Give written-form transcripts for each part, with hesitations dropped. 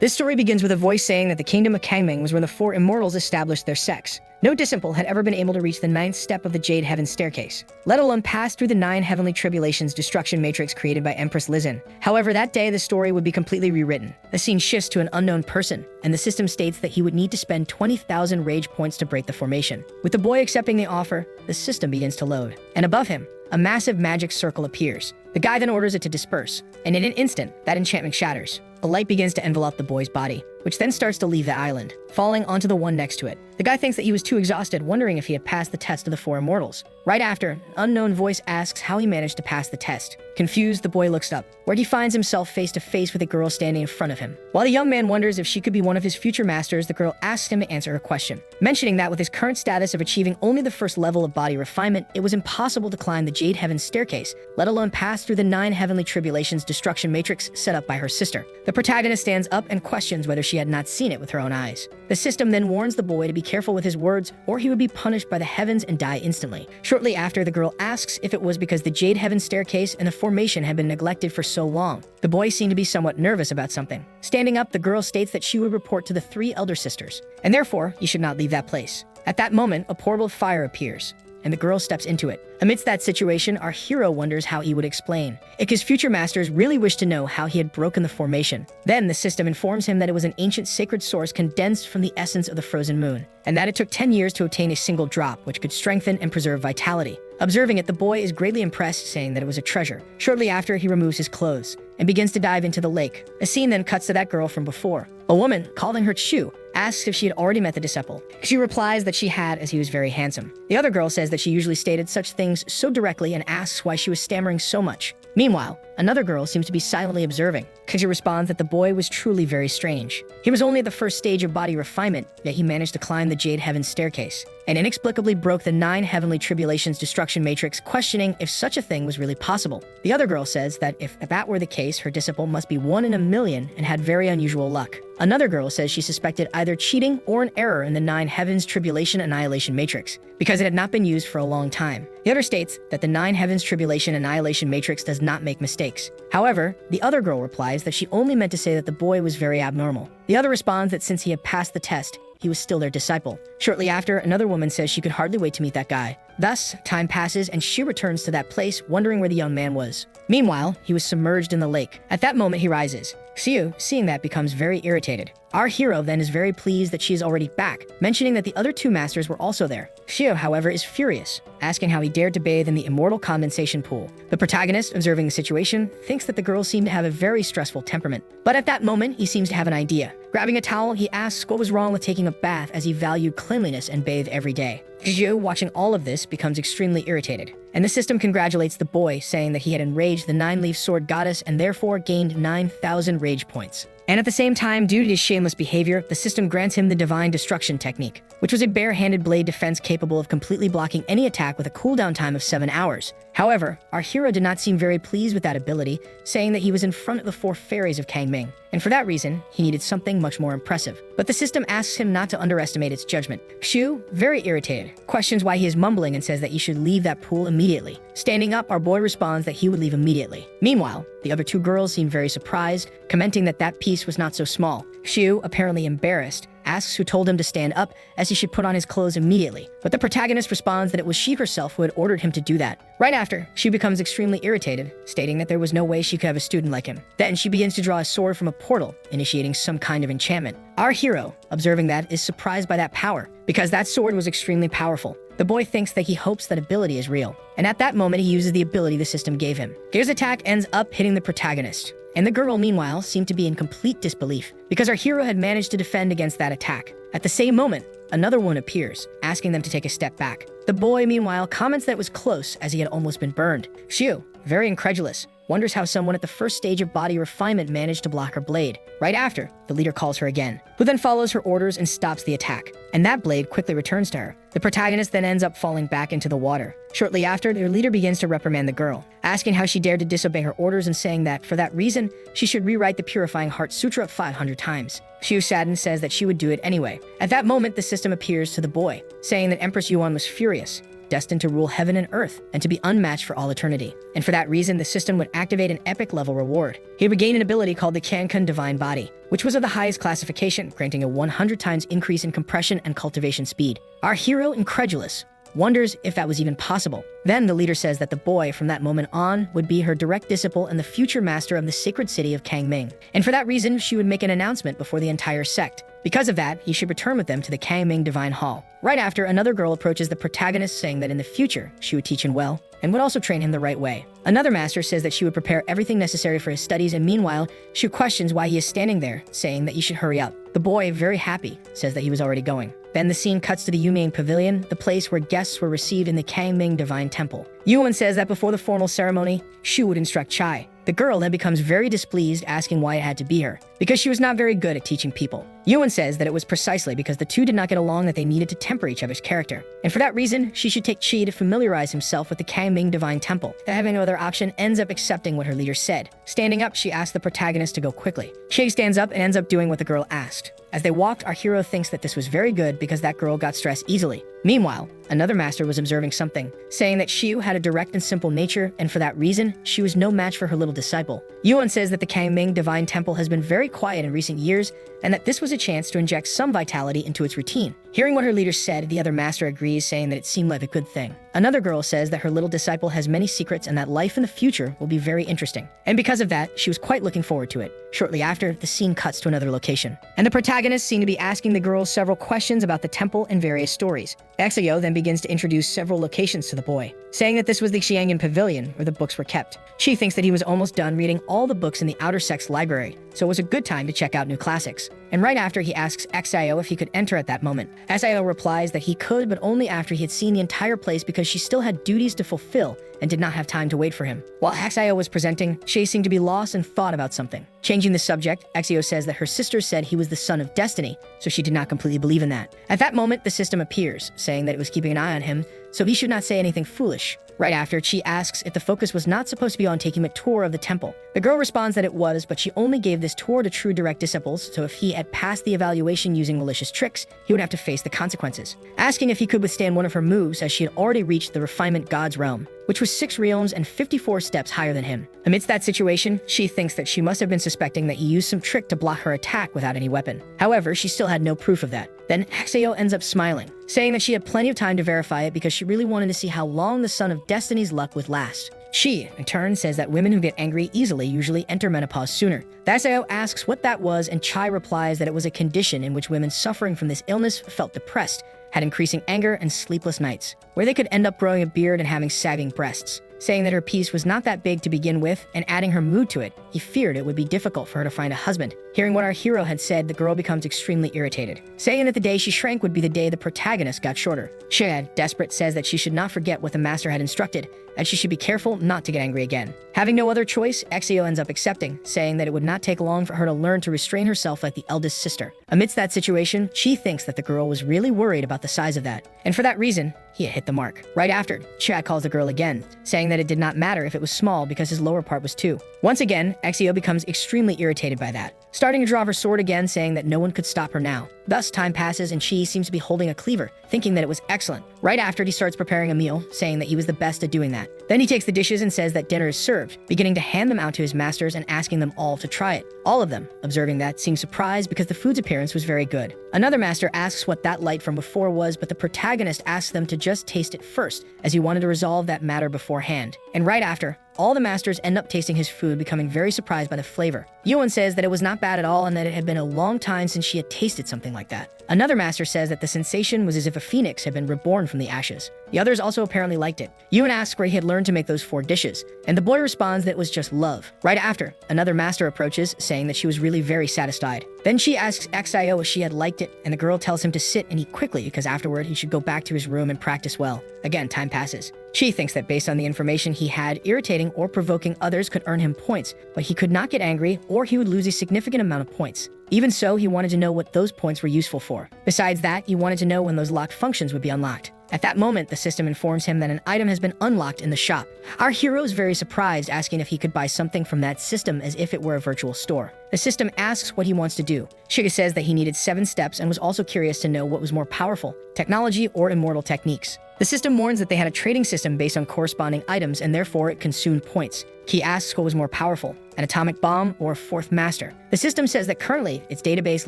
This story begins with a voice saying that the kingdom of Kangming was where the four immortals established their sex. No disciple had ever been able to reach the ninth step of the Jade Heaven staircase, let alone pass through the 9 heavenly tribulations destruction matrix created by Empress Lizin. However, that day the story would be completely rewritten. The scene shifts to an unknown person, and the system states that he would need to spend 20,000 rage points to break the formation. With the boy accepting the offer, the system begins to load, and above him, a massive magic circle appears. The guy then orders it to disperse, and in an instant, that enchantment shatters. A light begins to envelop the boy's body, which then starts to leave the island, falling onto the one next to it. The guy thinks that he was too exhausted, wondering if he had passed the test of the 4 immortals. Right after, an unknown voice asks how he managed to pass the test. Confused, the boy looks up, where he finds himself face to face with a girl standing in front of him. While the young man wonders if she could be one of his future masters, the girl asks him to answer her question, mentioning that with his current status of achieving only the first level of body refinement, it was impossible to climb the Jade Heaven staircase, let alone pass through the 9 heavenly tribulations destruction matrix set up by her sister. The protagonist stands up and questions whether she had not seen it with her own eyes. The system then warns the boy to be careful with his words, or he would be punished by the heavens and die instantly. Shortly after, the girl asks if it was because the Jade Heaven staircase and the formation had been neglected for so long. The boy seemed to be somewhat nervous about something. Standing up, the girl states that she would report to the 3 elder sisters, and therefore he should not leave that place. At that moment, a portal of fire appears, and the girl steps into it. Amidst that situation, our hero wonders how he would explain. Ikka's future masters really wished to know how he had broken the formation. Then the system informs him that it was an ancient sacred source condensed from the essence of the frozen moon, and that it took 10 years to obtain a single drop, which could strengthen and preserve vitality. Observing it, the boy is greatly impressed, saying that it was a treasure. Shortly after, he removes his clothes and begins to dive into the lake. A scene then cuts to that girl from before. A woman, calling her Chu, asks if she had already met the disciple. She replies that she had, as he was very handsome. The other girl says that she usually stated such things so directly and asks why she was stammering so much. Meanwhile, another girl seems to be silently observing. She responds that the boy was truly very strange. He was only at the first stage of body refinement, yet he managed to climb the Jade Heaven staircase, and inexplicably broke the 9 heavenly tribulations destruction matrix, questioning if such a thing was really possible. The other girl says that if that were the case, her disciple must be 1 in a million and had very unusual luck. Another girl says she suspected either cheating or an error in the 9 heavens tribulation annihilation matrix, because it had not been used for a long time. The other states that the 9 heavens tribulation annihilation matrix does not make mistakes. However, the other girl replies that she only meant to say that the boy was very abnormal. The other responds that since he had passed the test, he was still their disciple. Shortly after, another woman says she could hardly wait to meet that guy. Thus, time passes and she returns to that place, wondering where the young man was. Meanwhile, he was submerged in the lake. At that moment, he rises. Xiu, seeing that, becomes very irritated. Our hero then is very pleased that she is already back, mentioning that the other 2 masters were also there. Xiu, however, is furious, asking how he dared to bathe in the immortal condensation pool. The protagonist, observing the situation, thinks that the girls seem to have a very stressful temperament. But at that moment, he seems to have an idea. Grabbing a towel, he asks what was wrong with taking a bath, as he valued cleanliness and bathed every day. Xiu, watching all of this, becomes extremely irritated, and the system congratulates the boy, saying that he had enraged the 9-leaf sword goddess and therefore gained 9,000 rage points. And at the same time, due to his shameless behavior, the system grants him the divine destruction technique, which was a bare-handed blade defense capable of completely blocking any attack with a cooldown time of 7 hours. However, our hero did not seem very pleased with that ability, saying that he was in front of the 4 fairies of Kangming, and for that reason, he needed something much more impressive. But the system asks him not to underestimate its judgment. Xiu, very irritated, questions why he is mumbling and says that he should leave that pool immediately. Standing up, our boy responds that he would leave immediately. Meanwhile, the other 2 girls seem very surprised, commenting that that piece was not so small. Xiu, apparently embarrassed, asks who told him to stand up, as he should put on his clothes immediately. But the protagonist responds that it was she herself who had ordered him to do that. Right after, she becomes extremely irritated, stating that there was no way she could have a student like him. Then she begins to draw a sword from a portal, initiating some kind of enchantment. Our hero, observing that, is surprised by that power, because that sword was extremely powerful. The boy thinks that he hopes that ability is real, and at that moment he uses the ability the system gave him. His attack ends up hitting the protagonist, and the girl, meanwhile, seemed to be in complete disbelief, because our hero had managed to defend against that attack. At the same moment, another one appears, asking them to take a step back. The boy, meanwhile, comments that it was close, as he had almost been burned. Xiu, very incredulous, wonders how someone at the first stage of body refinement managed to block her blade. Right after, the leader calls her again, who then follows her orders and stops the attack, and that blade quickly returns to her. The protagonist then ends up falling back into the water. Shortly after, their leader begins to reprimand the girl, asking how she dared to disobey her orders and saying that, for that reason, she should rewrite the Purifying Heart Sutra 500 times. Xiu saddened says that she would do it anyway. At that moment, the system appears to the boy, saying that Empress Yuan was furious, destined to rule heaven and earth and to be unmatched for all eternity. And for that reason, the system would activate an epic level reward. He would gain an ability called the Kankan Divine Body, which was of the highest classification, granting a 100 times increase in compression and cultivation speed. Our hero, incredulous, wonders if that was even possible. Then the leader says that the boy from that moment on would be her direct disciple and the future master of the sacred city of Kangming. And for that reason, she would make an announcement before the entire sect. Because of that, he should return with them to the Kangming Divine Hall. Right after, another girl approaches the protagonist saying that in the future, she would teach him well and would also train him the right way. Another master says that she would prepare everything necessary for his studies, and meanwhile, she questions why he is standing there, saying that he should hurry up. The boy, very happy, says that he was already going. Then the scene cuts to the Yuming Pavilion, the place where guests were received in the Kangming Divine Temple. Yuan says that before the formal ceremony, Shu would instruct Chai. The girl then becomes very displeased, asking why it had to be her, because she was not very good at teaching people. Yuan says that it was precisely because the two did not get along that they needed to temper each other's character. And for that reason, she should take Chi to familiarize himself with the Kangming Divine Temple. Having no other option, ends up accepting what her leader said. Standing up, she asks the protagonist to go quickly. Chi stands up and ends up doing what the girl asked. As they walked, our hero thinks that this was very good because that girl got stressed easily. Meanwhile, another master was observing something, saying that Xiu had a direct and simple nature, and for that reason, she was no match for her little disciple. Yuan says that the Kangming Divine Temple has been very quiet in recent years, and that this was a chance to inject some vitality into its routine. Hearing what her leader said, the other master agrees, saying that it seemed like a good thing. Another girl says that her little disciple has many secrets and that life in the future will be very interesting. And because of that, she was quite looking forward to it. Shortly after, the scene cuts to another location. And the protagonists seem to be asking the girls several questions about the temple and various stories. Exio then begins to introduce several locations to the boy, saying that this was the Xiangyang Pavilion where the books were kept. She thinks that he was almost done reading all the books in the outer sex library, so it was a good time to check out new classics. And right after, he asks Xio if he could enter at that moment. Xio replies that he could, but only after he had seen the entire place because she still had duties to fulfill and did not have time to wait for him. While Xio was presenting, Shay seemed to be lost and thought about something. Changing the subject, Xio says that her sister said he was the son of destiny, so she did not completely believe in that. At that moment, the system appears, saying that it was keeping an eye on him, so he should not say anything foolish. Right after, Chi asks if the focus was not supposed to be on taking a tour of the temple. The girl responds that it was, but she only gave this tour to true direct disciples, so if he had passed the evaluation using malicious tricks, he would have to face the consequences. Asking if he could withstand one of her moves, as she had already reached the refinement god's realm, which was 6 realms and 54 steps higher than him. Amidst that situation, she thinks that she must have been suspecting that he used some trick to block her attack without any weapon. However, she still had no proof of that. Then Xio ends up smiling, saying that she had plenty of time to verify it because she really wanted to see how long the Son of Destiny's luck would last. She, in turn, says that women who get angry easily usually enter menopause sooner. Xio asks what that was, and Chai replies that it was a condition in which women suffering from this illness felt depressed, had increasing anger and sleepless nights, where they could end up growing a beard and having sagging breasts. Saying that her piece was not that big to begin with, and adding her mood to it, he feared it would be difficult for her to find a husband. Hearing what our hero had said, the girl becomes extremely irritated, saying that the day she shrank would be the day the protagonist got shorter. Shad, desperate, says that she should not forget what the master had instructed, and she should be careful not to get angry again. Having no other choice, Xio ends up accepting, saying that it would not take long for her to learn to restrain herself like the eldest sister. Amidst that situation, she thinks that the girl was really worried about the size of that, and for that reason, he had hit the mark. Right after, Chad calls the girl again, saying that it did not matter if it was small because his lower part was too. Once again, Xio becomes extremely irritated by that, starting to draw her sword again, saying that no one could stop her now. Thus, time passes and Chi seems to be holding a cleaver, thinking that it was excellent. Right after, he starts preparing a meal, saying that he was the best at doing that. Then he takes the dishes and says that dinner is served, beginning to hand them out to his masters and asking them all to try it. All of them, observing that, seem surprised because the food's appearance was very good. Another master asks what that light from before was, but the protagonist asks them to just taste it first, as he wanted to resolve that matter beforehand. And right after, all the masters end up tasting his food, becoming very surprised by the flavor. Yuan says that it was not bad at all and that it had been a long time since she had tasted something like that. Another master says that the sensation was as if a phoenix had been reborn from the ashes. The others also apparently liked it. Yuan asks where he had learned to make those 4 dishes, and the boy responds that it was just love. Right after, another master approaches, saying that she was really very satisfied. Then she asks Xio if she had liked it, and the girl tells him to sit and eat quickly because afterward he should go back to his room and practice well. Again, time passes. She thinks that based on the information he had, irritating or provoking others could earn him points, but he could not get angry or he would lose a significant amount of points. Even so, he wanted to know what those points were useful for. Besides that, he wanted to know when those locked functions would be unlocked. At that moment, the system informs him that an item has been unlocked in the shop. Our hero is very surprised, asking if he could buy something from that system as if it were a virtual store. The system asks what he wants to do. Shiga says that he needed 7 steps and was also curious to know what was more powerful, technology or immortal techniques. The system warns that they had a trading system based on corresponding items and therefore it consumed points. He asks what was more powerful, an atomic bomb or a 4th master. The system says that currently its database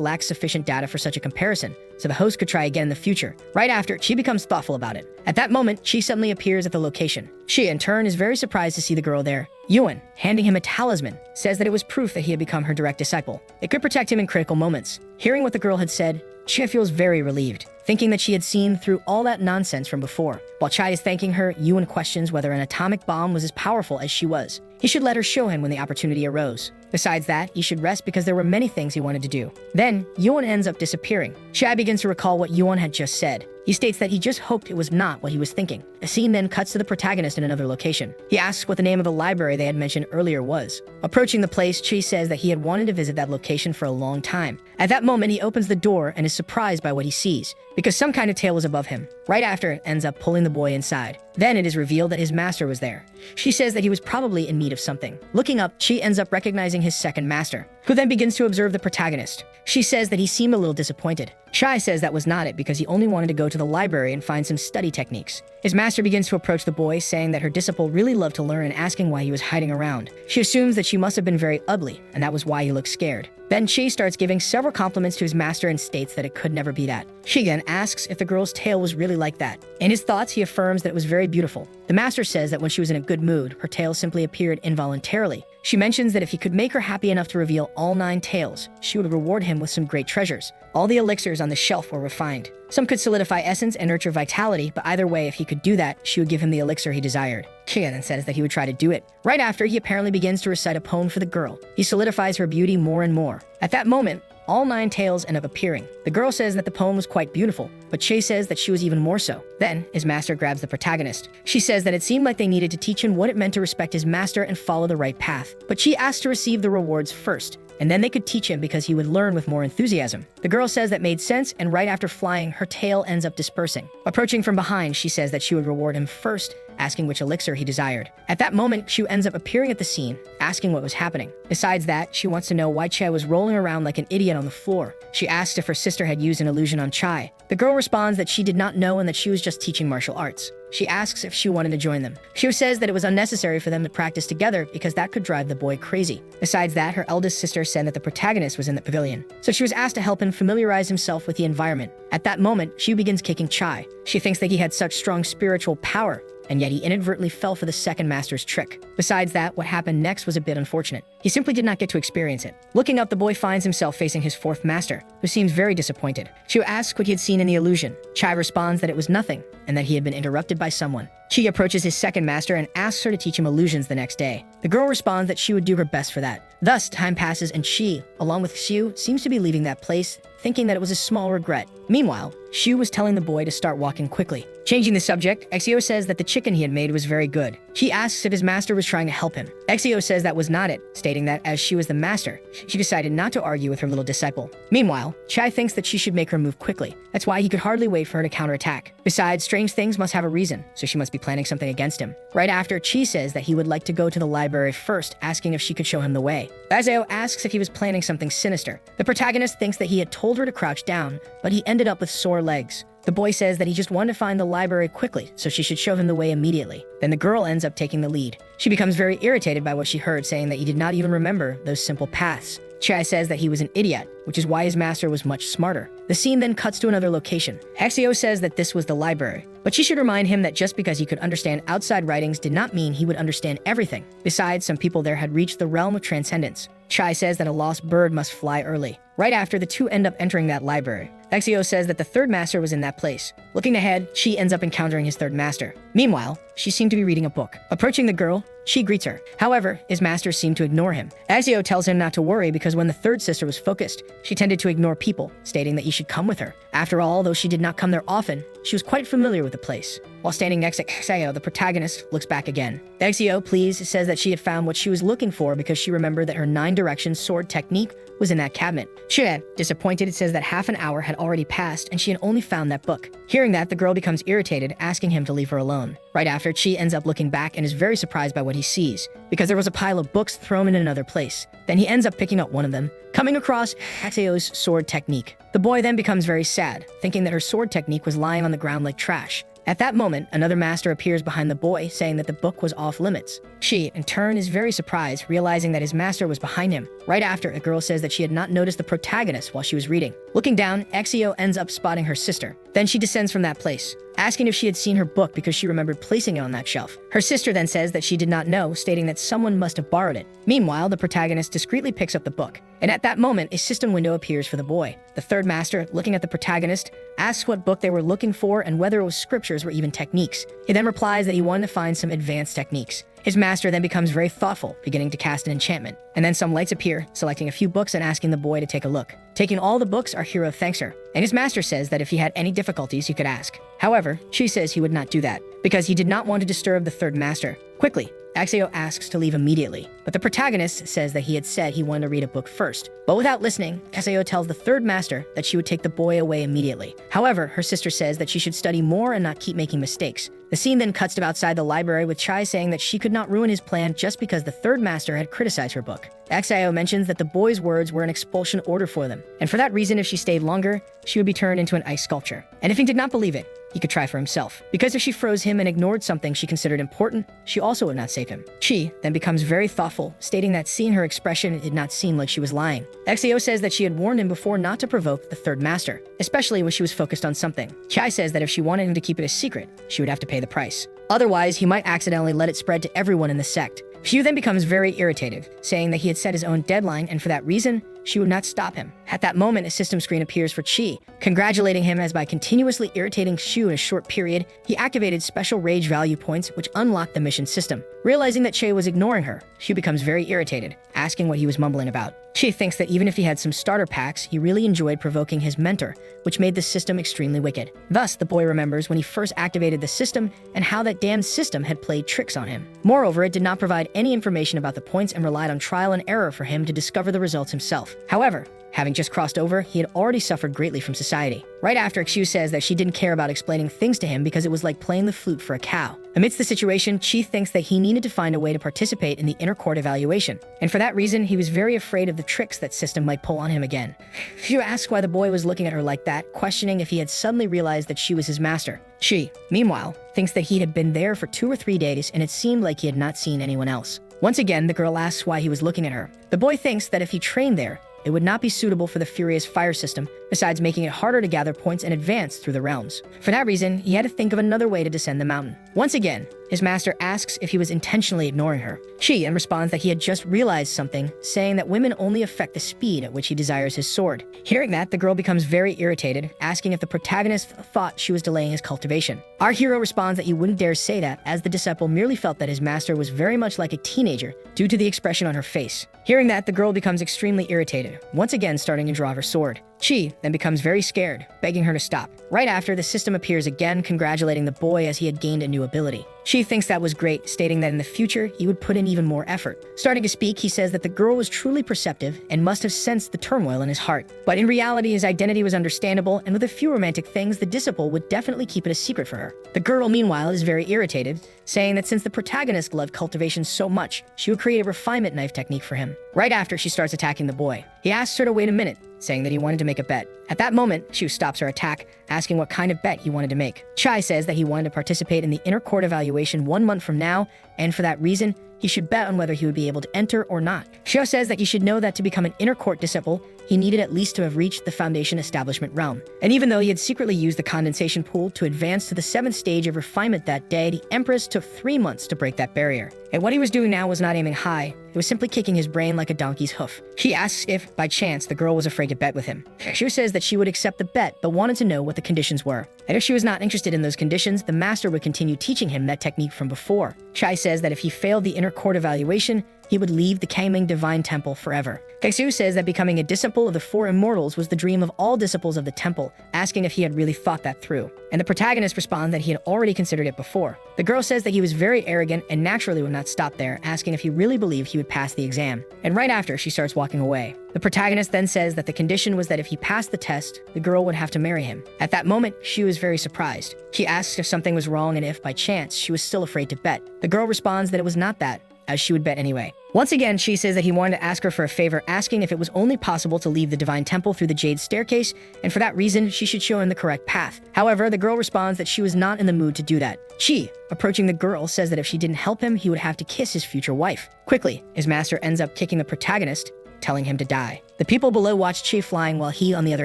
lacks sufficient data for such a comparison, so the host could try again in the future. Right after, she becomes thoughtful about it. At that moment, she suddenly appears at the location. She, in turn, is very surprised to see the girl there. Yuan, handing him a talisman, says that it was proof that he had become her direct disciple. It could protect him in critical moments. Hearing what the girl had said, Chai feels very relieved, thinking that she had seen through all that nonsense from before. While Chai is thanking her, Yuan questions whether an atomic bomb was as powerful as she was. He should let her show him when the opportunity arose. Besides that, he should rest because there were many things he wanted to do. Then, Yuan ends up disappearing. Chai begins to recall what Yuan had just said. He states that he just hoped it was not what he was thinking. A scene then cuts to the protagonist in another location. He asks what the name of the library they had mentioned earlier was. Approaching the place, Chi says that he had wanted to visit that location for a long time. At that moment, he opens the door and is surprised by what he sees, because some kind of tail was above him. Right after, it ends up pulling the boy inside. Then it is revealed that his master was there. She says that he was probably in need of something. Looking up, Chi ends up recognizing his second master, who then begins to observe the protagonist. She says that he seemed a little disappointed. Chai says that was not it because he only wanted to go to the library and find some study techniques. His master begins to approach the boy, saying that her disciple really loved to learn and asking why he was hiding around. She assumes that she must have been very ugly, and that was why he looked scared. Then Chi starts giving several compliments to his master and states that it could never be that. She then asks if the girl's tail was really like that. In his thoughts, he affirms that it was very beautiful. The master says that when she was in a good mood, her tail simply appeared involuntarily. She mentions that if he could make her happy enough to reveal all 9 tails, she would reward him with some great treasures. All the elixirs on the shelf were refined. Some could solidify essence and nurture vitality, but either way, if he could do that, she would give him the elixir he desired. Chia then says that he would try to do it. Right after, he apparently begins to recite a poem for the girl. He solidifies her beauty more and more. At that moment, all 9 tails end up appearing. The girl says that the poem was quite beautiful, but Che says that she was even more so. Then, his master grabs the protagonist. She says that it seemed like they needed to teach him what it meant to respect his master and follow the right path. But she asked to receive the rewards first, and then they could teach him because he would learn with more enthusiasm. The girl says that made sense, and right after flying, her tail ends up dispersing. Approaching from behind, she says that she would reward him first, asking which elixir he desired. At that moment, Shu ends up appearing at the scene, asking what was happening. Besides that, she wants to know why Chai was rolling around like an idiot on the floor. She asks if her sister had used an illusion on Chai. The girl responds that she did not know and that she was just teaching martial arts. She asks if Shu wanted to join them. Shu says that it was unnecessary for them to practice together because that could drive the boy crazy. Besides that, her eldest sister said that the protagonist was in the pavilion, so she was asked to help him familiarize himself with the environment. At that moment, Shu begins kicking Chai. She thinks that he had such strong spiritual power, and yet he inadvertently fell for the second master's trick. Besides that, what happened next was a bit unfortunate. He simply did not get to experience it. Looking up, the boy finds himself facing his fourth master, who seems very disappointed. Shu asks what he had seen in the illusion. Chai responds that it was nothing, and that he had been interrupted by someone. Chi approaches his second master and asks her to teach him illusions the next day. The girl responds that she would do her best for that. Thus, time passes and Chi, along with Xiu, seems to be leaving that place, thinking that it was a small regret. Meanwhile, Xiu was telling the boy to start walking quickly. Changing the subject, Exio says that the chicken he had made was very good. He asks if his master was trying to help him. Exio says that was not it, stating that as she was the master, she decided not to argue with her little disciple. Meanwhile, Chai thinks that she should make her move quickly. That's why he could hardly wait for her to counterattack. Besides, strange things must have a reason, so she must be planning something against him. Right after, Chi says that he would like to go to the library first, asking if she could show him the way. Exio asks if he was planning something sinister. The protagonist thinks that he had told her to crouch down, but he ended up with sore legs. The boy says that he just wanted to find the library quickly, so she should show him the way immediately. Then the girl ends up taking the lead. She becomes very irritated by what she heard, saying that he did not even remember those simple paths. Chai says that he was an idiot, which is why his master was much smarter. The scene then cuts to another location. Exio says that this was the library, but she should remind him that just because he could understand outside writings did not mean he would understand everything. Besides, some people there had reached the realm of transcendence. Chai says that a lost bird must fly early. Right after, the two end up entering that library. Exio says that the third master was in that place. Looking ahead, she ends up encountering his third master. Meanwhile, she seemed to be reading a book. Approaching the girl, she greets her. However, his master seemed to ignore him. Exio tells him not to worry because when the third sister was focused, she tended to ignore people, stating that he should come with her. After all, though she did not come there often, she was quite familiar with the place. While standing next to Exio, the protagonist looks back again. Exio, pleased, says that she had found what she was looking for because she remembered that her 9 directions sword technique was in that cabinet. Xue, disappointed, says that half an hour had already passed and she had only found that book. Hearing that, the girl becomes irritated, asking him to leave her alone. Right after, Chi ends up looking back and is very surprised by what he sees, because there was a pile of books thrown in another place. Then he ends up picking up one of them, coming across Axeo's sword technique. The boy then becomes very sad, thinking that her sword technique was lying on the ground like trash. At that moment, another master appears behind the boy, saying that the book was off limits. She, in turn, is very surprised, realizing that his master was behind him. Right after, a girl says that she had not noticed the protagonist while she was reading. Looking down, Axio ends up spotting her sister. Then she descends from that place, asking if she had seen her book because she remembered placing it on that shelf. Her sister then says that she did not know, stating that someone must have borrowed it. Meanwhile, the protagonist discreetly picks up the book, and at that moment, a system window appears for the boy. The third master, looking at the protagonist, asks what book they were looking for and whether it was scriptures or even techniques. He then replies that he wanted to find some advanced techniques. His master then becomes very thoughtful, beginning to cast an enchantment. And then some lights appear, selecting a few books and asking the boy to take a look. Taking all the books, our hero thanks her, and his master says that if he had any difficulties, he could ask. However, she says he would not do that, because he did not want to disturb the third master. Quickly, Axio asks to leave immediately, but the protagonist says that he had said he wanted to read a book first. But without listening, Axio tells the third master that she would take the boy away immediately. However, her sister says that she should study more and not keep making mistakes. The scene then cuts to outside the library with Chai saying that she could not ruin his plan just because the third master had criticized her book. Axio mentions that the boy's words were an expulsion order for them, and for that reason, if she stayed longer, she would be turned into an ice sculpture. And if he did not believe it, he could try for himself, because if she froze him and ignored something she considered important, she also would not save him. Chi then becomes very thoughtful, stating that seeing her expression, it did not seem like she was lying. Axio says that she had warned him before not to provoke the third master, especially when she was focused on something. Chai says that if she wanted him to keep it a secret, she would have to pay the price. Otherwise, he might accidentally let it spread to everyone in the sect. Xiu then becomes very irritated, saying that he had set his own deadline and for that reason, she would not stop him. At that moment, a system screen appears for Chi, congratulating him as by continuously irritating Xiu in a short period, he activated special rage value points which unlocked the mission system. Realizing that Che was ignoring her, Xiu becomes very irritated, asking what he was mumbling about. Chi thinks that even if he had some starter packs, he really enjoyed provoking his mentor, which made the system extremely wicked. Thus, the boy remembers when he first activated the system and how that damned system had played tricks on him. Moreover, it did not provide any information about the points and relied on trial and error for him to discover the results himself. However, having just crossed over, he had already suffered greatly from society. Right after, Xiu says that she didn't care about explaining things to him because it was like playing the flute for a cow. Amidst the situation, Chi thinks that he needed to find a way to participate in the inner court evaluation, and for that reason, he was very afraid of the tricks that system might pull on him again. Xiu asks why the boy was looking at her like that, questioning if he had suddenly realized that she was his master. She, meanwhile, thinks that he had been there for 2 or 3 days and it seemed like he had not seen anyone else. Once again, the girl asks why he was looking at her. The boy thinks that if he trained there, it would not be suitable for the furious fire system, besides making it harder to gather points and advance through the realms. For that reason, he had to think of another way to descend the mountain. Once again, his master asks if he was intentionally ignoring her. She then responds that he had just realized something, saying that women only affect the speed at which he desires his sword. Hearing that, the girl becomes very irritated, asking if the protagonist thought she was delaying his cultivation. Our hero responds that he wouldn't dare say that, as the disciple merely felt that his master was very much like a teenager due to the expression on her face. Hearing that, the girl becomes extremely irritated, once again starting to draw her sword. Chi then becomes very scared, begging her to stop. Right after, the system appears again, congratulating the boy as he had gained a new ability. She thinks that was great, stating that in the future, he would put in even more effort. Starting to speak, he says that the girl was truly perceptive and must have sensed the turmoil in his heart. But in reality, his identity was understandable, and with a few romantic things, the disciple would definitely keep it a secret for her. The girl, meanwhile, is very irritated, saying that since the protagonist loved cultivation so much, she would create a refinement knife technique for him. Right after, she starts attacking the boy. He asks her to wait a minute, saying that he wanted to make a bet. At that moment, Shu stops her attack, asking what kind of bet he wanted to make. Chai says that he wanted to participate in the inner court evaluation 1 month from now, and for that reason, he should bet on whether he would be able to enter or not. Xiao says that he should know that to become an inner court disciple, he needed at least to have reached the foundation establishment realm. And even though he had secretly used the condensation pool to advance to the 7th stage of refinement that day, the Empress took 3 months to break that barrier. And what he was doing now was not aiming high, it was simply kicking his brain like a donkey's hoof. He asks if, by chance, the girl was afraid to bet with him. Xiu says that she would accept the bet, but wanted to know what the conditions were. And if she was not interested in those conditions, the master would continue teaching him that technique from before. Chai says that if he failed the inner court evaluation, he would leave the Kangming Divine Temple forever. Kaisu says that becoming a disciple of the four immortals was the dream of all disciples of the temple, asking if he had really thought that through. And the protagonist responds that he had already considered it before. The girl says that he was very arrogant and naturally would not stop there, asking if he really believed he would pass the exam. And right after, she starts walking away. The protagonist then says that the condition was that if he passed the test, the girl would have to marry him. At that moment, she was very surprised. She asks if something was wrong and if, by chance, she was still afraid to bet. The girl responds that it was not that, as she would bet anyway. Once again, she says that he wanted to ask her for a favor, asking if it was only possible to leave the divine temple through the jade staircase, and for that reason, she should show him the correct path. However, the girl responds that she was not in the mood to do that. Chi, approaching the girl, says that if she didn't help him, he would have to kiss his future wife. Quickly, his master ends up kicking the protagonist, telling him to die. The people below watched Chi flying while he, on the other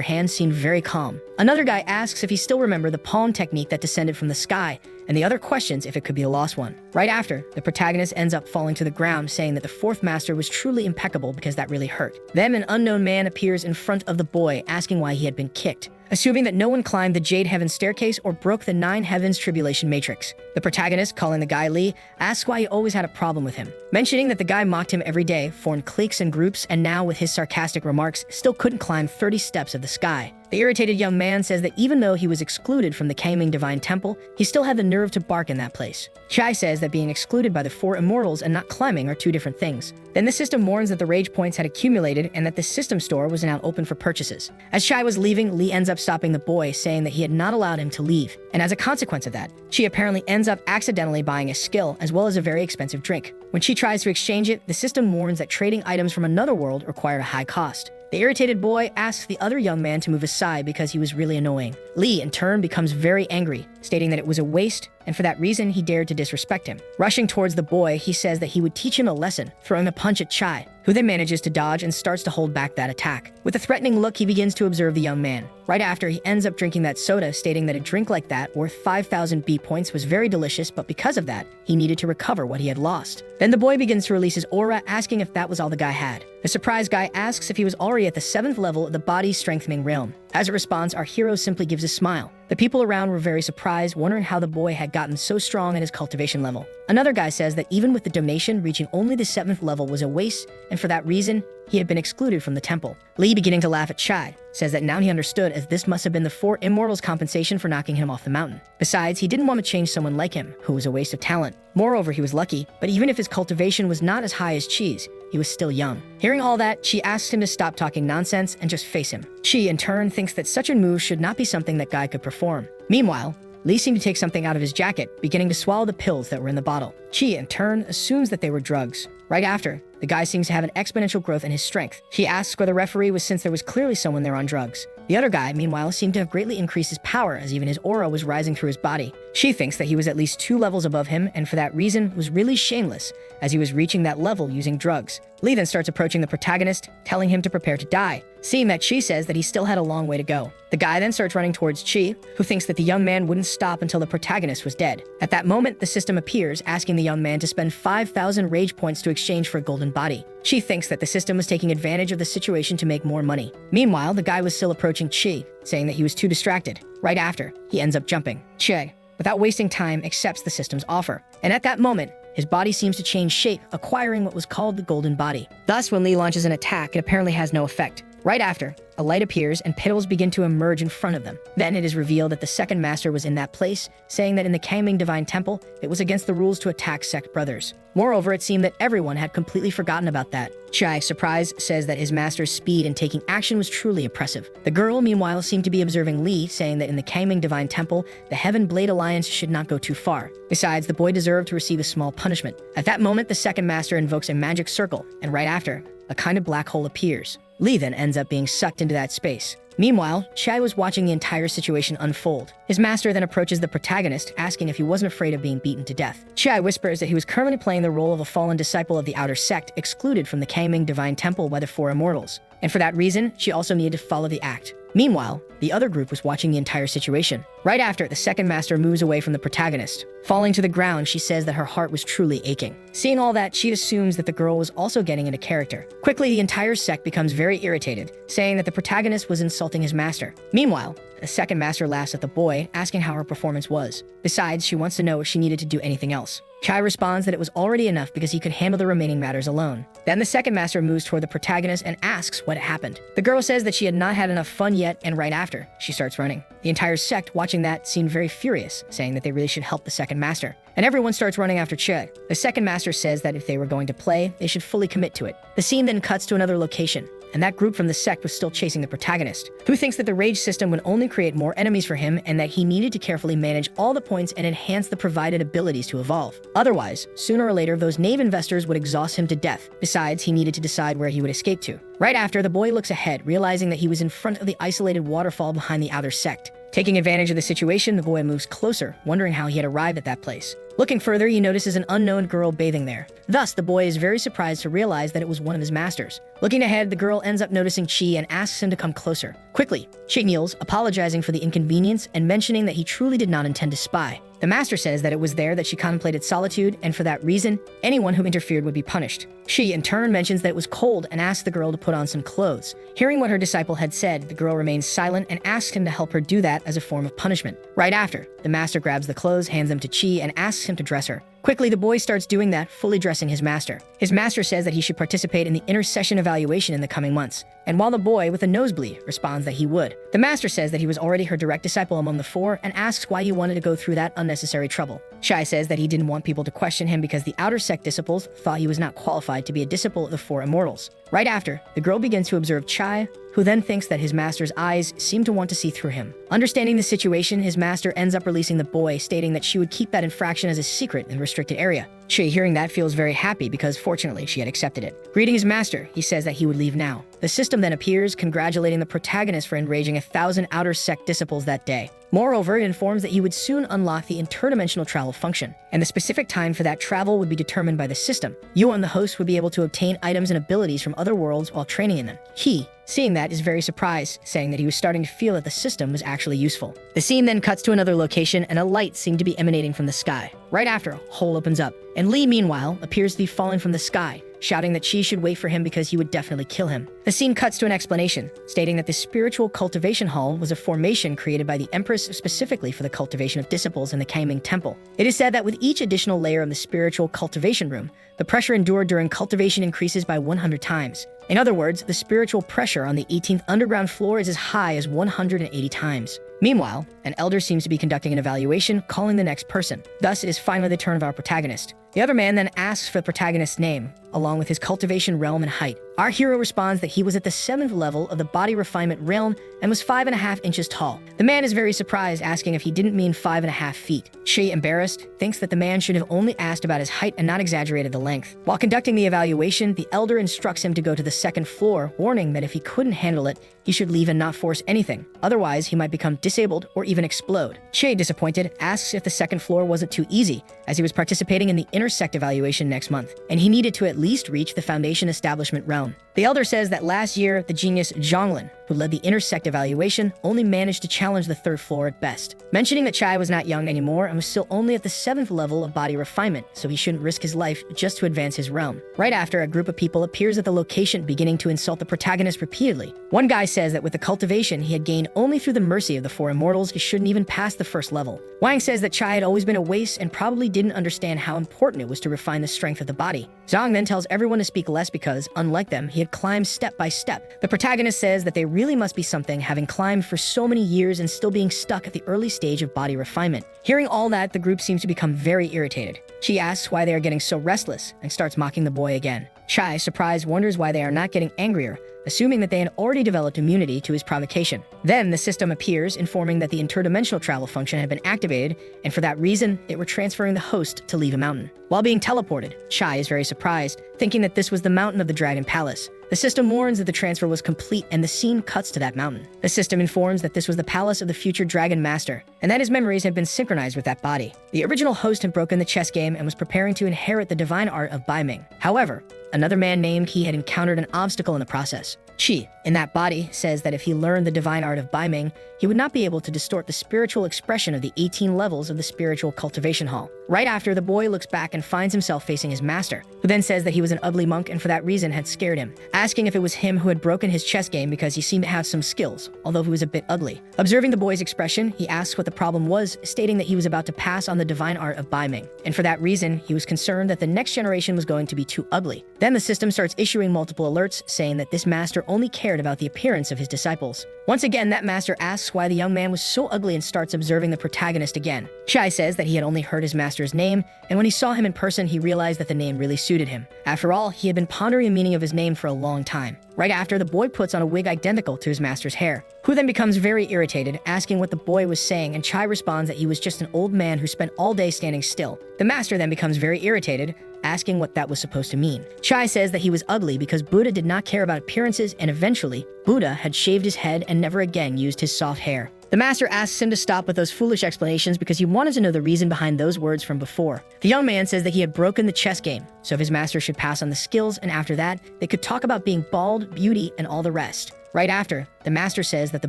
hand, seemed very calm. Another guy asks if he still remembered the palm technique that descended from the sky, and the other questions if it could be a lost one. Right after, the protagonist ends up falling to the ground, saying that the fourth master was truly impeccable because that really hurt. Then an unknown man appears in front of the boy, asking why he had been kicked, assuming that no one climbed the Jade Heaven staircase or broke the 9 Heavens Tribulation Matrix. The protagonist, calling the guy Lee, asks why he always had a problem with him, mentioning that the guy mocked him every day, formed cliques and groups, and now, with his sarcastic remarks, still couldn't climb 30 steps of the sky. The irritated young man says that even though he was excluded from the Kaming Divine Temple, he still had the nerve to bark in that place. Chai says that being excluded by the four immortals and not climbing are two different things. Then the system warns that the rage points had accumulated and that the system store was now open for purchases. As Chai was leaving, Lee ends up stopping the boy, saying that he had not allowed him to leave. And as a consequence of that, she apparently ends up accidentally buying a skill as well as a very expensive drink. When she tries to exchange it, the system warns that trading items from another world require a high cost. The irritated boy asks the other young man to move aside because he was really annoying. Lee, in turn, becomes very angry, stating that it was a waste, and for that reason, he dared to disrespect him. Rushing towards the boy, he says that he would teach him a lesson, throwing a punch at Chai, who then manages to dodge and starts to hold back that attack. With a threatening look, he begins to observe the young man. Right after, he ends up drinking that soda, stating that a drink like that, worth 5,000 B points, was very delicious, but because of that, he needed to recover what he had lost. Then the boy begins to release his aura, asking if that was all the guy had. The surprised guy asks if he was already at the 7th level of the body's strengthening realm. As a response, our hero simply gives a smile. The people around were very surprised, wondering how the boy had gotten so strong at his cultivation level. Another guy says that even with the donation, reaching only the 7th level was a waste, and for that reason, he had been excluded from the temple. Lee, beginning to laugh at Chai, says that now he understood, as this must have been the four immortals' compensation for knocking him off the mountain. Besides, he didn't want to change someone like him, who was a waste of talent. Moreover, he was lucky, but even if his cultivation was not as high as Chi's, he was still young. Hearing all that, Chi asks him to stop talking nonsense and just face him. Chi, in turn, thinks that such a move should not be something that guy could perform. Meanwhile, Lee seemed to take something out of his jacket, beginning to swallow the pills that were in the bottle. Chi, in turn, assumes that they were drugs. Right after, the guy seems to have an exponential growth in his strength. She asks where the referee was, since there was clearly someone there on drugs. The other guy, meanwhile, seemed to have greatly increased his power, as even his aura was rising through his body. She thinks that he was at least 2 levels above him, and for that reason was really shameless, as he was reaching that level using drugs. Lee then starts approaching the protagonist, telling him to prepare to die, seeing that Chi says that he still had a long way to go. The guy then starts running towards Chi, who thinks that the young man wouldn't stop until the protagonist was dead. At that moment, the system appears, asking the young man to spend 5,000 rage points to exchange for a golden body. Chi thinks that the system was taking advantage of the situation to make more money. Meanwhile, the guy was still approaching Chi, saying that he was too distracted. Right after, he ends up jumping. Chi, without wasting time, accepts the system's offer. And at that moment, his body seems to change shape, acquiring what was called the golden body. Thus, when Lee launches an attack, it apparently has no effect. Right after, a light appears and petals begin to emerge in front of them. Then it is revealed that the second master was in that place, saying that in the Kaming Divine Temple, it was against the rules to attack sect brothers. Moreover, it seemed that everyone had completely forgotten about that. Chai, surprised, says that his master's speed in taking action was truly impressive. The girl, meanwhile, seemed to be observing Lee, saying that in the Kaming Divine Temple, the Heaven Blade Alliance should not go too far. Besides, the boy deserved to receive a small punishment. At that moment, the second master invokes a magic circle, and right after, a kind of black hole appears. Lee then ends up being sucked into that space. Meanwhile, Chai was watching the entire situation unfold. His master then approaches the protagonist, asking if he wasn't afraid of being beaten to death. Chai whispers that he was currently playing the role of a fallen disciple of the outer sect, excluded from the Kaming Divine Temple by the four immortals. And for that reason, she also needed to follow the act. Meanwhile, the other group was watching the entire situation. Right after, the second master moves away from the protagonist. Falling to the ground, she says that her heart was truly aching. Seeing all that, she assumes that the girl was also getting into character. Quickly, the entire sect becomes very irritated, saying that the protagonist was insulting his master. Meanwhile, the second master laughs at the boy, asking how her performance was. Besides, she wants to know if she needed to do anything else. Chai responds that it was already enough because he could handle the remaining matters alone. Then the second master moves toward the protagonist and asks what happened. The girl says that she had not had enough fun yet, and right after, she starts running. The entire sect watching that seemed very furious, saying that they really should help the second master. And everyone starts running after Chai. The second master says that if they were going to play, they should fully commit to it. The scene then cuts to another location, and that group from the sect was still chasing the protagonist, who thinks that the rage system would only create more enemies for him and that he needed to carefully manage all the points and enhance the provided abilities to evolve. Otherwise, sooner or later, those knave investors would exhaust him to death. Besides, he needed to decide where he would escape to. Right after, the boy looks ahead, realizing that he was in front of the isolated waterfall behind the outer sect. Taking advantage of the situation, the boy moves closer, wondering how he had arrived at that place. Looking further, he notices an unknown girl bathing there. Thus, the boy is very surprised to realize that it was one of his masters. Looking ahead, the girl ends up noticing Chi and asks him to come closer. Quickly, Chi kneels, apologizing for the inconvenience and mentioning that he truly did not intend to spy. The master says that it was there that she contemplated solitude, and for that reason, anyone who interfered would be punished. She, in turn, mentions that it was cold and asks the girl to put on some clothes. Hearing what her disciple had said, the girl remains silent and asks him to help her do that as a form of punishment. Right after, the master grabs the clothes, hands them to Chi, and asks him to dress her. Quickly, the boy starts doing that, fully dressing his master. His master says that he should participate in the inner session evaluation in the coming months, and while the boy, with a nosebleed, responds that he would. The master says that he was already her direct disciple among the four and asks why he wanted to go through that unnecessary trouble. Chai says that he didn't want people to question him because the outer sect disciples thought he was not qualified to be a disciple of the four immortals. Right after, the girl begins to observe Chai, who then thinks that his master's eyes seem to want to see through him. Understanding the situation, his master ends up releasing the boy, stating that she would keep that infraction as a secret in the restricted area. Chi, hearing that, feels very happy because fortunately she had accepted it. Greeting his master, he says that he would leave now. The system then appears, congratulating the protagonist for enraging 1,000 outer sect disciples that day. Moreover, it informs that he would soon unlock the interdimensional travel function, and the specific time for that travel would be determined by the system. You and the host would be able to obtain items and abilities from other worlds while training in them. He, seeing that, is very surprised, saying that he was starting to feel that the system was actually useful. The scene then cuts to another location, and a light seemed to be emanating from the sky. Right after, a hole opens up, and Lee, meanwhile, appears to be falling from the sky, shouting that Chi should wait for him because he would definitely kill him. The scene cuts to an explanation, stating that the spiritual cultivation hall was a formation created by the Empress specifically for the cultivation of disciples in the Kangming Temple. It is said that with each additional layer of the spiritual cultivation room, the pressure endured during cultivation increases by 100 times. In other words, the spiritual pressure on the 18th underground floor is as high as 180 times. Meanwhile, an elder seems to be conducting an evaluation, calling the next person. Thus, it is finally the turn of our protagonist. The other man then asks for the protagonist's name, along with his cultivation realm and height. Our hero responds that he was at the 7th level of the body refinement realm and was 5.5 inches tall. The man is very surprised, asking if he didn't mean 5.5 feet. She, embarrassed, thinks that the man should have only asked about his height and not exaggerated the length. While conducting the evaluation, the elder instructs him to go to the 2nd floor, warning that if he couldn't handle it, he should leave and not force anything. Otherwise, he might become disabled or even explode. Che, disappointed, asks if the 2nd floor wasn't too easy, as he was participating in the intersect evaluation next month, and he needed to at least reach the Foundation Establishment realm. The elder says that last year, the genius Zhonglin, who led the intersect evaluation, only managed to challenge the 3rd floor at best, mentioning that Chai was not young anymore and was still only at the 7th level of body refinement, so he shouldn't risk his life just to advance his realm. Right after, a group of people appears at the location, beginning to insult the protagonist repeatedly. One guy says that with the cultivation he had gained only through the mercy of the 4 immortals, he shouldn't even pass the 1st level. Wang says that Chai had always been a waste and probably didn't understand how important it was to refine the strength of the body. Zhang then tells everyone to speak less because, unlike them, he had climbed step by step. The protagonist says that they really must be something, having climbed for so many years and still being stuck at the early stage of body refinement. Hearing all that, the group seems to become very irritated. She asks why they are getting so restless and starts mocking the boy again. Chai, surprised, wonders why they are not getting angrier, assuming that they had already developed immunity to his provocation. Then the system appears, informing that the interdimensional travel function had been activated, and for that reason, they were transferring the host to leave a mountain. While being teleported, Chai is very surprised, thinking that this was the mountain of the Dragon Palace. The system warns that the transfer was complete, and the scene cuts to that mountain. The system informs that this was the palace of the future Dragon Master, and that his memories had been synchronized with that body. The original host had broken the chess game and was preparing to inherit the divine art of Bai Ming. However, another man named He had encountered an obstacle in the process. Chi, in that body, says that if he learned the divine art of Baiming, he would not be able to distort the spiritual expression of the 18 levels of the spiritual cultivation hall. Right after, the boy looks back and finds himself facing his master, who then says that he was an ugly monk and for that reason had scared him, asking if it was him who had broken his chess game because he seemed to have some skills, although he was a bit ugly. Observing the boy's expression, he asks what the problem was, stating that he was about to pass on the divine art of Baiming, and for that reason, he was concerned that the next generation was going to be too ugly. Then the system starts issuing multiple alerts, saying that this master only cared about the appearance of his disciples. Once again, that master asks why the young man was so ugly and starts observing the protagonist again. Chai says that he had only heard his master's name, and when he saw him in person, he realized that the name really suited him. After all, he had been pondering the meaning of his name for a long time. Right after, the boy puts on a wig identical to his master's hair, who then becomes very irritated, asking what the boy was saying, and Chai responds that he was just an old man who spent all day standing still. The master then becomes very irritated, asking what that was supposed to mean. Chai says that he was ugly because Buddha did not care about appearances, and eventually, Buddha had shaved his head and never again used his soft hair. The master asks him to stop with those foolish explanations because he wanted to know the reason behind those words from before. The young man says that he had broken the chess game, so if his master should pass on the skills, and after that, they could talk about being bald, beauty, and all the rest. Right after, the master says that the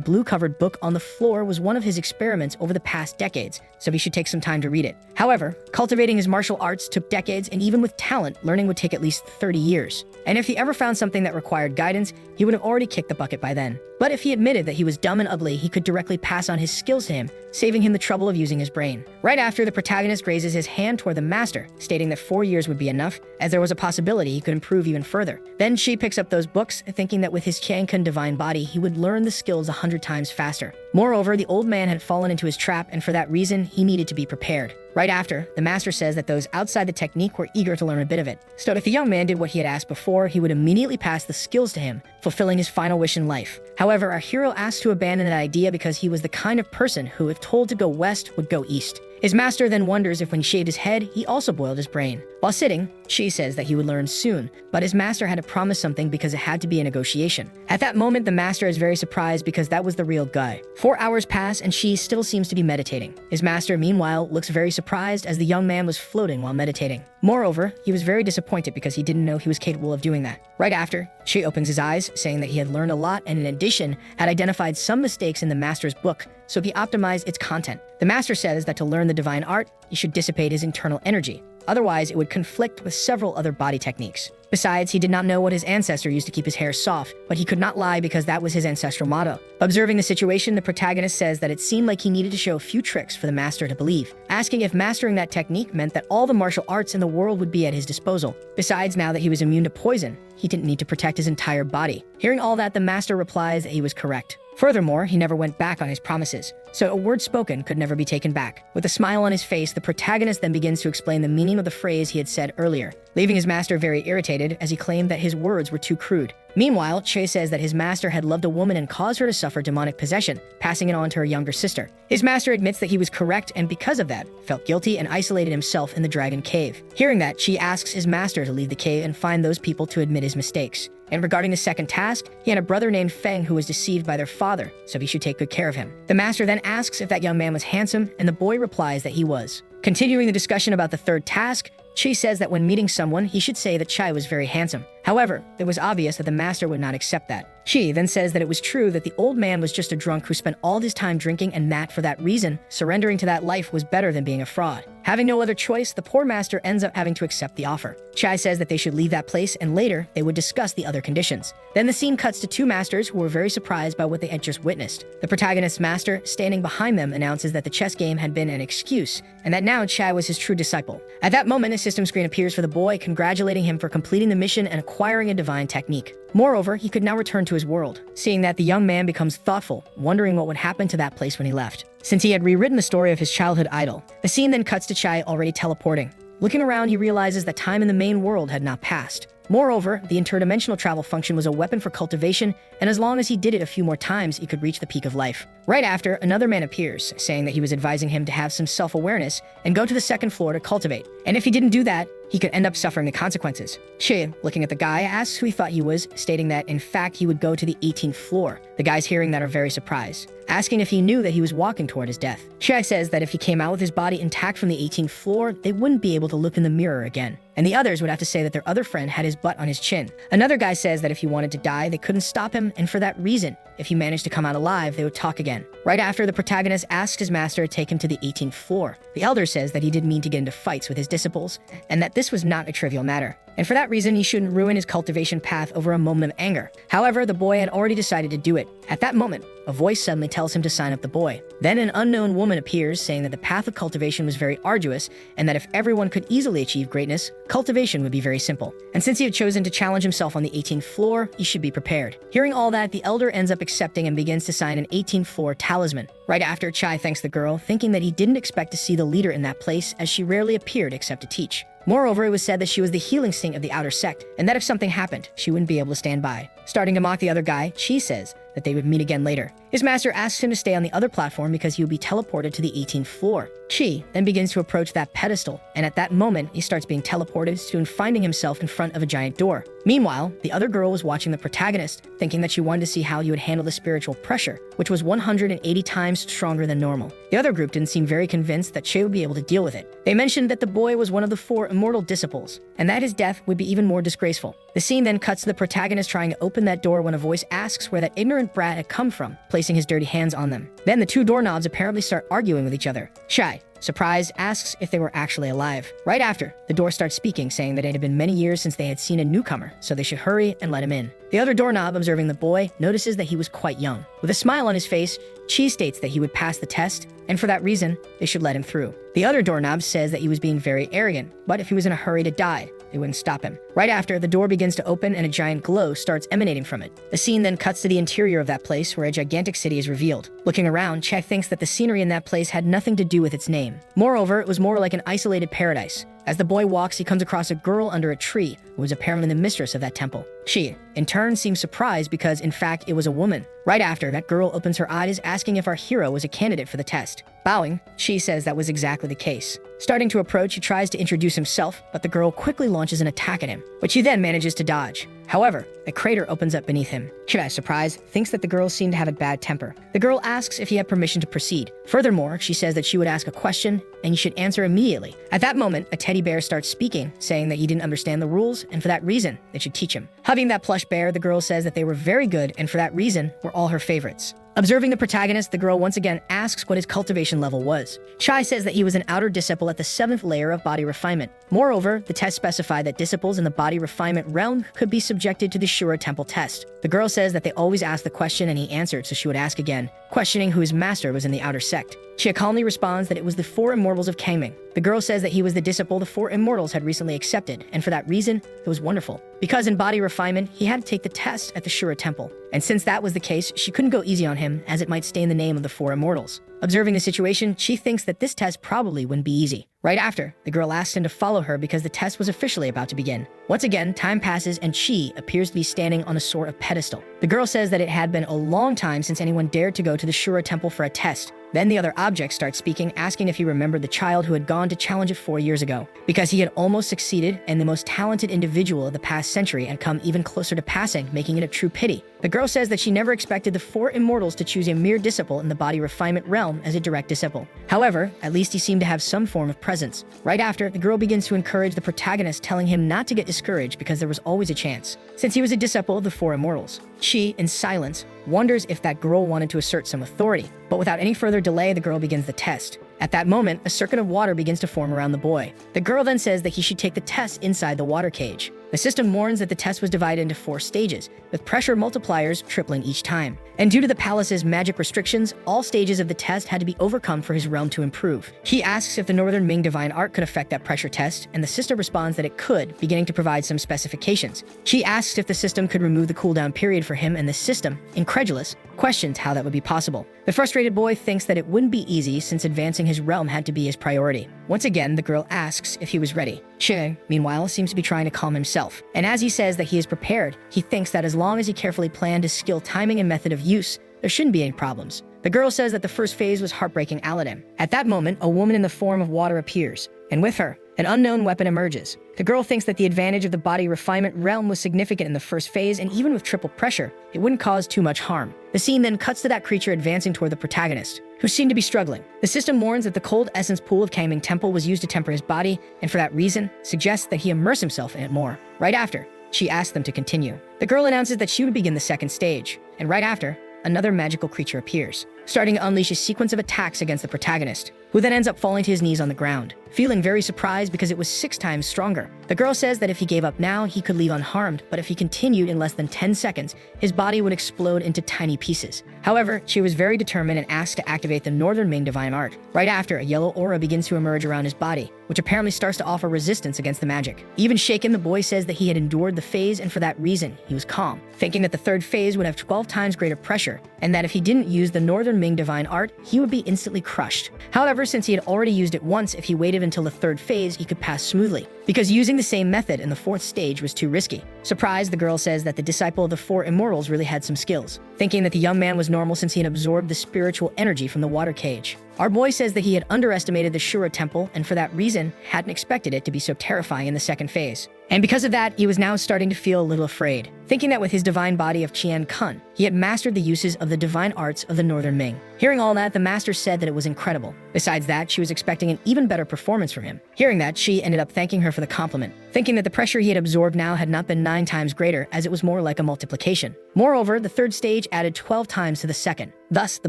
blue-covered book on the floor was one of his experiments over the past decades, so he should take some time to read it. However, cultivating his martial arts took decades, and even with talent, learning would take at least 30 years. And if he ever found something that required guidance, he would have already kicked the bucket by then. But if he admitted that he was dumb and ugly, he could directly pass on his skills to him, saving him the trouble of using his brain. Right after, the protagonist raises his hand toward the master, stating that 4 years would be enough, as there was a possibility he could improve even further. Then Shi picks up those books, thinking that with his Qiankun divine body, he would learn the skills 100 times faster. Moreover, the old man had fallen into his trap, and for that reason, he needed to be prepared. Right after, the master says that those outside the technique were eager to learn a bit of it. So if the young man did what he had asked before, he would immediately pass the skills to him, fulfilling his final wish in life. However, our hero asked to abandon that idea because he was the kind of person who, if told to go west, would go east. His master then wonders if when he shaved his head, he also boiled his brain. While sitting, Shi says that he would learn soon, but his master had to promise something because it had to be a negotiation. At that moment, the master is very surprised because that was the real guy. 4 hours pass and Shi still seems to be meditating. His master, meanwhile, looks very surprised as the young man was floating while meditating. Moreover, he was very disappointed because he didn't know he was capable of doing that. Right after, Shi opens his eyes, saying that he had learned a lot and in addition, had identified some mistakes in the master's book, so he optimized its content. The master says that to learn the divine art, he should dissipate his internal energy. Otherwise, it would conflict with several other body techniques. Besides, he did not know what his ancestor used to keep his hair soft, but he could not lie because that was his ancestral motto. Observing the situation, the protagonist says that it seemed like he needed to show a few tricks for the master to believe, asking if mastering that technique meant that all the martial arts in the world would be at his disposal. Besides, now that he was immune to poison, he didn't need to protect his entire body. Hearing all that, the master replies that he was correct. Furthermore, he never went back on his promises, so a word spoken could never be taken back. With a smile on his face, the protagonist then begins to explain the meaning of the phrase he had said earlier, leaving his master very irritated as he claimed that his words were too crude. Meanwhile, Che says that his master had loved a woman and caused her to suffer demonic possession, passing it on to her younger sister. His master admits that he was correct and because of that, felt guilty and isolated himself in the dragon cave. Hearing that, Chi asks his master to leave the cave and find those people to admit his mistakes. And regarding the second task, he had a brother named Feng who was deceived by their father, so he should take good care of him. The master then asks if that young man was handsome, and the boy replies that he was. Continuing the discussion about the third task, Chi says that when meeting someone, he should say that Chai was very handsome. However, it was obvious that the master would not accept that. Chi then says that it was true that the old man was just a drunk who spent all his time drinking and that for that reason, surrendering to that life was better than being a fraud. Having no other choice, the poor master ends up having to accept the offer. Chai says that they should leave that place and later they would discuss the other conditions. Then the scene cuts to two masters who were very surprised by what they had just witnessed. The protagonist's master, standing behind them, announces that the chess game had been an excuse and that now Chai was his true disciple. At that moment, a system screen appears for the boy, congratulating him for completing the mission and acquiring a divine technique. Moreover, he could now return to his world. Seeing that, the young man becomes thoughtful, wondering what would happen to that place when he left. Since he had rewritten the story of his childhood idol, the scene then cuts to Chai already teleporting. Looking around, he realizes that time in the main world had not passed. Moreover, the interdimensional travel function was a weapon for cultivation, and as long as he did it a few more times, he could reach the peak of life. Right after, another man appears, saying that he was advising him to have some self-awareness and go to the second floor to cultivate. And if he didn't do that, he could end up suffering the consequences. Shi, looking at the guy, asks who he thought he was, stating that, in fact, he would go to the 18th floor. The guys hearing that are very surprised, asking if he knew that he was walking toward his death. Shi says that if he came out with his body intact from the 18th floor, they wouldn't be able to look in the mirror again. And the others would have to say that their other friend had his butt on his chin. Another guy says that if he wanted to die, they couldn't stop him, and for that reason, if he managed to come out alive, they would talk again. Right after, the protagonist asks his master to take him to the 18th floor. The elder says that he didn't mean to get into fights with his disciples, and that this was not a trivial matter. And for that reason, he shouldn't ruin his cultivation path over a moment of anger. However, the boy had already decided to do it. At that moment, a voice suddenly tells him to sign up the boy. Then an unknown woman appears, saying that the path of cultivation was very arduous, and that if everyone could easily achieve greatness, cultivation would be very simple. And since he had chosen to challenge himself on the 18th floor, he should be prepared. Hearing all that, the elder ends up accepting and begins to sign an 18th floor talisman. Right after, Chai thanks the girl, thinking that he didn't expect to see the leader in that place, as she rarely appeared except to teach. Moreover, it was said that she was the healing saint of the outer sect, and that if something happened, she wouldn't be able to stand by. Starting to mock the other guy, Chi says that they would meet again later. His master asks him to stay on the other platform because he would be teleported to the 18th floor. Chi then begins to approach that pedestal, and at that moment, he starts being teleported, soon finding himself in front of a giant door. Meanwhile, the other girl was watching the protagonist, thinking that she wanted to see how he would handle the spiritual pressure, which was 180 times stronger than normal. The other group didn't seem very convinced that Chi would be able to deal with it. They mentioned that the boy was one of the 4 immortal disciples, and that his death would be even more disgraceful. The scene then cuts to the protagonist trying to open that door when a voice asks where that ignorant brat had come from, placing his dirty hands on them. Then the 2 doorknobs apparently start arguing with each other. Shai, surprised, asks if they were actually alive. Right after, the door starts speaking, saying that it had been many years since they had seen a newcomer, so they should hurry and let him in. The other doorknob, observing the boy, notices that he was quite young. With a smile on his face, Chi states that he would pass the test, and for that reason, they should let him through. The other doorknob says that he was being very arrogant, but if he was in a hurry to die, they wouldn't stop him. Right after, the door begins to open and a giant glow starts emanating from it. The scene then cuts to the interior of that place where a gigantic city is revealed. Looking around, Che thinks that the scenery in that place had nothing to do with its name. Moreover, it was more like an isolated paradise. As the boy walks, he comes across a girl under a tree who was apparently the mistress of that temple. She, in turn, seems surprised because, in fact, it was a woman. Right after, that girl opens her eyes, asking if our hero was a candidate for the test. Bowing, she says that was exactly the case. Starting to approach, he tries to introduce himself, but the girl quickly launches an attack at him, which he then manages to dodge. However, a crater opens up beneath him. Shirai, surprised, thinks that the girl seemed to have a bad temper. The girl asks if he had permission to proceed. Furthermore, she says that she would ask a question, and he should answer immediately. At that moment, a teddy bear starts speaking, saying that he didn't understand the rules, and for that reason, they should teach him. Hugging that plush bear, the girl says that they were very good, and for that reason, were all her favorites. Observing the protagonist, the girl once again asks what his cultivation level was. Chai says that he was an outer disciple at the 7th layer of body refinement. Moreover, the test specified that disciples in the body refinement realm could be subjected to the Shura Temple test. The girl says that they always asked the question and he answered, so she would ask again, questioning who his master was in the outer sect. Chia calmly responds that it was the 4 immortals of Kangming. The girl says that he was the disciple the 4 immortals had recently accepted, and for that reason, it was wonderful. Because in body refinement, he had to take the test at the Shura Temple. And since that was the case, she couldn't go easy on him, as it might stain the name of the 4 immortals. Observing the situation, she thinks that this test probably wouldn't be easy. Right after, the girl asks him to follow her because the test was officially about to begin. Once again, time passes and Chi appears to be standing on a sort of pedestal. The girl says that it had been a long time since anyone dared to go to the Shura Temple for a test. Then the other objects start speaking, asking if he remembered the child who had gone to challenge it 4 years ago. Because he had almost succeeded, and the most talented individual of the past century had come even closer to passing, making it a true pity. The girl says that she never expected the 4 immortals to choose a mere disciple in the body refinement realm as a direct disciple. However, at least he seemed to have some form of presence. Right after, the girl begins to encourage the protagonist, telling him not to get discouraged because there was always a chance, since he was a disciple of the 4 immortals. She, in silence, wonders if that girl wanted to assert some authority, but without any further delay, the girl begins the test. At that moment, a circuit of water begins to form around the boy. The girl then says that he should take the test inside the water cage. The system warns that the test was divided into 4 stages, with pressure multipliers tripling each time. And due to the palace's magic restrictions, all stages of the test had to be overcome for his realm to improve. He asks if the Northern Ming divine art could affect that pressure test, and the system responds that it could, beginning to provide some specifications. She asks if the system could remove the cooldown period for him, and the system, incredulous, questions how that would be possible. The frustrated boy thinks that it wouldn't be easy since advancing his realm had to be his priority. Once again, the girl asks if he was ready. Che, meanwhile, seems to be trying to calm himself. And as he says that he is prepared, he thinks that as long as he carefully planned his skill timing and method of use, there shouldn't be any problems. The girl says that the first phase was heartbreaking Aladdin. At that moment, a woman in the form of water appears, and with her, an unknown weapon emerges. The girl thinks that the advantage of the body refinement realm was significant in the first phase, and even with triple pressure, it wouldn't cause too much harm. The scene then cuts to that creature advancing toward the protagonist, who seemed to be struggling. The system warns that the cold essence pool of Kangming Temple was used to temper his body, and for that reason, suggests that he immerse himself in it more. Right after, she asks them to continue. The girl announces that she would begin the second stage, and right after, another magical creature appears, starting to unleash a sequence of attacks against the protagonist, who then ends up falling to his knees on the ground, feeling very surprised because it was 6 times stronger. The girl says that if he gave up now, he could leave unharmed, but if he continued in less than 10 seconds, his body would explode into tiny pieces. However, she was very determined and asked to activate the Northern Ming Divine Art. Right after, a yellow aura begins to emerge around his body, which apparently starts to offer resistance against the magic. Even shaken, the boy says that he had endured the phase, and for that reason, he was calm, thinking that the third phase would have 12 times greater pressure, and that if he didn't use the Northern Ming Divine Art, he would be instantly crushed. However, since he had already used it once, if he waited until the third phase, he could pass smoothly, because using the same method in the fourth stage was too risky. Surprised, the girl says that the disciple of the 4 immortals really had some skills, thinking that the young man was normal since he had absorbed the spiritual energy from the water cage. Our boy says that he had underestimated the Shura temple, and for that reason, hadn't expected it to be so terrifying in the second phase. And because of that, he was now starting to feel a little afraid, thinking that with his divine body of Qian Kun, he had mastered the uses of the divine arts of the Northern Ming. Hearing all that, the master said that it was incredible. Besides that, she was expecting an even better performance from him. Hearing that, she ended up thanking her for the compliment, thinking that the pressure he had absorbed now had not been 9 times greater, as it was more like a multiplication. Moreover, the third stage added 12 times to the second. Thus, the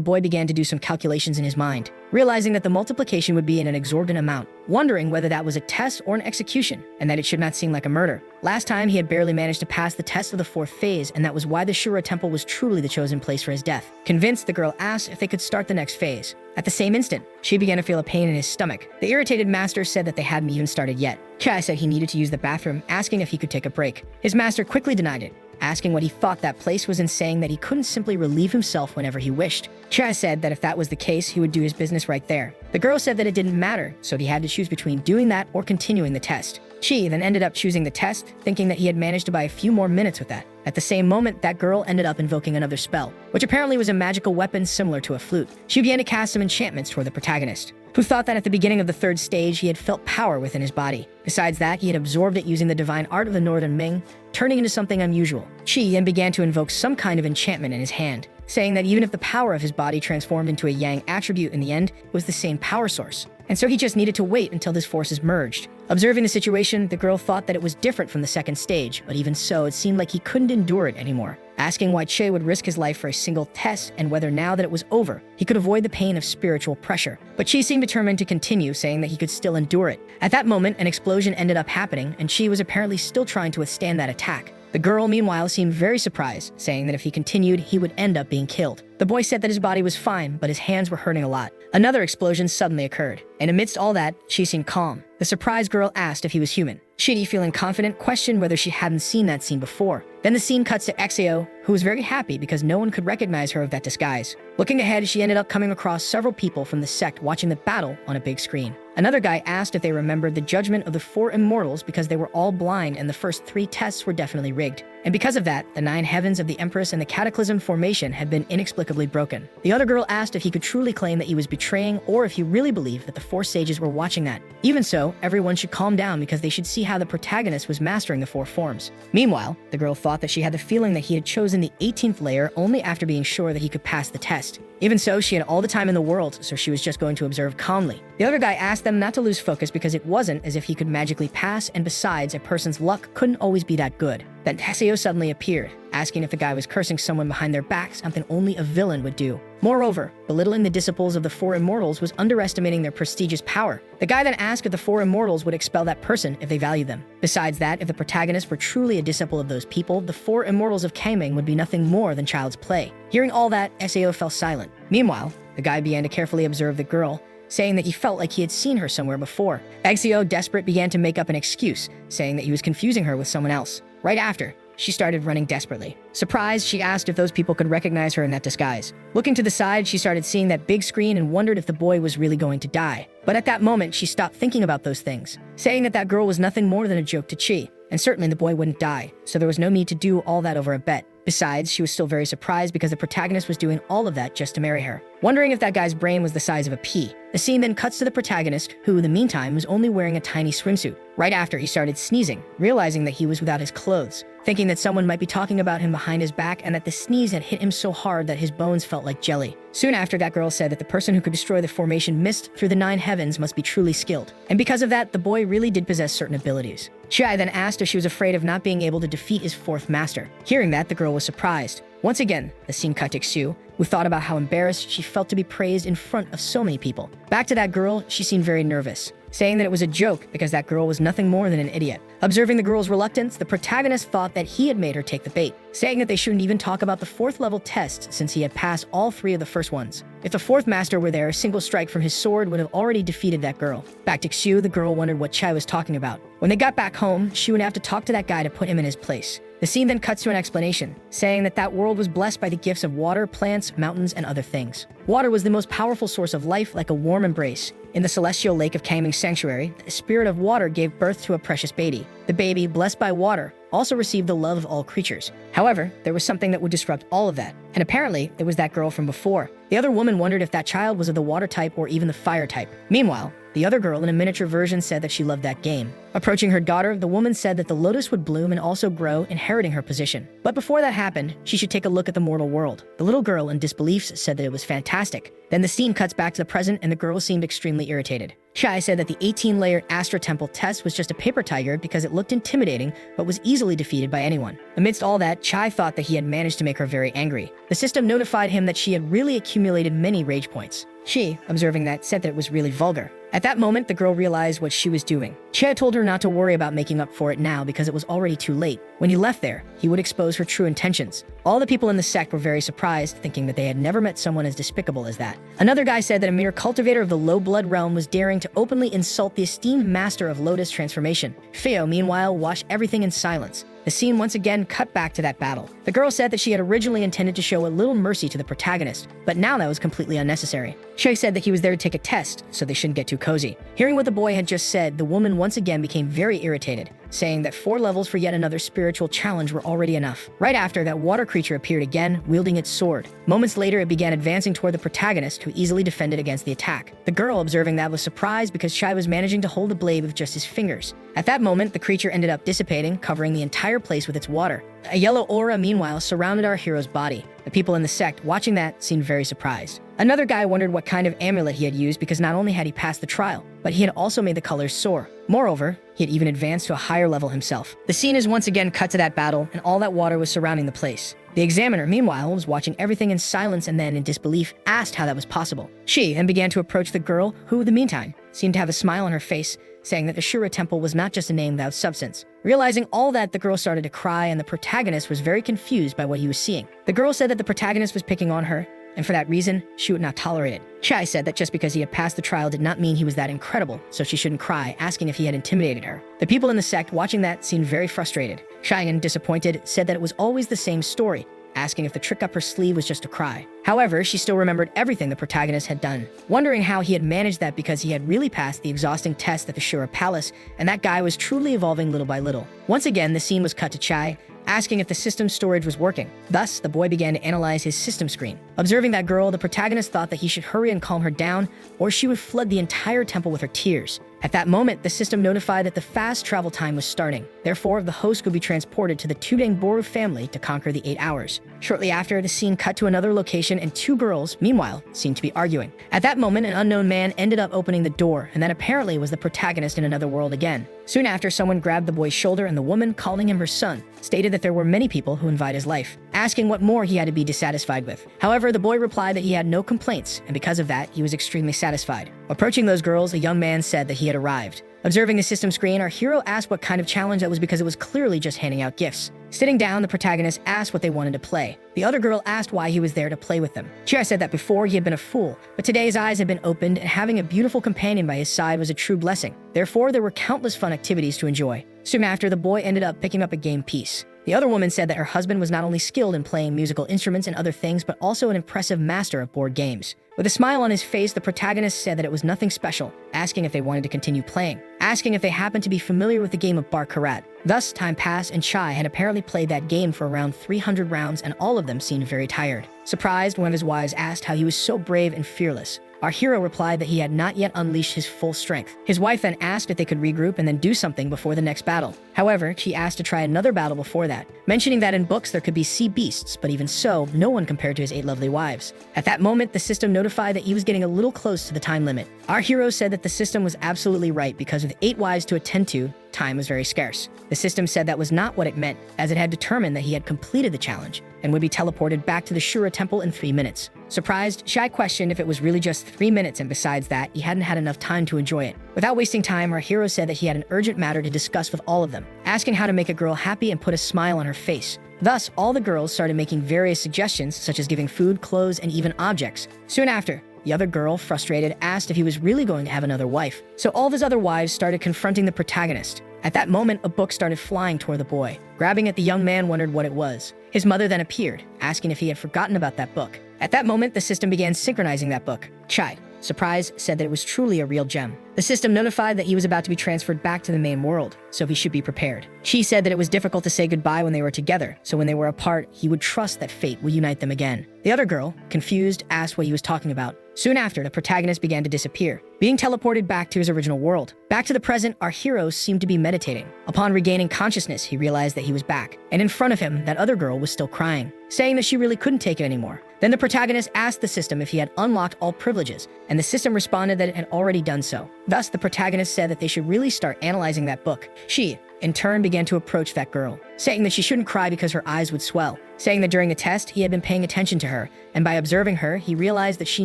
boy began to do some calculations in his mind, realizing that the multiplication would be in an exorbitant amount, wondering whether that was a test or an execution, and that it should not seem like a murder. Last time, he had barely managed to pass the test of the fourth phase, and that was why the Shura temple was truly the chosen place for his death. Convinced, the girl asked if they could start the next phase. At the same instant, she began to feel a pain in his stomach. The irritated master said that they hadn't even started yet. Chai said he needed to use the bathroom, asking if he could take a break. His master quickly denied it, asking what he thought that place was and saying that he couldn't simply relieve himself whenever he wished. Chai said that if that was the case, he would do his business right there. The girl said that it didn't matter, so he had to choose between doing that or continuing the test. Chi then ended up choosing the test, thinking that he had managed to buy a few more minutes with that. At the same moment, that girl ended up invoking another spell, which apparently was a magical weapon similar to a flute. She began to cast some enchantments toward the protagonist, who thought that at the beginning of the third stage, he had felt power within his body. Besides that, he had absorbed it using the divine art of the Northern Ming, turning into something unusual. Chi then began to invoke some kind of enchantment in his hand, saying that even if the power of his body transformed into a yang attribute in the end, it was the same power source. And so he just needed to wait until his forces merged. Observing the situation, the girl thought that it was different from the second stage, but even so, it seemed like he couldn't endure it anymore, asking why Che would risk his life for a single test and whether now that it was over, he could avoid the pain of spiritual pressure. But Chi seemed determined to continue, saying that he could still endure it. At that moment, an explosion ended up happening, and Chi was apparently still trying to withstand that attack. The girl, meanwhile, seemed very surprised, saying that if he continued, he would end up being killed. The boy said that his body was fine, but his hands were hurting a lot. Another explosion suddenly occurred, and amidst all that, she seemed calm. The surprised girl asked if he was human. Chidi, feeling confident, questioned whether she hadn't seen that scene before. Then the scene cuts to Exeo, who was very happy because no one could recognize her of that disguise. Looking ahead, she ended up coming across several people from the sect watching the battle on a big screen. Another guy asked if they remembered the judgment of the 4 immortals because they were all blind and the first 3 tests were definitely rigged. And because of that, the 9 heavens of the Empress and the Cataclysm formation had been inexplicably broken. The other girl asked if he could truly claim that he was betraying or if he really believed that the 4 sages were watching that. Even so, everyone should calm down because they should see how the protagonist was mastering the 4 forms. Meanwhile, the girl thought that she had the feeling that he had chosen the 18th layer only after being sure that he could pass the test. Even so, she had all the time in the world, so she was just going to observe calmly. The other guy asked them not to lose focus because it wasn't as if he could magically pass, and besides, a person's luck couldn't always be that good. Then Teseo suddenly appeared, asking if the guy was cursing someone behind their back, something only a villain would do. Moreover, belittling the disciples of the 4 immortals was underestimating their prestigious power. The guy then asked if the 4 immortals would expel that person if they valued them. Besides that, if the protagonist were truly a disciple of those people, the 4 immortals of Kangming would be nothing more than child's play. Hearing all that, Sao fell silent. Meanwhile, the guy began to carefully observe the girl, saying that he felt like he had seen her somewhere before. Exio, desperate, began to make up an excuse, saying that he was confusing her with someone else. Right after, she started running desperately. Surprised, she asked if those people could recognize her in that disguise. Looking to the side, she started seeing that big screen and wondered if the boy was really going to die. But at that moment, she stopped thinking about those things, saying that that girl was nothing more than a joke to Chi, and certainly the boy wouldn't die, so there was no need to do all that over a bet. Besides, she was still very surprised because the protagonist was doing all of that just to marry her. Wondering if that guy's brain was the size of a pea, the scene then cuts to the protagonist, who in the meantime was only wearing a tiny swimsuit. Right after, he started sneezing, realizing that he was without his clothes, thinking that someone might be talking about him behind his back and that the sneeze had hit him so hard that his bones felt like jelly. Soon after, that girl said that the person who could destroy the formation mist through the 9 heavens must be truly skilled. And because of that, the boy really did possess certain abilities. Chai then asked if she was afraid of not being able to defeat his 4th master. Hearing that, the girl was surprised. Once again, the scene cut to Xu, who thought about how embarrassed she felt to be praised in front of so many people. Back to that girl, she seemed very nervous, saying that it was a joke because that girl was nothing more than an idiot. Observing the girl's reluctance, the protagonist thought that he had made her take the bait, saying that they shouldn't even talk about the 4th level test since he had passed all 3 of the first ones. If the 4th master were there, a single strike from his sword would have already defeated that girl. Back to Xu, the girl wondered what Chai was talking about. When they got back home, she would have to talk to that guy to put him in his place. The scene then cuts to an explanation, saying that that world was blessed by the gifts of water, plants, mountains, and other things. Water was the most powerful source of life, like a warm embrace. In the celestial lake of Kangming's sanctuary, the spirit of water gave birth to a precious baby. The baby, blessed by water, also received the love of all creatures. However, there was something that would disrupt all of that, and apparently it was that girl from before. The other woman wondered if that child was of the water type or even the fire type. Meanwhile, the other girl in a miniature version said that she loved that game. Approaching her daughter, the woman said that the lotus would bloom and also grow, inheriting her position. But before that happened, she should take a look at the mortal world. The little girl in disbelief said that it was fantastic. Then the scene cuts back to the present and the girl seemed extremely irritated. Chai said that the 18-layered Astra Temple test was just a paper tiger because it looked intimidating but was easily defeated by anyone. Amidst all that, Chai thought that he had managed to make her very angry. The system notified him that she had really accumulated many rage points. She, observing that, said that it was really vulgar. At that moment, the girl realized what she was doing. Chia told her not to worry about making up for it now because it was already too late. When he left there, he would expose her true intentions. All the people in the sect were very surprised, thinking that they had never met someone as despicable as that. Another guy said that a mere cultivator of the low blood realm was daring to openly insult the esteemed master of Lotus transformation. Feo, meanwhile, watched everything in silence. The scene once again cut back to that battle. The girl said that she had originally intended to show a little mercy to the protagonist, but now that was completely unnecessary. Shay said that he was there to take a test, so they shouldn't get too cozy. Hearing what the boy had just said, the woman once again became very irritated, saying that 4 levels for yet another spiritual challenge were already enough. Right after, that water creature appeared again, wielding its sword. Moments later, it began advancing toward the protagonist, who easily defended against the attack. The girl, observing that, was surprised because Shai was managing to hold the blade with just his fingers. At that moment, the creature ended up dissipating, covering the entire place with its water. A yellow aura, meanwhile, surrounded our hero's body. The people in the sect, watching that, seemed very surprised. Another guy wondered what kind of amulet he had used because not only had he passed the trial, but he had also made the colors soar. Moreover, he had even advanced to a higher level himself. The scene is once again cut to that battle, and all that water was surrounding the place. The examiner, meanwhile, was watching everything in silence and then, in disbelief, asked how that was possible. She then began to approach the girl, who, in the meantime, seemed to have a smile on her face, saying that Ashura Temple was not just a name without substance. Realizing all that, the girl started to cry, and the protagonist was very confused by what he was seeing. The girl said that the protagonist was picking on her, and for that reason, she would not tolerate it. Chai said that just because he had passed the trial did not mean he was that incredible, so she shouldn't cry, asking if he had intimidated her. The people in the sect watching that seemed very frustrated. Cheyenne, disappointed, said that it was always the same story, asking if the trick up her sleeve was just a cry. However, she still remembered everything the protagonist had done, wondering how he had managed that because he had really passed the exhausting test at the Shura Palace, and that guy was truly evolving little by little. Once again, the scene was cut to Chai, asking if the system storage was working. Thus, the boy began to analyze his system screen. Observing that girl, the protagonist thought that he should hurry and calm her down, or she would flood the entire temple with her tears. At that moment, the system notified that the fast travel time was starting. Therefore, the host could be transported to the Tudeng Boru family to conquer the 8 hours. Shortly after, the scene cut to another location and 2 girls, meanwhile, seemed to be arguing. At that moment, an unknown man ended up opening the door, and that apparently was the protagonist in another world again. Soon after, someone grabbed the boy's shoulder, and the woman, calling him her son, stated that there were many people who invite his life, asking what more he had to be dissatisfied with. However, the boy replied that he had no complaints, and because of that, he was extremely satisfied. Approaching those girls, a young man said that he had arrived. Observing the system screen, our hero asked what kind of challenge that was because it was clearly just handing out gifts. Sitting down, the protagonist asked what they wanted to play. The other girl asked why he was there to play with them. Chia said that before he had been a fool, but today his eyes had been opened, and having a beautiful companion by his side was a true blessing. Therefore, there were countless fun activities to enjoy. Soon after, the boy ended up picking up a game piece. The other woman said that her husband was not only skilled in playing musical instruments and other things, but also an impressive master of board games. With a smile on his face, the protagonist said that it was nothing special, asking if they wanted to continue playing. asking if they happened to be familiar with the game of Baccarat. Thus, time passed and Chai had apparently played that game for around 300 rounds and all of them seemed very tired. Surprised, one of his wives asked how he was so brave and fearless. Our hero replied that he had not yet unleashed his full strength. His wife then asked if they could regroup and then do something before the next battle. However, she asked to try another battle before that, mentioning that in books there could be sea beasts, but even so, no one compared to his 8 lovely wives. At that moment, the system notified that he was getting a little close to the time limit. Our hero said that the system was absolutely right because with 8 wives to attend to, time was very scarce. The system said that was not what it meant, as it had determined that he had completed the challenge and would be teleported back to the Shura temple in 3 minutes. Surprised, Shai questioned if it was really just 3 minutes, and besides that, he hadn't had enough time to enjoy it. Without wasting time, our hero said that he had an urgent matter to discuss with all of them, asking how to make a girl happy and put a smile on her face. Thus, all the girls started making various suggestions, such as giving food, clothes, and even objects. Soon after, the other girl, frustrated, asked if he was really going to have another wife. So all of his other wives started confronting the protagonist. At that moment, a book started flying toward the boy. Grabbing it, the young man wondered what it was. His mother then appeared, asking if he had forgotten about that book. At that moment, the system began synchronizing that book. Chai, surprised, said that it was truly a real gem. The system notified that he was about to be transferred back to the main world, so he should be prepared. She said that it was difficult to say goodbye when they were together, so when they were apart, he would trust that fate would unite them again. The other girl, confused, asked what he was talking about. Soon after, the protagonist began to disappear, being teleported back to his original world. Back to the present, our hero seemed to be meditating. Upon regaining consciousness, he realized that he was back, and in front of him, that other girl was still crying, saying that she really couldn't take it anymore. Then the protagonist asked the system if he had unlocked all privileges, and the system responded that it had already done so. Thus, the protagonist said that they should really start analyzing that book. She, in turn, began to approach that girl, saying that she shouldn't cry because her eyes would swell, saying that during the test, he had been paying attention to her, and by observing her, he realized that she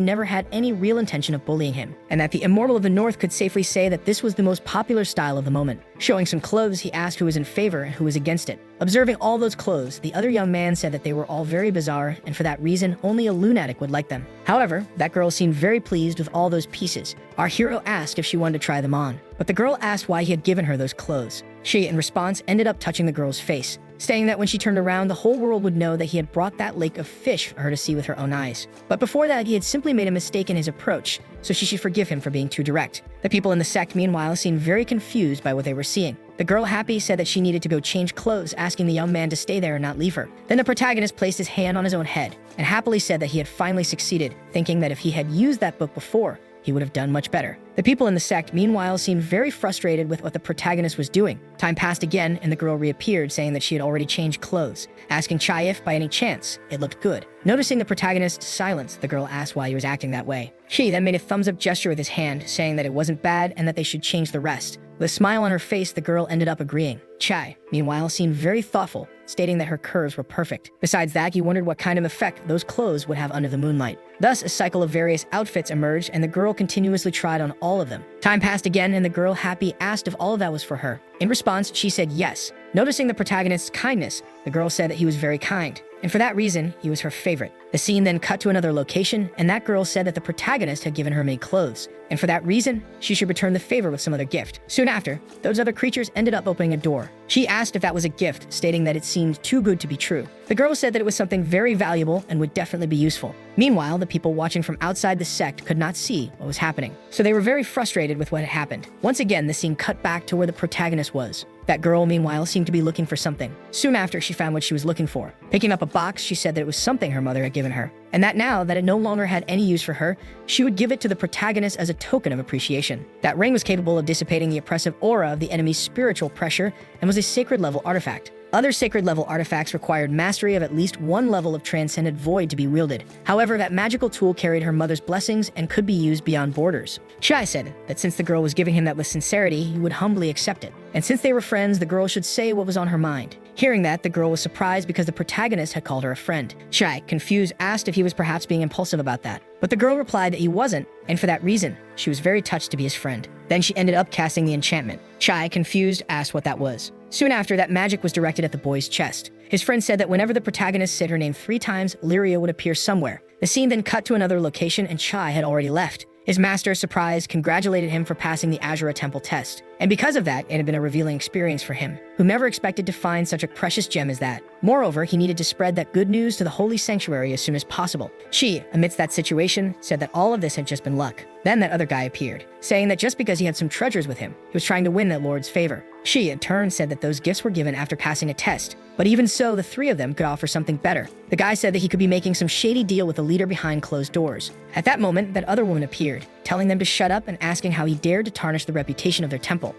never had any real intention of bullying him, and that the Immortal of the North could safely say that this was the most popular style of the moment. Showing some clothes, he asked who was in favor and who was against it. Observing all those clothes, the other young man said that they were all very bizarre, and for that reason, only a lunatic would like them. However, that girl seemed very pleased with all those pieces. Our hero asked if she wanted to try them on, but the girl asked why he had given her those clothes. She, in response, ended up touching the girl's face, saying that when she turned around, the whole world would know that he had brought that lake of fish for her to see with her own eyes. But before that, he had simply made a mistake in his approach, so she should forgive him for being too direct. The people in the sect, meanwhile, seemed very confused by what they were seeing. The girl, happy, said that she needed to go change clothes, asking the young man to stay there and not leave her. Then the protagonist placed his hand on his own head, and happily said that he had finally succeeded, thinking that if he had used that book before, he would have done much better. The people in the sect, meanwhile, seemed very frustrated with what the protagonist was doing. Time passed again, and the girl reappeared, saying that she had already changed clothes, asking Chai if, by any chance, it looked good. Noticing the protagonist's silence, the girl asked why he was acting that way. She then made a thumbs-up gesture with his hand, saying that it wasn't bad and that they should change the rest. With a smile on her face, the girl ended up agreeing. Chai, meanwhile, seemed very thoughtful, stating that her curves were perfect. Besides that, he wondered what kind of effect those clothes would have under the moonlight. Thus, a cycle of various outfits emerged, and the girl continuously tried on all of them. Time passed again, and the girl, happy, asked if all of that was for her. In response, she said yes. Noticing the protagonist's kindness, the girl said that he was very kind, and for that reason, he was her favorite. The scene then cut to another location, and that girl said that the protagonist had given her made clothes, and for that reason, she should return the favor with some other gift. Soon after, those other creatures ended up opening a door. She asked if that was a gift, stating that it seemed too good to be true. The girl said that it was something very valuable and would definitely be useful. Meanwhile, the people watching from outside the sect could not see what was happening, so they were very frustrated with what had happened. Once again, the scene cut back to where the protagonist was. That girl, meanwhile, seemed to be looking for something. Soon after, she found what she was looking for. Picking up a box, she said that it was something her mother had given her, and that now that it no longer had any use for her, she would give it to the protagonist as a token of appreciation. That ring was capable of dissipating the oppressive aura of the enemy's spiritual pressure and was a sacred-level artifact. Other sacred-level artifacts required mastery of at least one level of transcendent void to be wielded. However, that magical tool carried her mother's blessings and could be used beyond borders. Shai said that since the girl was giving him that with sincerity, he would humbly accept it. And since they were friends, the girl should say what was on her mind. Hearing that, the girl was surprised because the protagonist had called her a friend. Shai, confused, asked if he was perhaps being impulsive about that. But the girl replied that he wasn't, and for that reason, she was very touched to be his friend. Then she ended up casting the enchantment. Shai, confused, asked what that was. Soon after, that magic was directed at the boy's chest. His friend said that whenever the protagonist said her name 3 times, Lyria would appear somewhere. The scene then cut to another location, and Chai had already left. His master, surprised, congratulated him for passing the Azura Temple test. And because of that, it had been a revealing experience for him, who never expected to find such a precious gem as that. Moreover, he needed to spread that good news to the holy sanctuary as soon as possible. She, amidst that situation, said that all of this had just been luck. Then that other guy appeared, saying that just because he had some treasures with him, he was trying to win that lord's favor. She, in turn, said that those gifts were given after passing a test, but even so, the three of them could offer something better. The guy said that he could be making some shady deal with the leader behind closed doors. At that moment, that other woman appeared, telling them to shut up and asking how he dared to tarnish the reputation of their temple.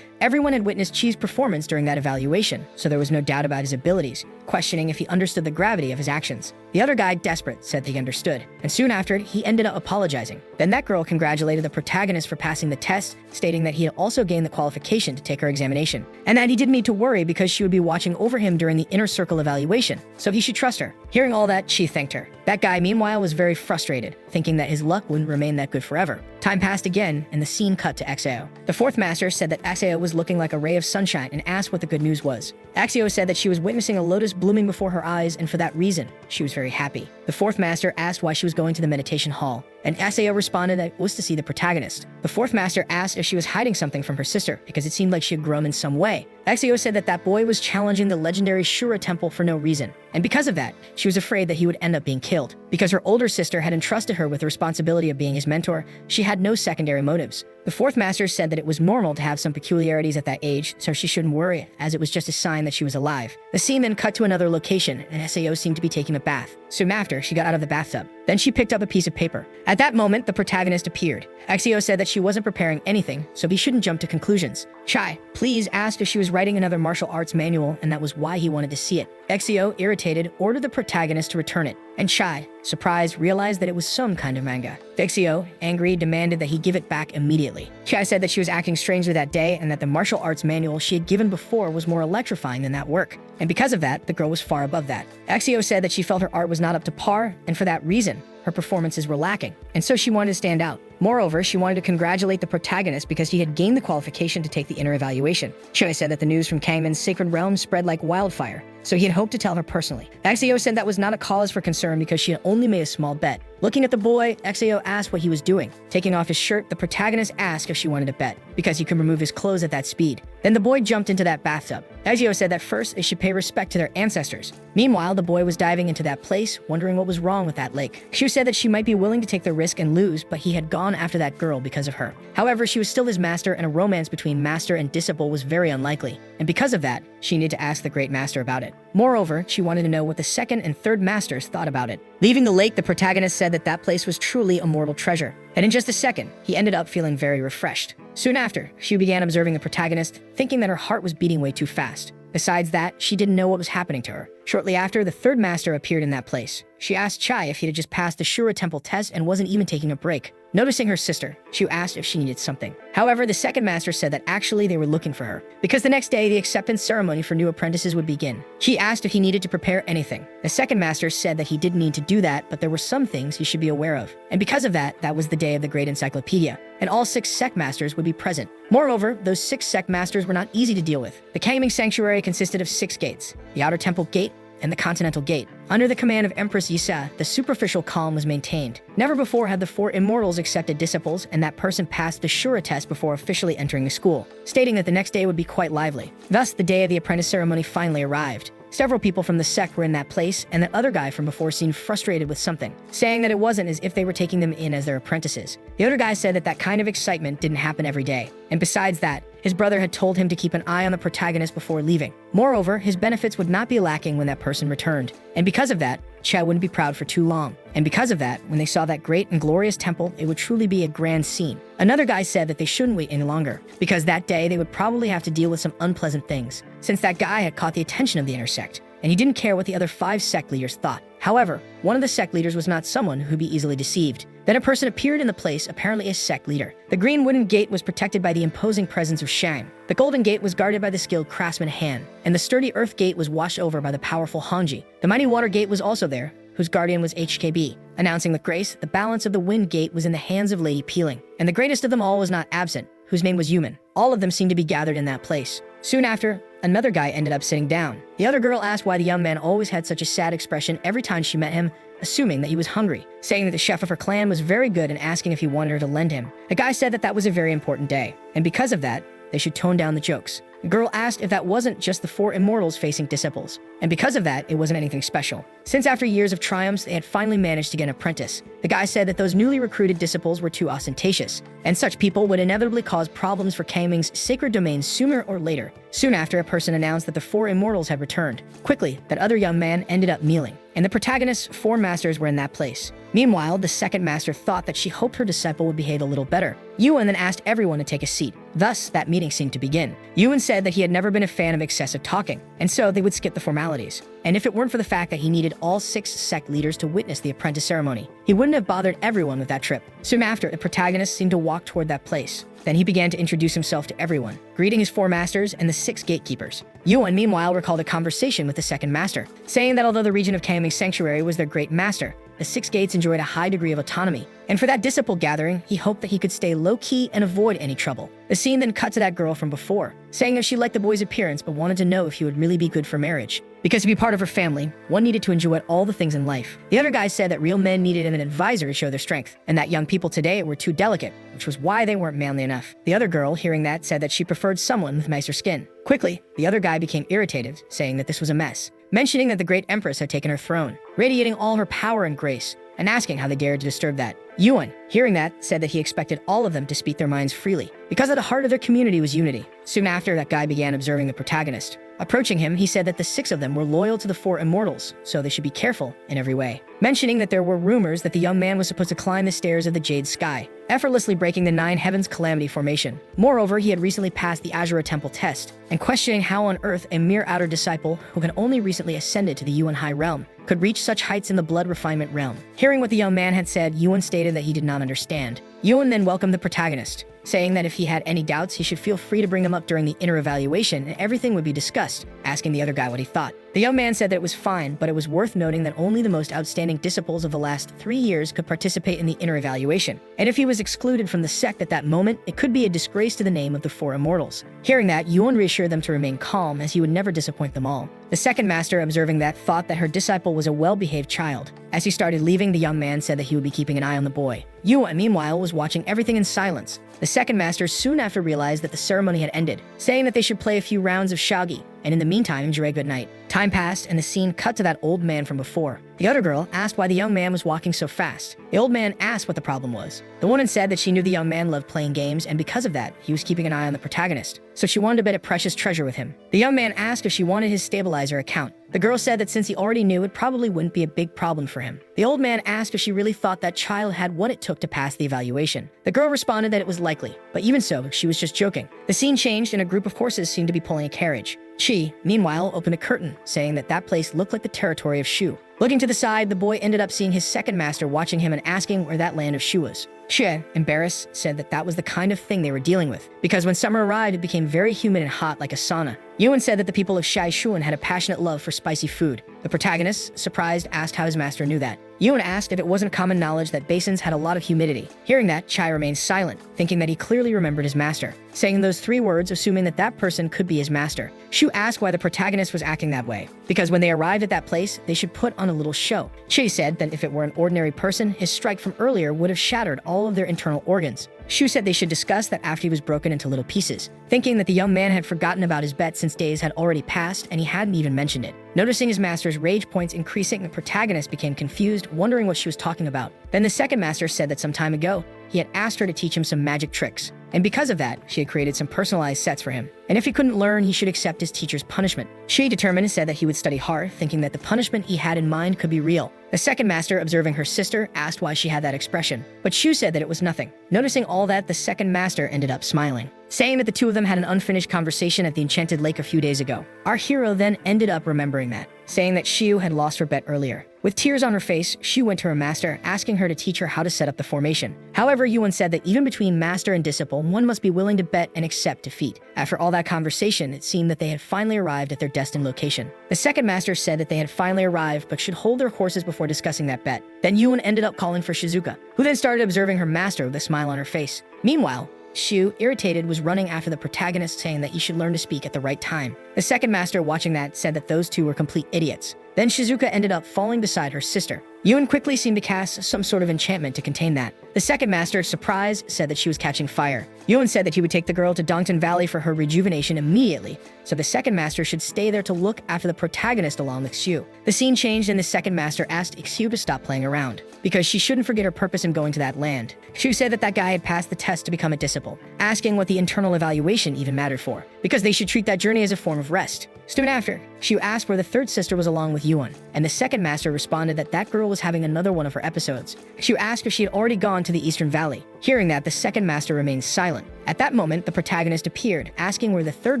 Everyone had witnessed Chi's performance during that evaluation, so there was no doubt about his abilities, questioning if he understood the gravity of his actions. The other guy, desperate, said that he understood, and soon after, he ended up apologizing. Then that girl congratulated the protagonist for passing the test, stating that he had also gained the qualification to take her examination, and that he didn't need to worry because she would be watching over him during the inner circle evaluation, so he should trust her. Hearing all that, Chi thanked her. That guy, meanwhile, was very frustrated, thinking that his luck wouldn't remain that good forever. Time passed again, and the scene cut to Axio. The fourth master said that Axio was looking like a ray of sunshine and asked what the good news was. Axio said that she was witnessing a lotus blooming before her eyes, and for that reason, she was very happy. The fourth master asked why she was going to the meditation hall, and Axio responded that it was to see the protagonist. The fourth master asked if she was hiding something from her sister, because it seemed like she had grown in some way. Axio said that that boy was challenging the legendary Shura temple for no reason, and because of that, she was afraid that he would end up being killed. Because her older sister had entrusted her with the responsibility of being his mentor, she had no secondary motives. The fourth master said that it was normal to have some peculiarities at that age, so she shouldn't worry, as it was just a sign that she was alive. The scene then cut to another location, and Sao seemed to be taking a bath. Soon after, she got out of the bathtub. Then she picked up a piece of paper. At that moment, the protagonist appeared. Axio said that she wasn't preparing anything, so he shouldn't jump to conclusions. Chai, please, asked if she was writing another martial arts manual, and that was why he wanted to see it. Axio, irritated, ordered the protagonist to return it, and Chai, surprised, realized that it was some kind of manga. Axio, angry, demanded that he give it back immediately. Chai said that she was acting strangely that day and that the martial arts manual she had given before was more electrifying than that work. And because of that, the girl was far above that. Axio said that she felt her art was not up to par, and for that reason, her performances were lacking, and so she wanted to stand out. Moreover, she wanted to congratulate the protagonist because he had gained the qualification to take the inner evaluation. Choi said that the news from Kangman's sacred realm spread like wildfire, so he had hoped to tell her personally. Axio said that was not a cause for concern because she had only made a small bet. Looking at the boy, Axio asked what he was doing. Taking off his shirt, the protagonist asked if she wanted to bet, because he could remove his clothes at that speed. Then the boy jumped into that bathtub. Axio said that first they should pay respect to their ancestors. Meanwhile, the boy was diving into that place, wondering what was wrong with that lake. Shu said that she might be willing to take the risk and lose, but he had gone after that girl because of her. However, she was still his master, and a romance between master and disciple was very unlikely. And because of that, she needed to ask the great master about it. Moreover, she wanted to know what the second and third masters thought about it. Leaving the lake, the protagonist said that that place was truly a mortal treasure. And in just a second, he ended up feeling very refreshed. Soon after, she began observing the protagonist, thinking that her heart was beating way too fast. Besides that, she didn't know what was happening to her. Shortly after, the third master appeared in that place. She asked Chai if he had just passed the Shura Temple test and wasn't even taking a break. Noticing her sister, she asked if she needed something. However, the second master said that actually they were looking for her, because the next day the acceptance ceremony for new apprentices would begin. She asked if he needed to prepare anything. The second master said that he didn't need to do that, but there were some things he should be aware of. And because of that, that was the day of the Great Encyclopedia, and all 6 sect masters would be present. Moreover, those 6 sect masters were not easy to deal with. The Kangming Sanctuary consisted of 6 gates: the Outer Temple Gate, and the Continental Gate. Under the command of Empress Yisa, the superficial calm was maintained. Never before had the 4 immortals accepted disciples, and that person passed the Shura test before officially entering the school, stating that the next day would be quite lively. Thus, the day of the apprentice ceremony finally arrived. Several people from the sect were in that place, and that other guy from before seemed frustrated with something, saying that it wasn't as if they were taking them in as their apprentices. The other guy said that that kind of excitement didn't happen every day, and besides that, his brother had told him to keep an eye on the protagonist before leaving. Moreover, his benefits would not be lacking when that person returned, and because of that, Che wouldn't be proud for too long. And because of that, when they saw that great and glorious temple, it would truly be a grand scene. Another guy said that they shouldn't wait any longer, because that day they would probably have to deal with some unpleasant things, since that guy had caught the attention of the inner sect, and he didn't care what the other 5 sect leaders thought. However, one of the sect leaders was not someone who'd be easily deceived. Then a person appeared in the place, apparently a sect leader. The green wooden gate was protected by the imposing presence of Shang. The golden gate was guarded by the skilled craftsman Han, and the sturdy earth gate was washed over by the powerful Hanji. The mighty water gate was also there, whose guardian was HKB. Announcing with grace, the balance of the wind gate was in the hands of Lady Peeling, and the greatest of them all was not absent, whose name was Yuman. All of them seemed to be gathered in that place. Soon after, another guy ended up sitting down. The other girl asked why the young man always had such a sad expression every time she met him, assuming that he was hungry, saying that the chef of her clan was very good and asking if he wanted her to lend him. The guy said that that was a very important day, and because of that, they should tone down the jokes. The girl asked if that wasn't just the four immortals facing disciples, and because of that, it wasn't anything special. Since after years of triumphs, they had finally managed to get an apprentice. The guy said that those newly recruited disciples were too ostentatious, and such people would inevitably cause problems for Kaming's sacred domain sooner or later. Soon after, a person announced that the four immortals had returned. Quickly, that other young man ended up kneeling, and the protagonist's four masters were in that place. Meanwhile, the second master thought that she hoped her disciple would behave a little better. Yuan then asked everyone to take a seat. Thus, that meeting seemed to begin. Yuan said that he had never been a fan of excessive talking, and so they would skip the formalities. And if it weren't for the fact that he needed all 6 sect leaders to witness the apprentice ceremony, he wouldn't have bothered everyone with that trip. Soon after, the protagonist seemed to walk toward that place. Then he began to introduce himself to everyone, greeting his 4 masters and the 6 gatekeepers. Yuan, meanwhile, recalled a conversation with the second master, saying that although the region of Kaming's sanctuary was their great master, the 6 gates enjoyed a high degree of autonomy, and for that disciple gathering, he hoped that he could stay low-key and avoid any trouble. The scene then cut to that girl from before, saying that she liked the boy's appearance but wanted to know if he would really be good for marriage. Because to be part of her family, one needed to enjoy all the things in life. The other guy said that real men needed an advisor to show their strength, and that young people today were too delicate, which was why they weren't manly enough. The other girl, hearing that, said that she preferred someone with nicer skin. Quickly, the other guy became irritated, saying that this was a mess, mentioning that the great empress had taken her throne, radiating all her power and grace, and asking how they dared to disturb that. Yuan, hearing that, said that he expected all of them to speak their minds freely, because at the heart of their community was unity. Soon after, that guy began observing the protagonist. Approaching him, he said that the 6 of them were loyal to the 4 immortals, so they should be careful in every way, mentioning that there were rumors that the young man was supposed to climb the stairs of the Jade Sky, effortlessly breaking the 9 Heavens Calamity formation. Moreover, he had recently passed the Azura Temple test, and questioning how on earth a mere outer disciple who had only recently ascended to the Yuan High Realm could reach such heights in the blood refinement realm. Hearing what the young man had said, Yuan stated that he did not understand. Yuan then welcomed the protagonist, saying that if he had any doubts, he should feel free to bring them up during the inner evaluation and everything would be discussed, asking the other guy what he thought. The young man said that it was fine, but it was worth noting that only the most outstanding disciples of the last 3 years could participate in the inner evaluation, and if he was excluded from the sect at that moment, it could be a disgrace to the name of the 4 immortals. Hearing that, Yuan reassured them to remain calm, as he would never disappoint them all. The second master, observing that, thought that her disciple was a well-behaved child. As he started leaving, the young man said that he would be keeping an eye on the boy. Yuan, meanwhile, was watching everything in silence. The second master soon after realized that the ceremony had ended, saying that they should play a few rounds of shagi, and in the meantime, enjoy a good night. Time passed, and the scene cut to that old man from before. The other girl asked why the young man was walking so fast. The old man asked what the problem was. The woman said that she knew the young man loved playing games, and because of that, he was keeping an eye on the protagonist, so she wanted to bet a precious treasure with him. The young man asked if she wanted his stabilizer account. The girl said that since he already knew, it probably wouldn't be a big problem for him. The old man asked if she really thought that child had what it took to pass the evaluation. The girl responded that it was likely, but even so, she was just joking. The scene changed and a group of horses seemed to be pulling a carriage. Chi, meanwhile, opened a curtain, saying that that place looked like the territory of Shu. Looking to the side, the boy ended up seeing his second master watching him and asking where that land of Shu was. Xue, embarrassed, said that that was the kind of thing they were dealing with, because when summer arrived, it became very humid and hot like a sauna. Yuan said that the people of Shai Shuan had a passionate love for spicy food. The protagonist, surprised, asked how his master knew that. Yuan asked if it wasn't common knowledge that basins had a lot of humidity. Hearing that, Chai remained silent, thinking that he clearly remembered his master, saying those 3 words, assuming that that person could be his master. Shu asked why the protagonist was acting that way, because when they arrived at that place, they should put on a little show. Chi said that if it were an ordinary person, his strike from earlier would have shattered all of their internal organs. Shu said they should discuss that after he was broken into little pieces, thinking that the young man had forgotten about his bet since days had already passed and he hadn't even mentioned it. Noticing his master's rage points increasing, the protagonist became confused, wondering what she was talking about. Then the second master said that some time ago, he had asked her to teach him some magic tricks, and because of that, she had created some personalized sets for him. And if he couldn't learn, he should accept his teacher's punishment. She, determined, said that he would study hard, thinking that the punishment he had in mind could be real. The second master, observing her sister, asked why she had that expression, but Shu said that it was nothing. Noticing all that, the second master ended up smiling, saying that the 2 of them had an unfinished conversation at the Enchanted Lake a few days ago. Our hero then ended up remembering that, saying that Xiu had lost her bet earlier. With tears on her face, Xiu went to her master, asking her to teach her how to set up the formation. However, Yuan said that even between master and disciple, one must be willing to bet and accept defeat. After all that conversation, it seemed that they had finally arrived at their destined location. The second master said that they had finally arrived, but should hold their horses before discussing that bet. Then Yuan ended up calling for Shizuka, who then started observing her master with a smile on her face. Meanwhile, Shu, irritated, was running after the protagonist, saying that he should learn to speak at the right time. The second master, watching that, said that those 2 were complete idiots. Then Shizuka ended up falling beside her sister. Yun quickly seemed to cast some sort of enchantment to contain that. The second master, surprised, said that she was catching fire. Yun said that he would take the girl to Dongtan Valley for her rejuvenation immediately, so the second master should stay there to look after the protagonist along with Xiu. The scene changed and the second master asked Xiu to stop playing around, because she shouldn't forget her purpose in going to that land. Xiu said that that guy had passed the test to become a disciple, asking what the internal evaluation even mattered for, because they should treat that journey as a form of rest. Soon after, Xiu asked where the third sister was along with Yuan, and the second master responded that that girl was having another one of her episodes. Xiu asked if she had already gone to the Eastern Valley. Hearing that, the second master remained silent. At that moment, the protagonist appeared, asking where the third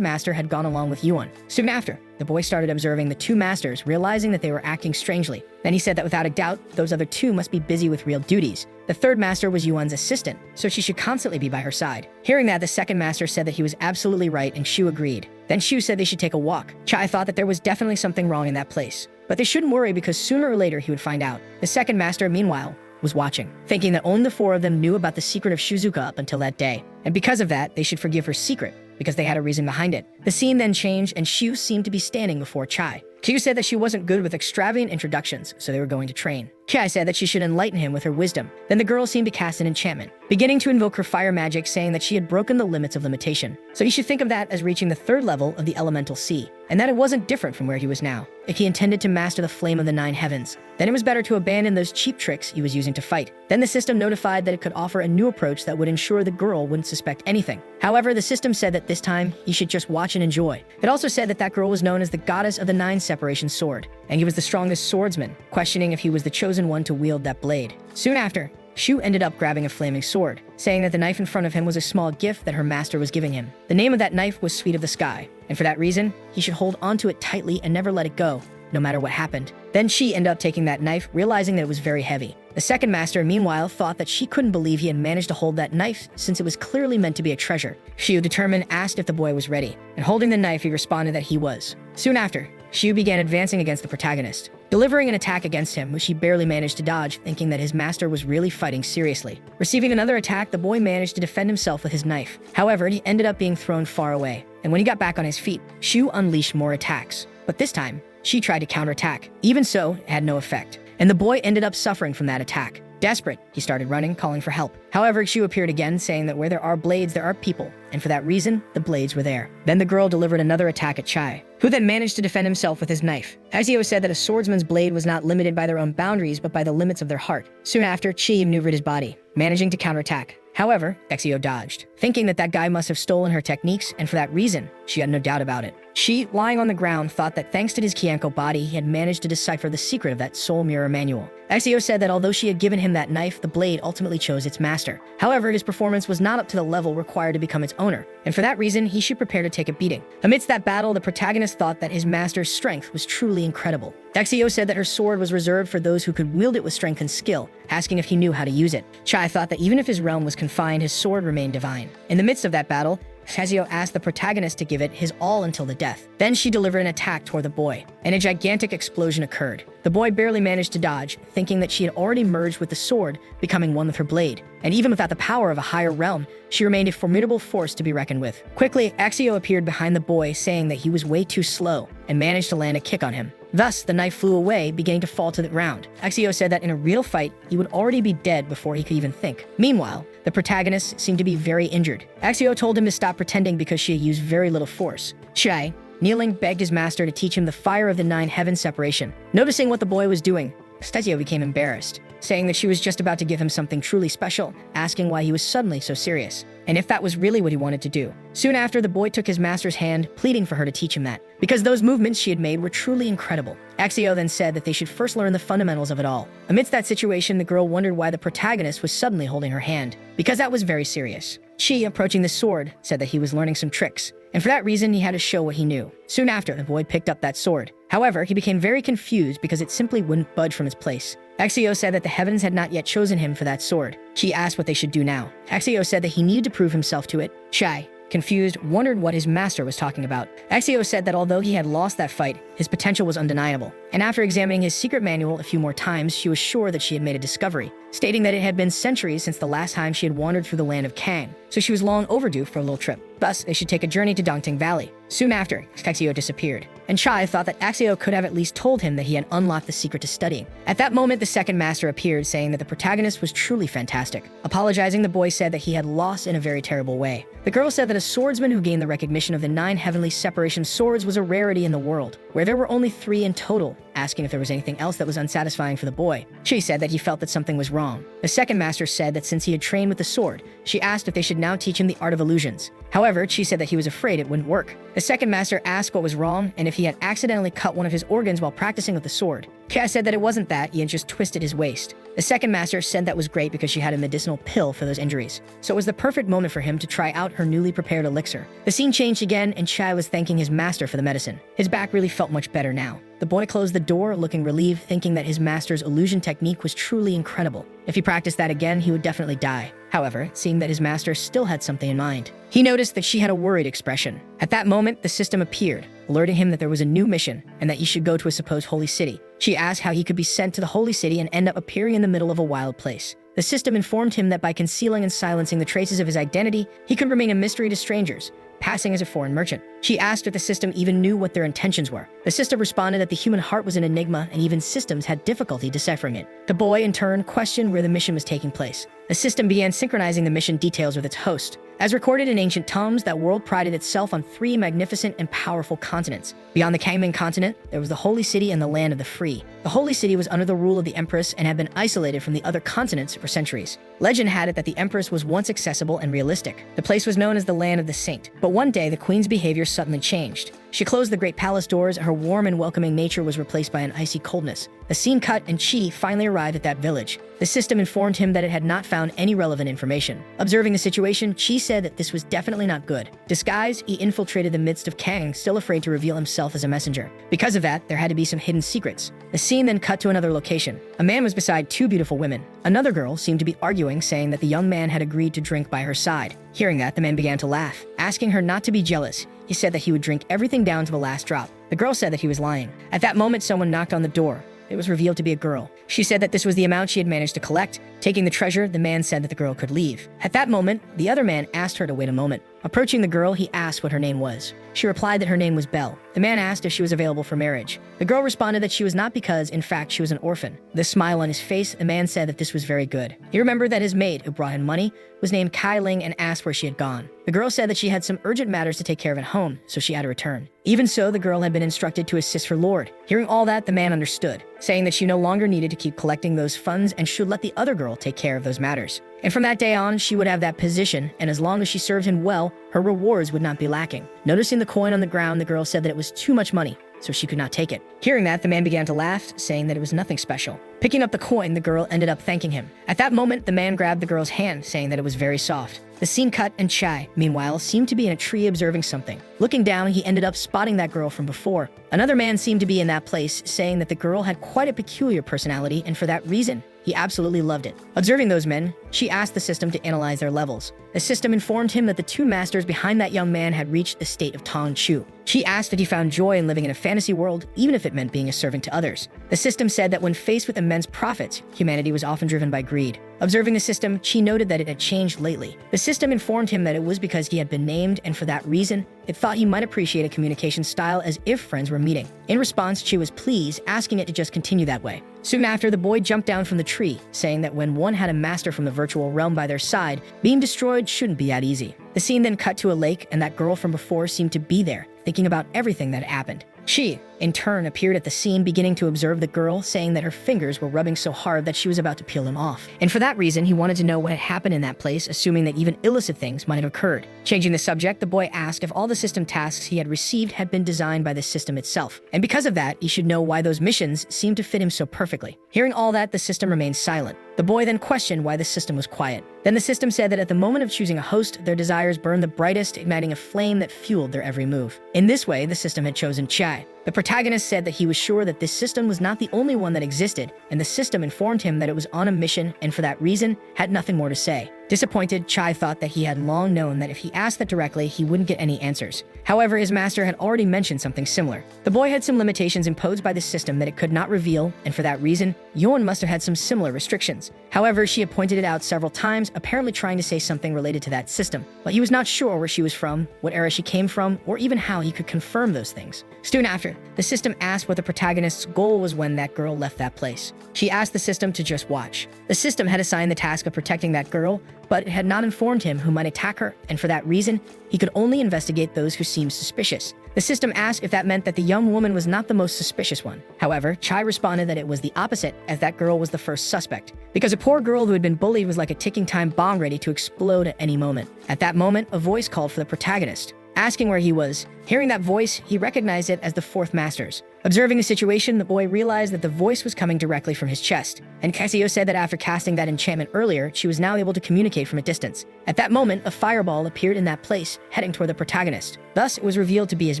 master had gone along with Yuan. Soon after, the boy started observing the two masters, realizing that they were acting strangely. Then he said that without a doubt, those other two must be busy with real duties. The third master was Yuan's assistant, so she should constantly be by her side. Hearing that, the second master said that he was absolutely right, and Xiu agreed. Then Xiu said they should take a walk. Chai thought that there was definitely something wrong in that place, but they shouldn't worry because sooner or later he would find out. The second master, meanwhile, was watching, thinking that only the four of them knew about the secret of Shizuka up until that day. And because of that, they should forgive her secret, because they had a reason behind it. The scene then changed and Xiu seemed to be standing before Chai. Xiu said that she wasn't good with extravagant introductions, so they were going to train. Chai said that she should enlighten him with her wisdom. Then the girl seemed to cast an enchantment, beginning to invoke her fire magic, saying that she had broken the limits of limitation. So you should think of that as reaching the third level of the elemental sea, and that it wasn't different from where he was now. If he intended to master the flame of the 9 heavens, then it was better to abandon those cheap tricks he was using to fight. Then the system notified that it could offer a new approach that would ensure the girl wouldn't suspect anything. However, the system said that this time, he should just watch and enjoy. It also said that that girl was known as the goddess of the 9 separation sword, and he was the strongest swordsman, questioning if he was the chosen one to wield that blade. Soon after, Xiu ended up grabbing a flaming sword, saying that the knife in front of him was a small gift that her master was giving him. The name of that knife was Sweet of the Sky, and for that reason, he should hold onto it tightly and never let it go, no matter what happened. Then she ended up taking that knife, realizing that it was very heavy. The second master, meanwhile, thought that she couldn't believe he had managed to hold that knife since it was clearly meant to be a treasure. Xiu, determined, asked if the boy was ready, and holding the knife, he responded that he was. Soon after, Xiu began advancing against the protagonist, delivering an attack against him, which he barely managed to dodge, thinking that his master was really fighting seriously. Receiving another attack, the boy managed to defend himself with his knife. However, he ended up being thrown far away, and when he got back on his feet, Xiu unleashed more attacks. But this time, she tried to counterattack. Even so, it had no effect, and the boy ended up suffering from that attack. Desperate, he started running, calling for help. However, Xiu appeared again, saying that where there are blades, there are people, and for that reason, the blades were there. Then the girl delivered another attack at Chai, who then managed to defend himself with his knife. Exio said that a swordsman's blade was not limited by their own boundaries, but by the limits of their heart. Soon after, Chi maneuvered his body, managing to counterattack. However, Exio dodged, thinking that that guy must have stolen her techniques, and for that reason, she had no doubt about it. She, lying on the ground, thought that thanks to his Kianko body, he had managed to decipher the secret of that soul mirror manual. Exio said that although she had given him that knife, the blade ultimately chose its master. However, his performance was not up to the level required to become its owner, and for that reason, he should prepare to take a beating. Amidst that battle, the protagonist thought that his master's strength was truly incredible. Exio said that her sword was reserved for those who could wield it with strength and skill, asking if he knew how to use it. Chai thought that even if his realm was confined, his sword remained divine. In the midst of that battle, Shazio asked the protagonist to give it his all until the death. Then she delivered an attack toward the boy, and a gigantic explosion occurred. The boy barely managed to dodge, thinking that she had already merged with the sword, becoming one with her blade. And even without the power of a higher realm, she remained a formidable force to be reckoned with. Quickly, Axio appeared behind the boy, saying that he was way too slow, and managed to land a kick on him. Thus, the knife flew away, beginning to fall to the ground. Axio said that in a real fight, he would already be dead before he could even think. Meanwhile, the protagonist seemed to be very injured. Axio told him to stop pretending because she had used very little force. Chai, kneeling, begged his master to teach him the fire of the 9 heaven separation. Noticing what the boy was doing, Stazio became embarrassed, saying that she was just about to give him something truly special, asking why he was suddenly so serious, and if that was really what he wanted to do. Soon after, the boy took his master's hand, pleading for her to teach him that, because those movements she had made were truly incredible. Axio then said that they should first learn the fundamentals of it all. Amidst that situation, the girl wondered why the protagonist was suddenly holding her hand, because that was very serious. Chi, approaching the sword, said that he was learning some tricks, and for that reason, he had to show what he knew. Soon after, the boy picked up that sword. However, he became very confused because it simply wouldn't budge from its place. Axio said that the heavens had not yet chosen him for that sword. Chi asked what they should do now. Axio said that he needed to prove himself to it. Chai, confused, wondered what his master was talking about. Axio said that although he had lost that fight, his potential was undeniable. And after examining his secret manual a few more times, she was sure that she had made a discovery, stating that it had been centuries since the last time she had wandered through the land of Kang, so she was long overdue for a little trip. Thus, they should take a journey to Dongting Valley. Soon after, Axio disappeared, and Chai thought that Axio could have at least told him that he had unlocked the secret to studying. At that moment, the second master appeared, saying that the protagonist was truly fantastic. Apologizing, the boy said that he had lost in a very terrible way. The girl said that a swordsman who gained the recognition of the 9 heavenly separation swords was a rarity in the world, where there were only 3 in total, asking if there was anything else that was unsatisfying for the boy. She said that he felt that something was wrong. The second master said that since he had trained with the sword, she asked if they should now teach him the art of illusions. However, Chi said that he was afraid it wouldn't work. The second master asked what was wrong and if he had accidentally cut one of his organs while practicing with the sword. Kai said that it wasn't that, he had just twisted his waist. The second master said that was great because she had a medicinal pill for those injuries, so it was the perfect moment for him to try out her newly prepared elixir. The scene changed again, and Chai was thanking his master for the medicine. His back really felt much better now. The boy closed the door, looking relieved, thinking that his master's illusion technique was truly incredible. If he practiced that again, he would definitely die. However, seeing that his master still had something in mind, he noticed that she had a worried expression. At that moment, the system appeared, alerting him that there was a new mission and that he should go to a supposed holy city. She asked how he could be sent to the holy city and end up appearing in the middle of a wild place. The system informed him that by concealing and silencing the traces of his identity, he could remain a mystery to strangers, passing as a foreign merchant. She asked if the system even knew what their intentions were. The system responded that the human heart was an enigma and even systems had difficulty deciphering it. The boy, in turn, questioned where the mission was taking place. The system began synchronizing the mission details with its host. As recorded in ancient tomes, that world prided itself on 3 magnificent and powerful continents. Beyond the Kangming continent, there was the Holy City and the Land of the Free. The Holy City was under the rule of the Empress and had been isolated from the other continents for centuries. Legend had it that the Empress was once accessible and realistic. The place was known as the Land of the Saint. But one day, the Queen's behavior suddenly changed. She closed the great palace doors, and her warm and welcoming nature was replaced by an icy coldness. The scene cut, and Chi finally arrived at that village. The system informed him that it had not found any relevant information. Observing the situation, Chi said that this was definitely not good. Disguised, he infiltrated the midst of Kang, still afraid to reveal himself as a messenger. Because of that, there had to be some hidden secrets. The scene then cut to another location. A man was beside 2 beautiful women. Another girl seemed to be arguing, saying that the young man had agreed to drink by her side. Hearing that, the man began to laugh, asking her not to be jealous. He said that he would drink everything down to the last drop. The girl said that he was lying. At that moment, someone knocked on the door. It was revealed to be a girl. She said that this was the amount she had managed to collect. Taking the treasure, the man said that the girl could leave. At that moment, the other man asked her to wait a moment. Approaching the girl, he asked what her name was. She replied that her name was Belle. The man asked if she was available for marriage. The girl responded that she was not because, in fact, she was an orphan. With a smile on his face, the man said that this was very good. He remembered that his maid, who brought him money, was named Kai Ling and asked where she had gone. The girl said that she had some urgent matters to take care of at home, so she had to return. Even so, the girl had been instructed to assist her lord. Hearing all that, the man understood, saying that she no longer needed to keep collecting those funds and should let the other girl take care of those matters. And from that day on, she would have that position, and as long as she served him well, her rewards would not be lacking. Noticing the coin on the ground, the girl said that it was too much money, so she could not take it. Hearing that, the man began to laugh, saying that it was nothing special. Picking up the coin, the girl ended up thanking him. At that moment, the man grabbed the girl's hand, saying that it was very soft. The scene cut, and Chai, meanwhile, seemed to be in a tree observing something. Looking down, he ended up spotting that girl from before. Another man seemed to be in that place, saying that the girl had quite a peculiar personality, and for that reason, he absolutely loved it. Observing those men, she asked the system to analyze their levels. The system informed him that the 2 masters behind that young man had reached the state of Tong Chu. She asked if he found joy in living in a fantasy world, even if it meant being a servant to others. The system said that when faced with immense profits, humanity was often driven by greed. Observing the system, Chi noted that it had changed lately. The system informed him that it was because he had been named, and for that reason, it thought he might appreciate a communication style as if friends were meeting. In response, Chi was pleased, asking it to just continue that way. Soon after, the boy jumped down from the tree, saying that when one had a master from the virtual realm by their side, being destroyed shouldn't be that easy. The scene then cut to a lake, and that girl from before seemed to be there, thinking about everything that had happened. She, in turn, appeared at the scene, beginning to observe the girl, saying that her fingers were rubbing so hard that she was about to peel them off. And for that reason, he wanted to know what had happened in that place, assuming that even illicit things might have occurred. Changing the subject, the boy asked if all the system tasks he had received had been designed by the system itself. And because of that, he should know why those missions seemed to fit him so perfectly. Hearing all that, the system remained silent. The boy then questioned why the system was quiet. Then the system said that at the moment of choosing a host, their desires burned the brightest, igniting a flame that fueled their every move. In this way, the system had chosen Chai. The protagonist said that he was sure that this system was not the only one that existed, and the system informed him that it was on a mission and for that reason had nothing more to say. Disappointed, Chai thought that he had long known that if he asked that directly, he wouldn't get any answers. However, his master had already mentioned something similar. The boy had some limitations imposed by the system that it could not reveal, and for that reason, Yoon must have had some similar restrictions. However, she had pointed it out several times, apparently trying to say something related to that system, but he was not sure where she was from, what era she came from, or even how he could confirm those things. Soon after, the system asked what the protagonist's goal was when that girl left that place. She asked the system to just watch. The system had assigned the task of protecting that girl, but it had not informed him who might attack her, and for that reason, he could only investigate those who seemed suspicious. The system asked if that meant that the young woman was not the most suspicious one. However, Chai responded that it was the opposite, as that girl was the first suspect. Because a poor girl who had been bullied was like a ticking time bomb ready to explode at any moment. At that moment, a voice called for the protagonist, asking where he was. Hearing that voice, he recognized it as the fourth master's. Observing the situation, the boy realized that the voice was coming directly from his chest, and Casio said that after casting that enchantment earlier, she was now able to communicate from a distance. At that moment, a fireball appeared in that place, heading toward the protagonist. Thus, it was revealed to be his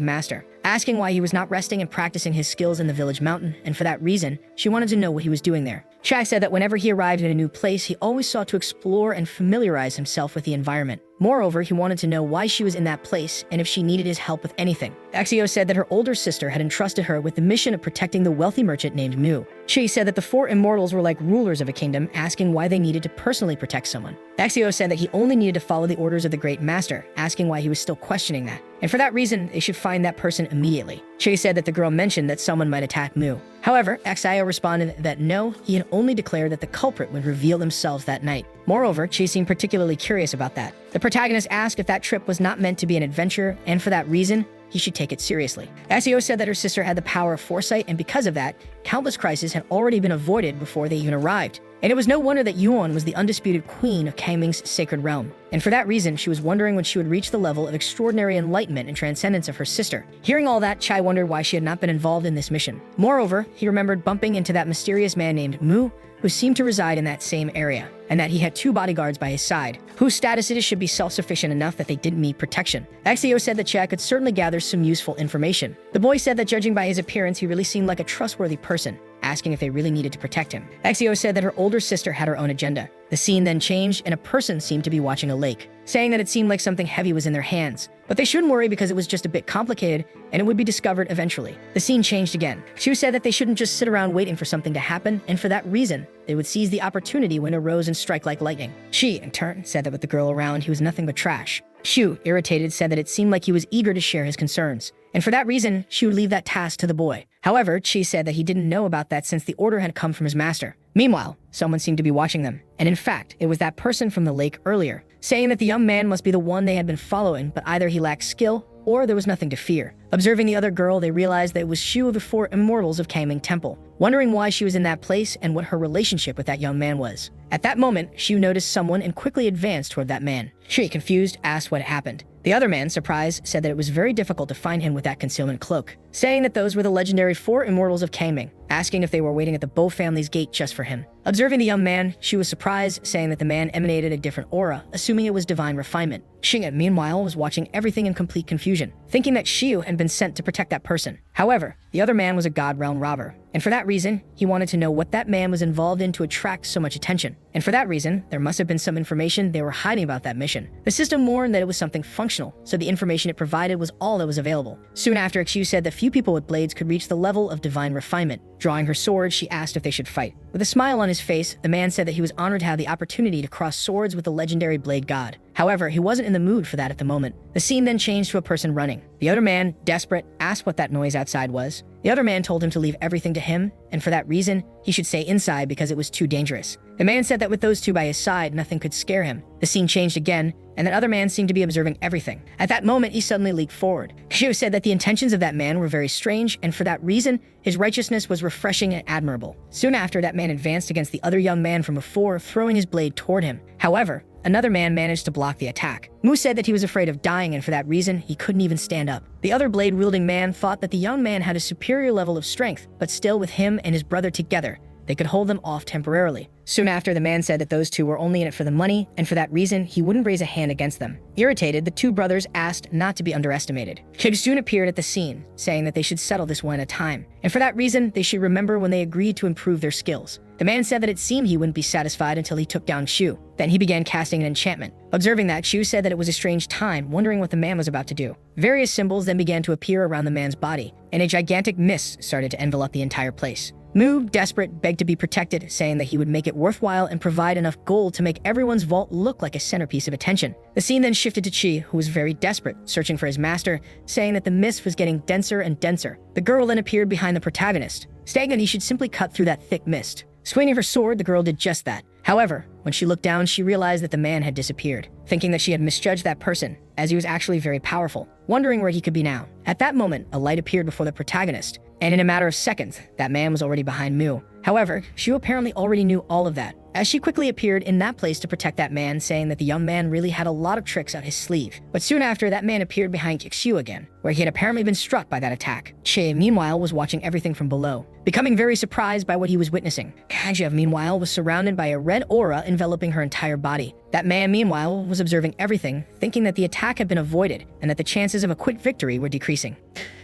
master, asking why he was not resting and practicing his skills in the village mountain, and for that reason, she wanted to know what he was doing there. Chai said that whenever he arrived in a new place, he always sought to explore and familiarize himself with the environment. Moreover, he wanted to know why she was in that place and if she needed his help with anything. Axio said that her older sister had entrusted her with the mission of protecting the wealthy merchant named Mu. She said that the four immortals were like rulers of a kingdom, asking why they needed to personally protect someone. Axio said that he only needed to follow the orders of the great master, asking why he was still questioning that. And for that reason, they should find that person immediately. Che said that the girl mentioned that someone might attack Mu. However, Axio responded that no, he had only declared that the culprit would reveal themselves that night. Moreover, Che seemed particularly curious about that. The protagonist asked if that trip was not meant to be an adventure, and for that reason, he should take it seriously. Axio said that her sister had the power of foresight, and because of that, countless crises had already been avoided before they even arrived. And it was no wonder that Yuan was the undisputed queen of Kangming's sacred realm. And for that reason, she was wondering when she would reach the level of extraordinary enlightenment and transcendence of her sister. Hearing all that, Chai wondered why she had not been involved in this mission. Moreover, he remembered bumping into that mysterious man named Mu, who seemed to reside in that same area, and that he had 2 bodyguards by his side, whose statuses should be self-sufficient enough that they didn't need protection. Axio said that Chai could certainly gather some useful information. The boy said that judging by his appearance, he really seemed like a trustworthy person, asking if they really needed to protect him. Axio said that her older sister had her own agenda. The scene then changed, and a person seemed to be watching a lake, saying that it seemed like something heavy was in their hands. But they shouldn't worry because it was just a bit complicated, and it would be discovered eventually. The scene changed again. Shu said that they shouldn't just sit around waiting for something to happen, and for that reason, they would seize the opportunity when it arose and strike like lightning. She, in turn, said that with the girl around, he was nothing but trash. Shu, irritated, said that it seemed like he was eager to share his concerns, and for that reason, she would leave that task to the boy. However, Chi said that he didn't know about that since the order had come from his master. Meanwhile, someone seemed to be watching them, and in fact, it was that person from the lake earlier, saying that the young man must be the one they had been following, but either he lacked skill or there was nothing to fear. Observing the other girl, they realized that it was Shu of the 4 immortals of Kangming Temple, wondering why she was in that place and what her relationship with that young man was. At that moment, Shu noticed someone and quickly advanced toward that man. She, confused, asked what happened. The other man, surprised, said that it was very difficult to find him with that concealment cloak, saying that those were the legendary 4 immortals of Kangming, asking if they were waiting at the Bo family's gate just for him. Observing the young man, she was surprised, saying that the man emanated a different aura, assuming it was divine refinement. Xing'e, meanwhile, was watching everything in complete confusion, thinking that Xiu had been sent to protect that person. However, the other man was a god realm robber, and for that reason, he wanted to know what that man was involved in to attract so much attention. And for that reason, there must have been some information they were hiding about that mission. The system warned that it was something functional, so the information it provided was all that was available. Soon after, Xiu said that few people with blades could reach the level of divine refinement. Drawing her sword, she asked if they should fight. With a smile on his face, the man said that he was honored to have the opportunity to cross swords with the legendary blade god. However, he wasn't in the mood for that at the moment. The scene then changed to a person running. The other man, desperate, asked what that noise outside was. The other man told him to leave everything to him, and for that reason, he should stay inside because it was too dangerous. The man said that with those 2 by his side, nothing could scare him. The scene changed again, and that other man seemed to be observing everything. At that moment, he suddenly leaped forward. Xiu said that the intentions of that man were very strange, and for that reason, his righteousness was refreshing and admirable. Soon after, that man advanced against the other young man from before, throwing his blade toward him. However, another man managed to block the attack. Mu said that he was afraid of dying, and for that reason, he couldn't even stand up. The other blade-wielding man thought that the young man had a superior level of strength, but still with him and his brother together, they could hold them off temporarily. Soon after, the man said that those two were only in it for the money, and for that reason, he wouldn't raise a hand against them. Irritated, the two brothers asked not to be underestimated. Kid soon appeared at the scene, saying that they should settle this one at a time, and for that reason, they should remember when they agreed to improve their skills. The man said that it seemed he wouldn't be satisfied until he took down Shu. Then he began casting an enchantment. Observing that, Shu said that it was a strange time, wondering what the man was about to do. Various symbols then began to appear around the man's body, and a gigantic mist started to envelop the entire place. Mu, desperate, begged to be protected, saying that he would make it worthwhile and provide enough gold to make everyone's vault look like a centerpiece of attention. The scene then shifted to Chi, who was very desperate, searching for his master, saying that the mist was getting denser and denser. The girl then appeared behind the protagonist, stating that he should simply cut through that thick mist. Swinging her sword, the girl did just that. However, when she looked down, she realized that the man had disappeared, thinking that she had misjudged that person, as he was actually very powerful, wondering where he could be now. At that moment, a light appeared before the protagonist, and in a matter of seconds, that man was already behind Mu. However, Shu apparently already knew all of that, as she quickly appeared in that place to protect that man, saying that the young man really had a lot of tricks up his sleeve. But soon after, that man appeared behind Xiu again, where he had apparently been struck by that attack. Che, meanwhile, was watching everything from below, becoming very surprised by what he was witnessing. Kajev, meanwhile, was surrounded by a red aura enveloping her entire body. That man, meanwhile, was observing everything, thinking that the attack had been avoided, and that the chances of a quick victory were decreasing.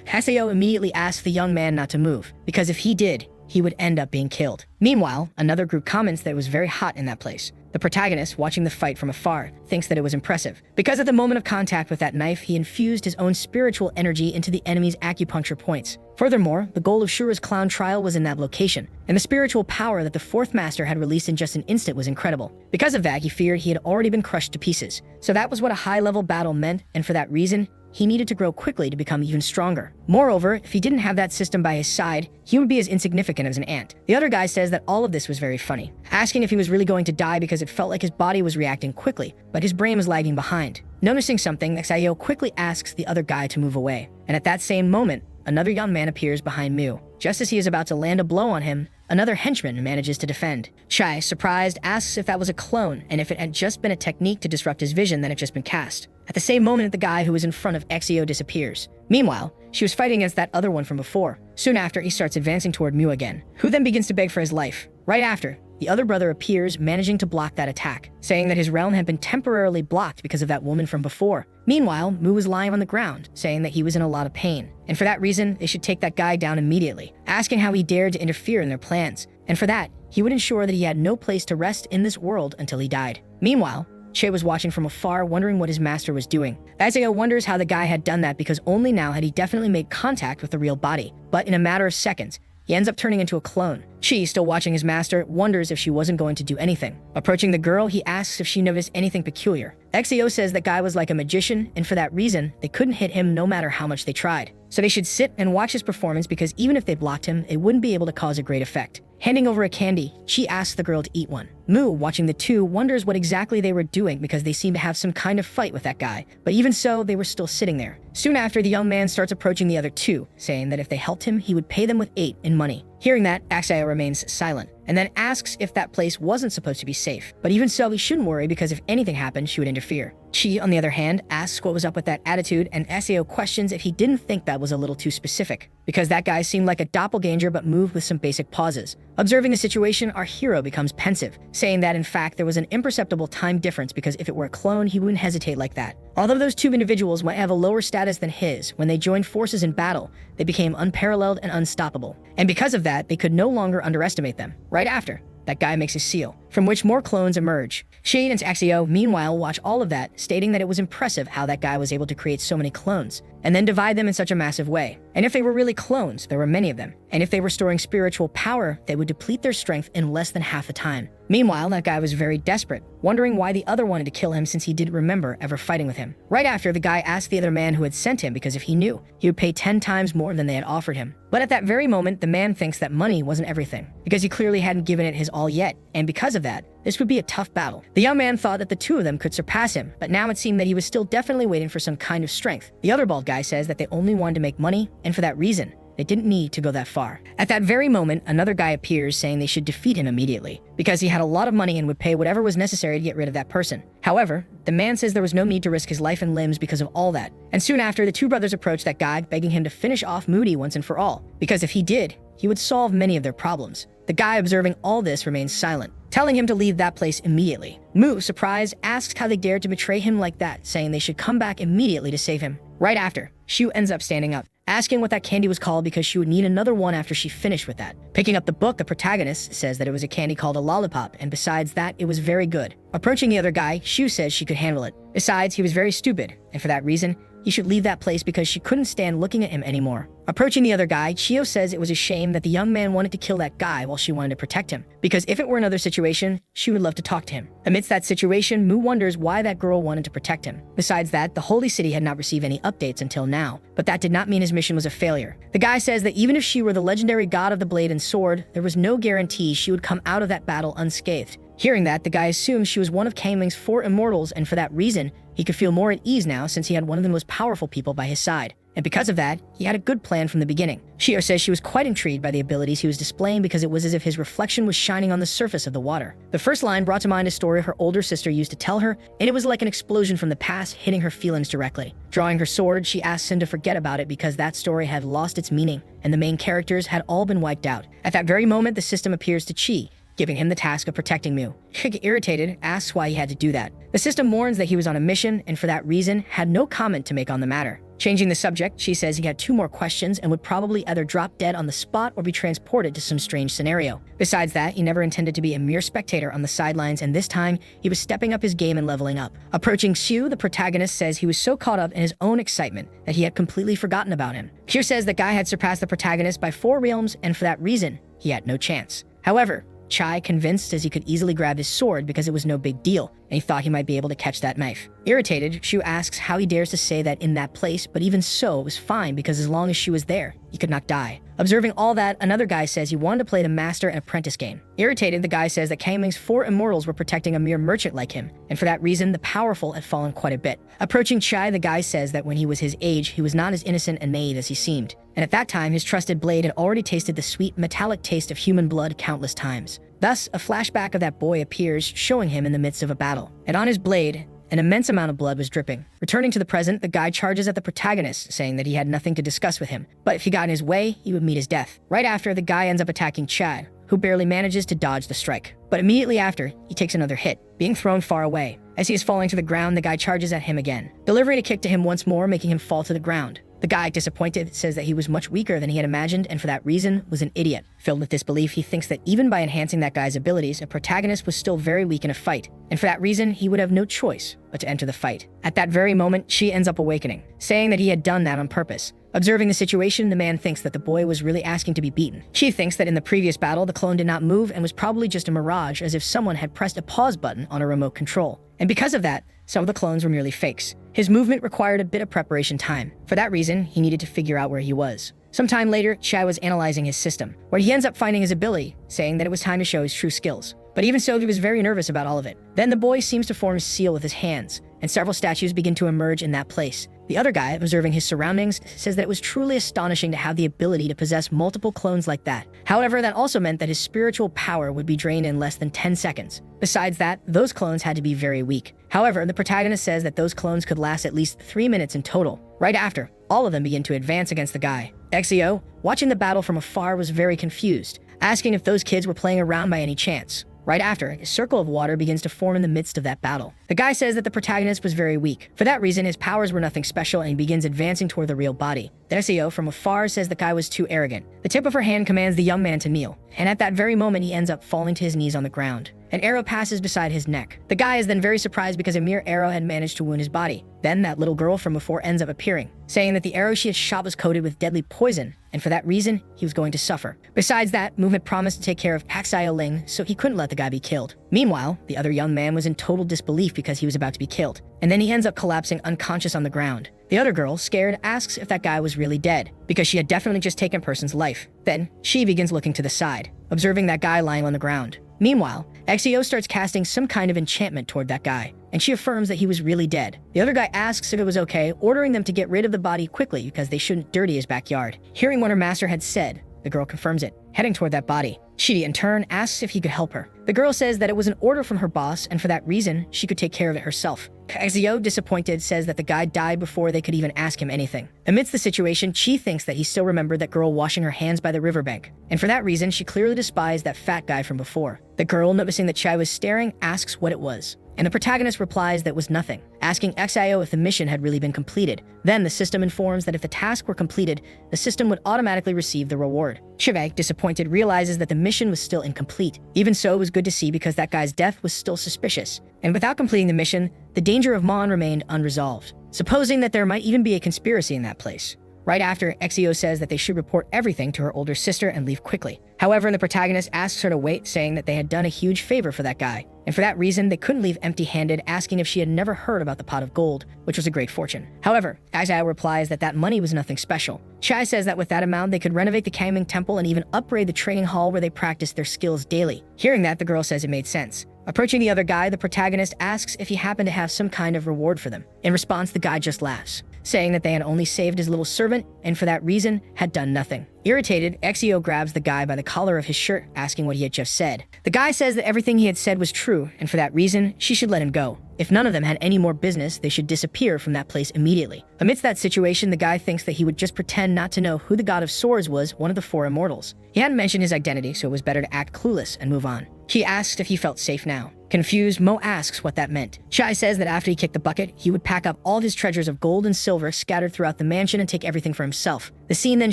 Haseo immediately asked the young man not to move, because if he did, he would end up being killed. Meanwhile, another group comments that it was very hot in that place. The protagonist, watching the fight from afar, thinks that it was impressive, because at the moment of contact with that knife, he infused his own spiritual energy into the enemy's acupuncture points. Furthermore, the goal of Shura's clown trial was in that location, and the spiritual power that the fourth master had released in just an instant was incredible. Because of that, he feared he had already been crushed to pieces. So that was what a high-level battle meant, and for that reason, he needed to grow quickly to become even stronger. Moreover, if he didn't have that system by his side, he would be as insignificant as an ant. The other guy says that all of this was very funny, asking if he was really going to die because it felt like his body was reacting quickly, but his brain was lagging behind. Noticing something, Xayo quickly asks the other guy to move away, and at that same moment, another young man appears behind Mu. Just as he is about to land a blow on him, another henchman manages to defend. Chai, surprised, asks if that was a clone, and if it had just been a technique to disrupt his vision that had just been cast. At the same moment, the guy who was in front of Xio disappears. Meanwhile, she was fighting against that other one from before. Soon after, he starts advancing toward Mu again, who then begins to beg for his life. Right after, the other brother appears, managing to block that attack, saying that his realm had been temporarily blocked because of that woman from before. Meanwhile, Mu was lying on the ground, saying that he was in a lot of pain, and for that reason, they should take that guy down immediately, asking how he dared to interfere in their plans, and for that, he would ensure that he had no place to rest in this world until he died. Meanwhile, Che was watching from afar, wondering what his master was doing. Isaiah wonders how the guy had done that because only now had he definitely made contact with the real body, but in a matter of seconds, he ends up turning into a clone. Chi, still watching his master, wonders if she wasn't going to do anything. Approaching the girl, he asks if she noticed anything peculiar. XAO says that guy was like a magician, and for that reason, they couldn't hit him no matter how much they tried. So they should sit and watch his performance because even if they blocked him, it wouldn't be able to cause a great effect. Handing over a candy, Chi asks the girl to eat one. Mu, watching the two, wonders what exactly they were doing because they seem to have some kind of fight with that guy. But even so, they were still sitting there. Soon after, the young man starts approaching the other two, saying that if they helped him, he would pay them with 8 in money. Hearing that, Axaya remains silent, and then asks if that place wasn't supposed to be safe. But even so, he shouldn't worry because if anything happened, she would interfere. Chi, on the other hand, asks what was up with that attitude, and Sao questions if he didn't think that was a little too specific, because that guy seemed like a doppelganger but moved with some basic pauses. Observing the situation, our hero becomes pensive, saying that in fact there was an imperceptible time difference because if it were a clone, he wouldn't hesitate like that. Although those two individuals might have a lower status than his, when they joined forces in battle, they became unparalleled and unstoppable. And because of that, they could no longer underestimate them. Right after, that guy makes a seal, from which more clones emerge. Shade and Axio, meanwhile, watch all of that, stating that it was impressive how that guy was able to create so many clones, and then divide them in such a massive way. And if they were really clones, there were many of them. And if they were storing spiritual power, they would deplete their strength in less than half the time. Meanwhile, that guy was very desperate, wondering why the other wanted to kill him since he didn't remember ever fighting with him. Right after, the guy asked the other man who had sent him because if he knew, he would pay 10 times more than they had offered him. But at that very moment, the man thinks that money wasn't everything, because he clearly hadn't given it his all yet, and because of that, this would be a tough battle. The young man thought that the two of them could surpass him, but now it seemed that he was still definitely waiting for some kind of strength. The other bald guy says that they only wanted to make money, and for that reason, they didn't need to go that far. At that very moment, another guy appears saying they should defeat him immediately, because he had a lot of money and would pay whatever was necessary to get rid of that person. However, the man says there was no need to risk his life and limbs because of all that. And soon after, the two brothers approach that guy, begging him to finish off Moody once and for all, because if he did, he would solve many of their problems. The guy observing all this remains silent, telling him to leave that place immediately. Mu, surprised, asks how they dared to betray him like that, saying they should come back immediately to save him. Right after, Shu ends up standing up, asking what that candy was called because she would need another one after she finished with that. Picking up the book, the protagonist says that it was a candy called a lollipop, and besides that, it was very good. Approaching the other guy, Shu says she could handle it. Besides, he was very stupid, and for that reason, he should leave that place because she couldn't stand looking at him anymore. Approaching the other guy, Chio says it was a shame that the young man wanted to kill that guy while she wanted to protect him, because if it were another situation, she would love to talk to him. Amidst that situation, Mu wonders why that girl wanted to protect him. Besides that, the Holy City had not received any updates until now, but that did not mean his mission was a failure. The guy says that even if she were the legendary god of the blade and sword, there was no guarantee she would come out of that battle unscathed. Hearing that, the guy assumes she was one of Kangming's 4 immortals, and for that reason, he could feel more at ease now since he had one of the most powerful people by his side. And because of that, he had a good plan from the beginning. Shio says she was quite intrigued by the abilities he was displaying because it was as if his reflection was shining on the surface of the water. The first line brought to mind a story her older sister used to tell her, and it was like an explosion from the past hitting her feelings directly. Drawing her sword, she asks him to forget about it because that story had lost its meaning, and the main characters had all been wiped out. At that very moment, the system appears to Chi, giving him the task of protecting Mu. Shig, irritated, asks why he had to do that. The system warns that he was on a mission, and for that reason, had no comment to make on the matter. Changing the subject, she says he had 2 more questions and would probably either drop dead on the spot or be transported to some strange scenario. Besides that, he never intended to be a mere spectator on the sidelines, and this time, he was stepping up his game and leveling up. Approaching Xiu, the protagonist says he was so caught up in his own excitement that he had completely forgotten about him. Xiu says the guy had surpassed the protagonist by 4 realms, and for that reason, he had no chance. However, Chai convinced as he could easily grab his sword because it was no big deal, and he thought he might be able to catch that knife. Irritated, Shu asks how he dares to say that in that place, but even so, it was fine because as long as she was there, he could not die. Observing all that, another guy says he wanted to play the master and apprentice game. Irritated, the guy says that Kangming's 4 immortals were protecting a mere merchant like him, and for that reason, the powerful had fallen quite a bit. Approaching Chai, the guy says that when he was his age, he was not as innocent and naive as he seemed, and at that time, his trusted blade had already tasted the sweet, metallic taste of human blood countless times. Thus, a flashback of that boy appears, showing him in the midst of a battle, and on his blade, an immense amount of blood was dripping. Returning to the present, the guy charges at the protagonist, saying that he had nothing to discuss with him, but if he got in his way, he would meet his death. Right after, the guy ends up attacking Chad, who barely manages to dodge the strike. But immediately after, he takes another hit, being thrown far away. As he is falling to the ground, the guy charges at him again, delivering a kick to him once more, making him fall to the ground. The guy, disappointed, says that he was much weaker than he had imagined and for that reason was an idiot. Filled with disbelief, he thinks that even by enhancing that guy's abilities, a protagonist was still very weak in a fight, and for that reason, he would have no choice but to enter the fight. At that very moment, she ends up awakening, saying that he had done that on purpose. Observing the situation, the man thinks that the boy was really asking to be beaten. She thinks that in the previous battle, the clone did not move and was probably just a mirage, as if someone had pressed a pause button on a remote control. And because of that, some of the clones were merely fakes. His movement required a bit of preparation time. For that reason, he needed to figure out where he was. Sometime later, Chai was analyzing his system, where he ends up finding his ability, saying that it was time to show his true skills. But even so, he was very nervous about all of it. Then the boy seems to form a seal with his hands, and several statues begin to emerge in that place. The other guy, observing his surroundings, says that it was truly astonishing to have the ability to possess multiple clones like that. However, that also meant that his spiritual power would be drained in less than 10 seconds. Besides that, those clones had to be very weak. However, the protagonist says that those clones could last at least 3 minutes in total. Right after, all of them begin to advance against the guy. XEO, watching the battle from afar, was very confused, asking if those kids were playing around by any chance. Right after, a circle of water begins to form in the midst of that battle. The guy says that the protagonist was very weak. For that reason, his powers were nothing special and he begins advancing toward the real body. The SEO from afar says the guy was too arrogant. The tip of her hand commands the young man to kneel, and at that very moment he ends up falling to his knees on the ground. An arrow passes beside his neck. The guy is then very surprised because a mere arrow had managed to wound his body. Then that little girl from before ends up appearing, saying that the arrow she had shot was coated with deadly poison, and for that reason, he was going to suffer. Besides that, Mu had promised to take care of Paxio Ling, so he couldn't let the guy be killed. Meanwhile, the other young man was in total disbelief because he was about to be killed, and then he ends up collapsing unconscious on the ground. The other girl, scared, asks if that guy was really dead, because she had definitely just taken a person's life. Then, she begins looking to the side, observing that guy lying on the ground. Meanwhile, XEO starts casting some kind of enchantment toward that guy, and she affirms that he was really dead. The other guy asks if it was okay, ordering them to get rid of the body quickly because they shouldn't dirty his backyard. Hearing what her master had said, the girl confirms it. heading toward that body. Chi, in turn, asks if he could help her. The girl says that it was an order from her boss, and for that reason, she could take care of it herself. Exio, disappointed, says that the guy died before they could even ask him anything. Amidst the situation, Chi thinks that he still remembered that girl washing her hands by the riverbank, and for that reason, she clearly despised that fat guy from before. The girl, noticing that Chai was staring, asks what it was, and the protagonist replies that it was nothing, asking Exio if the mission had really been completed. Then the system informs that if the task were completed, the system would automatically receive the reward. Chive, disappointed, realizes that the mission was still incomplete. Even so, it was good to see because that guy's death was still suspicious. And without completing the mission, the danger of Mon remained unresolved, supposing that there might even be a conspiracy in that place. Right after, Exio says that they should report everything to her older sister and leave quickly. However, the protagonist asks her to wait, saying that they had done a huge favor for that guy, and for that reason, they couldn't leave empty-handed, asking if she had never heard about the pot of gold, which was a great fortune. However, Exio replies that that money was nothing special. Chai says that with that amount, they could renovate the Kangming Temple and even upgrade the training hall where they practice their skills daily. Hearing that, the girl says it made sense. Approaching the other guy, the protagonist asks if he happened to have some kind of reward for them. In response, the guy just laughs, saying that they had only saved his little servant and for that reason had done nothing. Irritated, Exio grabs the guy by the collar of his shirt, asking what he had just said. The guy says that everything he had said was true, and for that reason, she should let him go. If none of them had any more business, they should disappear from that place immediately. Amidst that situation, the guy thinks that he would just pretend not to know who the god of swords was, one of the four immortals. He hadn't mentioned his identity, so it was better to act clueless and move on. He asked if he felt safe now. Confused, Mo asks what that meant. Chai says that after he kicked the bucket, he would pack up all of his treasures of gold and silver scattered throughout the mansion and take everything for himself. The scene then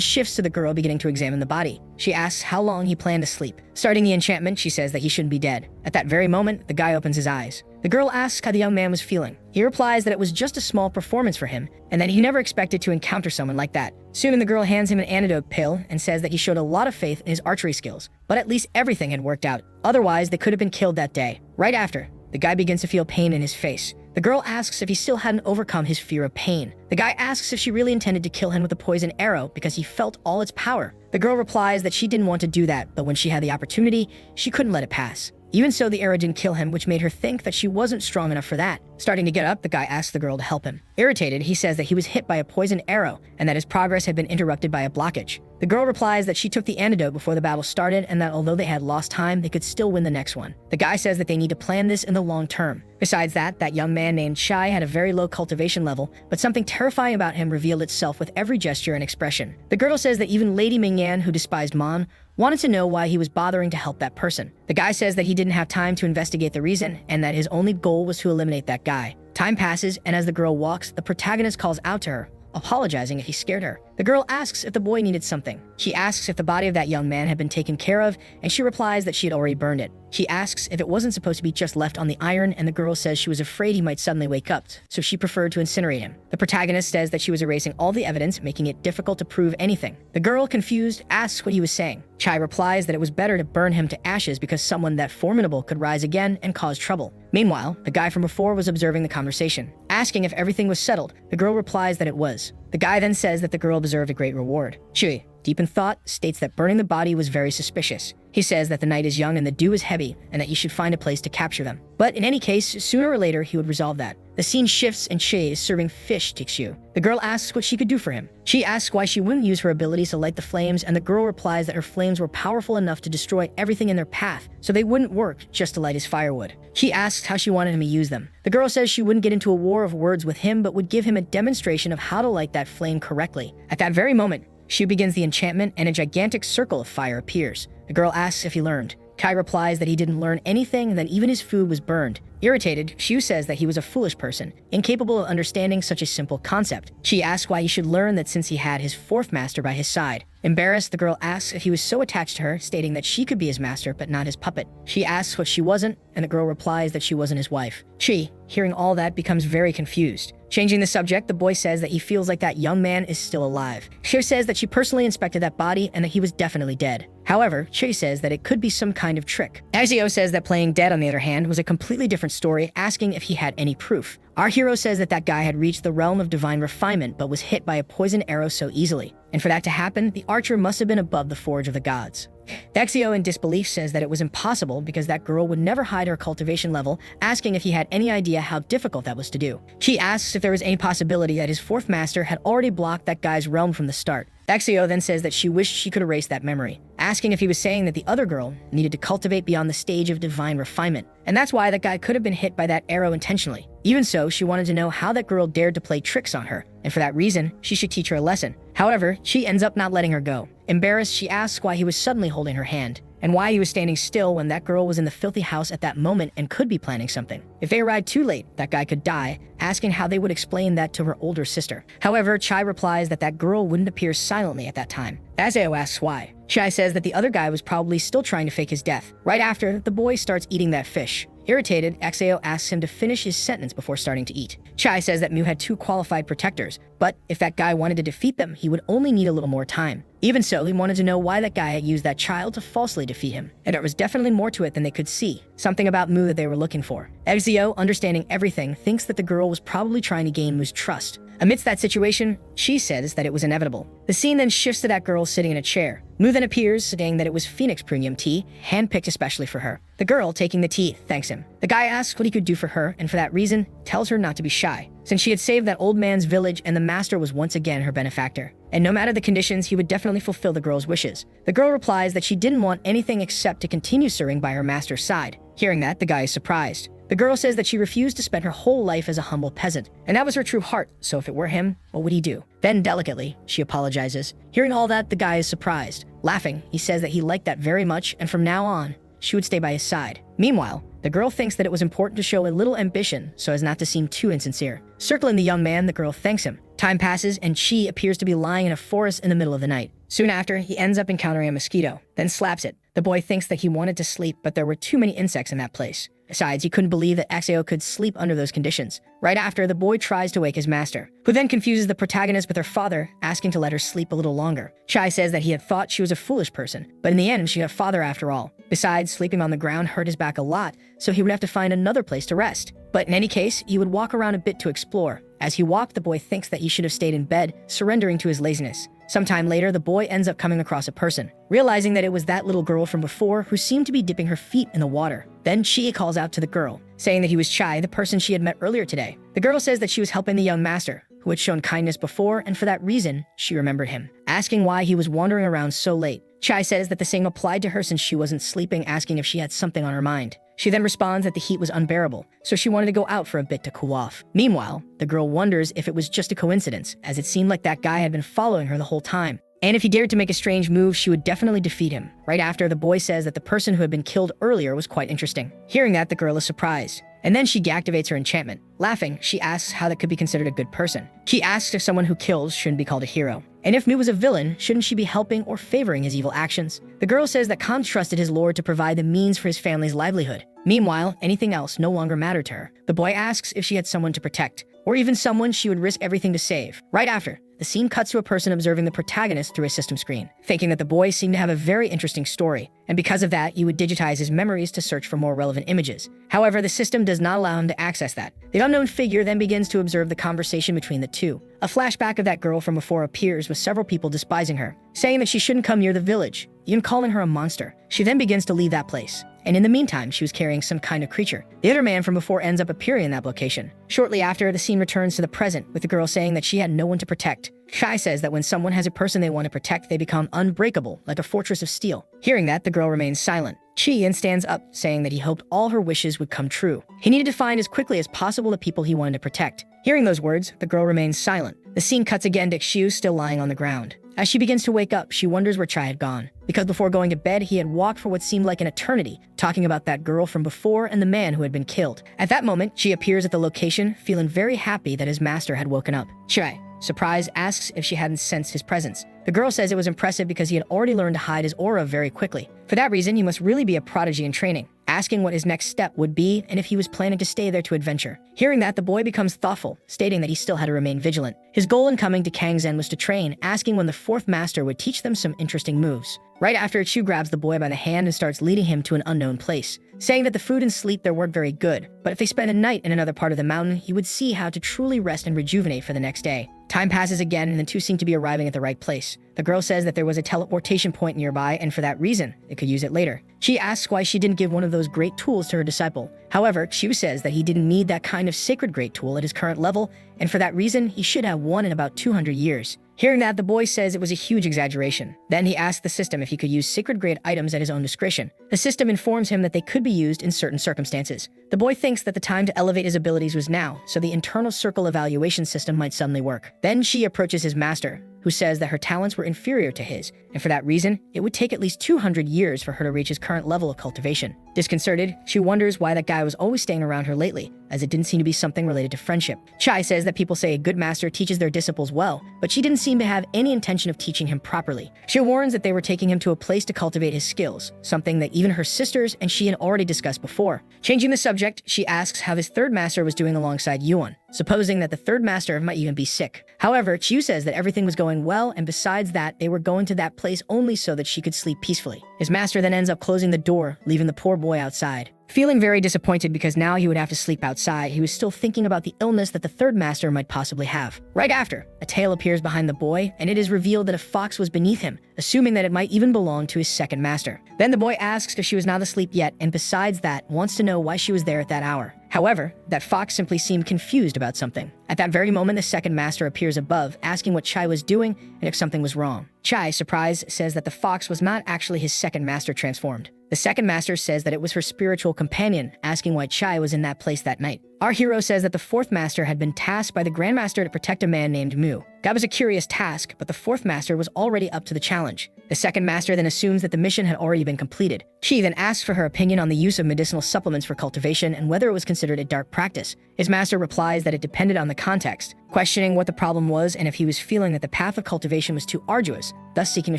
shifts to the girl beginning to examine the body. She asks how long he planned to sleep. Starting the enchantment, she says that he shouldn't be dead. At that very moment, the guy opens his eyes. The girl asks how the young man was feeling. He replies that it was just a small performance for him, and that he never expected to encounter someone like that. Soon the girl hands him an antidote pill and says that he showed a lot of faith in his archery skills, but at least everything had worked out. Otherwise, they could have been killed that day. Right after, the guy begins to feel pain in his face. The girl asks if he still hadn't overcome his fear of pain. The guy asks if she really intended to kill him with a poison arrow because he felt all its power. The girl replies that she didn't want to do that, but when she had the opportunity, she couldn't let it pass. Even so, the arrow didn't kill him, which made her think that she wasn't strong enough for that. Starting to get up, the guy asks the girl to help him. Irritated, he says that he was hit by a poison arrow and that his progress had been interrupted by a blockage. The girl replies that she took the antidote before the battle started and that although they had lost time, they could still win the next one. The guy says that they need to plan this in the long term. Besides that young man named Chai had a very low cultivation level, but something terrifying about him revealed itself with every gesture and expression. The girl says that even Lady Mingyan, who despised Mon, wanted to know why he was bothering to help that person. The guy says that he didn't have time to investigate the reason and that his only goal was to eliminate that guy. Time passes, and as the girl walks, the protagonist calls out to her, apologizing if he scared her. The girl asks if the boy needed something. She asks if the body of that young man had been taken care of, and she replies that she had already burned it. She asks if it wasn't supposed to be just left on the iron, and the girl says she was afraid he might suddenly wake up, so she preferred to incinerate him. The protagonist says that she was erasing all the evidence, making it difficult to prove anything. The girl, confused, asks what he was saying. Chai replies that it was better to burn him to ashes because someone that formidable could rise again and cause trouble. Meanwhile, the guy from before was observing the conversation. Asking if everything was settled, the girl replies that it was. The guy then says that the girl deserved a great reward. Chui, deep in thought, states that burning the body was very suspicious. He says that the night is young and the dew is heavy, and that you should find a place to capture them. But in any case, sooner or later, he would resolve that. The scene shifts and Che is serving fish to Xiu. The girl asks what she could do for him. She asks why she wouldn't use her abilities to light the flames, and the girl replies that her flames were powerful enough to destroy everything in their path, so they wouldn't work just to light his firewood. She asks how she wanted him to use them. The girl says she wouldn't get into a war of words with him, but would give him a demonstration of how to light that flame correctly. At that very moment, Xiu begins the enchantment and a gigantic circle of fire appears. The girl asks if he learned. Kai replies that he didn't learn anything and that even his food was burned. Irritated, Xiu says that he was a foolish person, incapable of understanding such a simple concept. She asks why he should learn that since he had his fourth master by his side. Embarrassed, the girl asks if he was so attached to her, stating that she could be his master but not his puppet. She asks what she wasn't, and the girl replies that she wasn't his wife. Chi, hearing all that, becomes very confused. Changing the subject, the boy says that he feels like that young man is still alive. Xiu says that she personally inspected that body and that he was definitely dead. However, Che says that it could be some kind of trick. Azio says that playing dead, on the other hand, was a completely different story, asking if he had any proof. Our hero says that that guy had reached the realm of divine refinement but was hit by a poison arrow so easily. And for that to happen, the archer must have been above the forge of the gods. Dexio, in disbelief, says that it was impossible because that girl would never hide her cultivation level, asking if he had any idea how difficult that was to do. She asks if there was any possibility that his fourth master had already blocked that guy's realm from the start. Dexio then says that she wished she could erase that memory. asking if he was saying that the other girl needed to cultivate beyond the stage of divine refinement. And that's why that guy could have been hit by that arrow intentionally. Even so, she wanted to know how that girl dared to play tricks on her, and for that reason, she should teach her a lesson. However, she ends up not letting her go. Embarrassed, she asks why he was suddenly holding her hand, and why he was standing still when that girl was in the filthy house at that moment and could be planning something. If they arrived too late, that guy could die, asking how they would explain that to her older sister. However, Chai replies that that girl wouldn't appear silently at that time. Aseo asks why. Chai says that the other guy was probably still trying to fake his death. Right after, the boy starts eating that fish. Irritated, Aseo asks him to finish his sentence before starting to eat. Chai says that Mu had 2 qualified protectors, but if that guy wanted to defeat them, he would only need a little more time. Even so, he wanted to know why that guy had used that child to falsely defeat him, and there was definitely more to it than they could see, something about Mu that they were looking for. Exio, understanding everything, thinks that the girl was probably trying to gain Mu's trust. Amidst that situation, she says that it was inevitable. The scene then shifts to that girl sitting in a chair. Mu then appears, saying that it was Phoenix Premium tea, handpicked especially for her. The girl, taking the tea, thanks him. The guy asks what he could do for her, and for that reason, tells her not to be shy, since she had saved that old man's village and the master was once again her benefactor. And no matter the conditions, he would definitely fulfill the girl's wishes. The girl replies that she didn't want anything except to continue serving by her master's side. Hearing that, the guy is surprised. The girl says that she refused to spend her whole life as a humble peasant, and that was her true heart, so if it were him, what would he do? Then, delicately, she apologizes. Hearing all that, the guy is surprised. Laughing, he says that he liked that very much, and from now on, she would stay by his side. Meanwhile, the girl thinks that it was important to show a little ambition so as not to seem too insincere. Circling the young man, the girl thanks him. Time passes, and Chi appears to be lying in a forest in the middle of the night. Soon after, he ends up encountering a mosquito, then slaps it. The boy thinks that he wanted to sleep, but there were too many insects in that place. Besides, he couldn't believe that Axeo could sleep under those conditions. Right after, the boy tries to wake his master, who then confuses the protagonist with her father, asking to let her sleep a little longer. Chai says that he had thought she was a foolish person, but in the end, she had a father after all. Besides, sleeping on the ground hurt his back a lot, so he would have to find another place to rest. But in any case, he would walk around a bit to explore. As he walked, the boy thinks that he should have stayed in bed, surrendering to his laziness. Sometime later, the boy ends up coming across a person, realizing that it was that little girl from before who seemed to be dipping her feet in the water. Then Chi calls out to the girl, saying that he was Chai, the person she had met earlier today. The girl says that she was helping the young master, who had shown kindness before, and for that reason, she remembered him. Asking why he was wandering around so late, Chai says that the same applied to her since she wasn't sleeping, asking if she had something on her mind. She then responds that the heat was unbearable, so she wanted to go out for a bit to cool off. Meanwhile, the girl wonders if it was just a coincidence, as it seemed like that guy had been following her the whole time. And if he dared to make a strange move, she would definitely defeat him. Right after, the boy says that the person who had been killed earlier was quite interesting. Hearing that, the girl is surprised. And then she deactivates her enchantment. Laughing, she asks how that could be considered a good person. She asks if someone who kills shouldn't be called a hero. And if Mu was a villain, shouldn't she be helping or favoring his evil actions? The girl says that Khan trusted his lord to provide the means for his family's livelihood. Meanwhile, anything else no longer mattered to her. The boy asks if she had someone to protect, or even someone she would risk everything to save. Right after, the scene cuts to a person observing the protagonist through a system screen, thinking that the boy seemed to have a very interesting story, and because of that, you would digitize his memories to search for more relevant images. However, the system does not allow him to access that. The unknown figure then begins to observe the conversation between the two. A flashback of that girl from before appears with several people despising her, saying that she shouldn't come near the village, even calling her a monster. She then begins to leave that place, and in the meantime, she was carrying some kind of creature. The other man from before ends up appearing in that location. Shortly after, the scene returns to the present, with the girl saying that she had no one to protect. Shai says that when someone has a person they want to protect, they become unbreakable, like a fortress of steel. Hearing that, the girl remains silent. Chi then stands up, saying that he hoped all her wishes would come true. He needed to find as quickly as possible the people he wanted to protect. Hearing those words, the girl remains silent. The scene cuts again to Xiu still lying on the ground. As she begins to wake up, she wonders where Chai had gone, because before going to bed, he had walked for what seemed like an eternity, talking about that girl from before and the man who had been killed. At that moment, she appears at the location, feeling very happy that his master had woken up. Chai, surprised, asks if she hadn't sensed his presence. The girl says it was impressive because he had already learned to hide his aura very quickly. For that reason, he must really be a prodigy in training, asking what his next step would be and if he was planning to stay there to adventure. Hearing that, the boy becomes thoughtful, stating that he still had to remain vigilant. His goal in coming to Kangzen was to train, asking when the fourth master would teach them some interesting moves. Right after, Chu grabs the boy by the hand and starts leading him to an unknown place, saying that the food and sleep there weren't very good, but if they spent a night in another part of the mountain, he would see how to truly rest and rejuvenate for the next day. Time passes again, and the two seem to be arriving at the right place. The girl says that there was a teleportation point nearby, and for that reason, they could use it later. She asks why she didn't give one of those great tools to her disciple. However, Qiu says that he didn't need that kind of sacred great tool at his current level, and for that reason, he should have one in about 200 years. Hearing that, the boy says it was a huge exaggeration. Then he asks the system if he could use sacred-grade items at his own discretion. The system informs him that they could be used in certain circumstances. The boy thinks that the time to elevate his abilities was now, so the internal circle evaluation system might suddenly work. Then she approaches his master, who says that her talents were inferior to his, and for that reason, it would take at least 200 years for her to reach his current level of cultivation. Disconcerted, she wonders why that guy was always staying around her lately, as it didn't seem to be something related to friendship. Chai says that people say a good master teaches their disciples well, but she didn't seem to have any intention of teaching him properly. She warns that they were taking him to a place to cultivate his skills, something that even her sisters and she had already discussed before. Changing the subject, she asks how his third master was doing alongside Yuan, supposing that the third master might even be sick. However, Chiu says that everything was going well, and besides that, they were going to that place only so that she could sleep peacefully. His master then ends up closing the door, leaving the poor boy outside. Feeling very disappointed because now he would have to sleep outside, he was still thinking about the illness that the third master might possibly have. Right after, a tail appears behind the boy, and it is revealed that a fox was beneath him, assuming that it might even belong to his second master. Then the boy asks if she was not asleep yet, and besides that, wants to know why she was there at that hour. However, that fox simply seemed confused about something. At that very moment, the second master appears above, asking what Chai was doing and if something was wrong. Chai, surprised, says that the fox was not actually his second master transformed. The second master says that it was her spiritual companion, asking why Chai was in that place that night. Our hero says that the fourth master had been tasked by the Grandmaster to protect a man named Mu. That was a curious task, but the fourth master was already up to the challenge. The second master then assumes that the mission had already been completed. Chi then asks for her opinion on the use of medicinal supplements for cultivation and whether it was considered a dark practice. His master replies that it depended on the context, questioning what the problem was and if he was feeling that the path of cultivation was too arduous, thus seeking a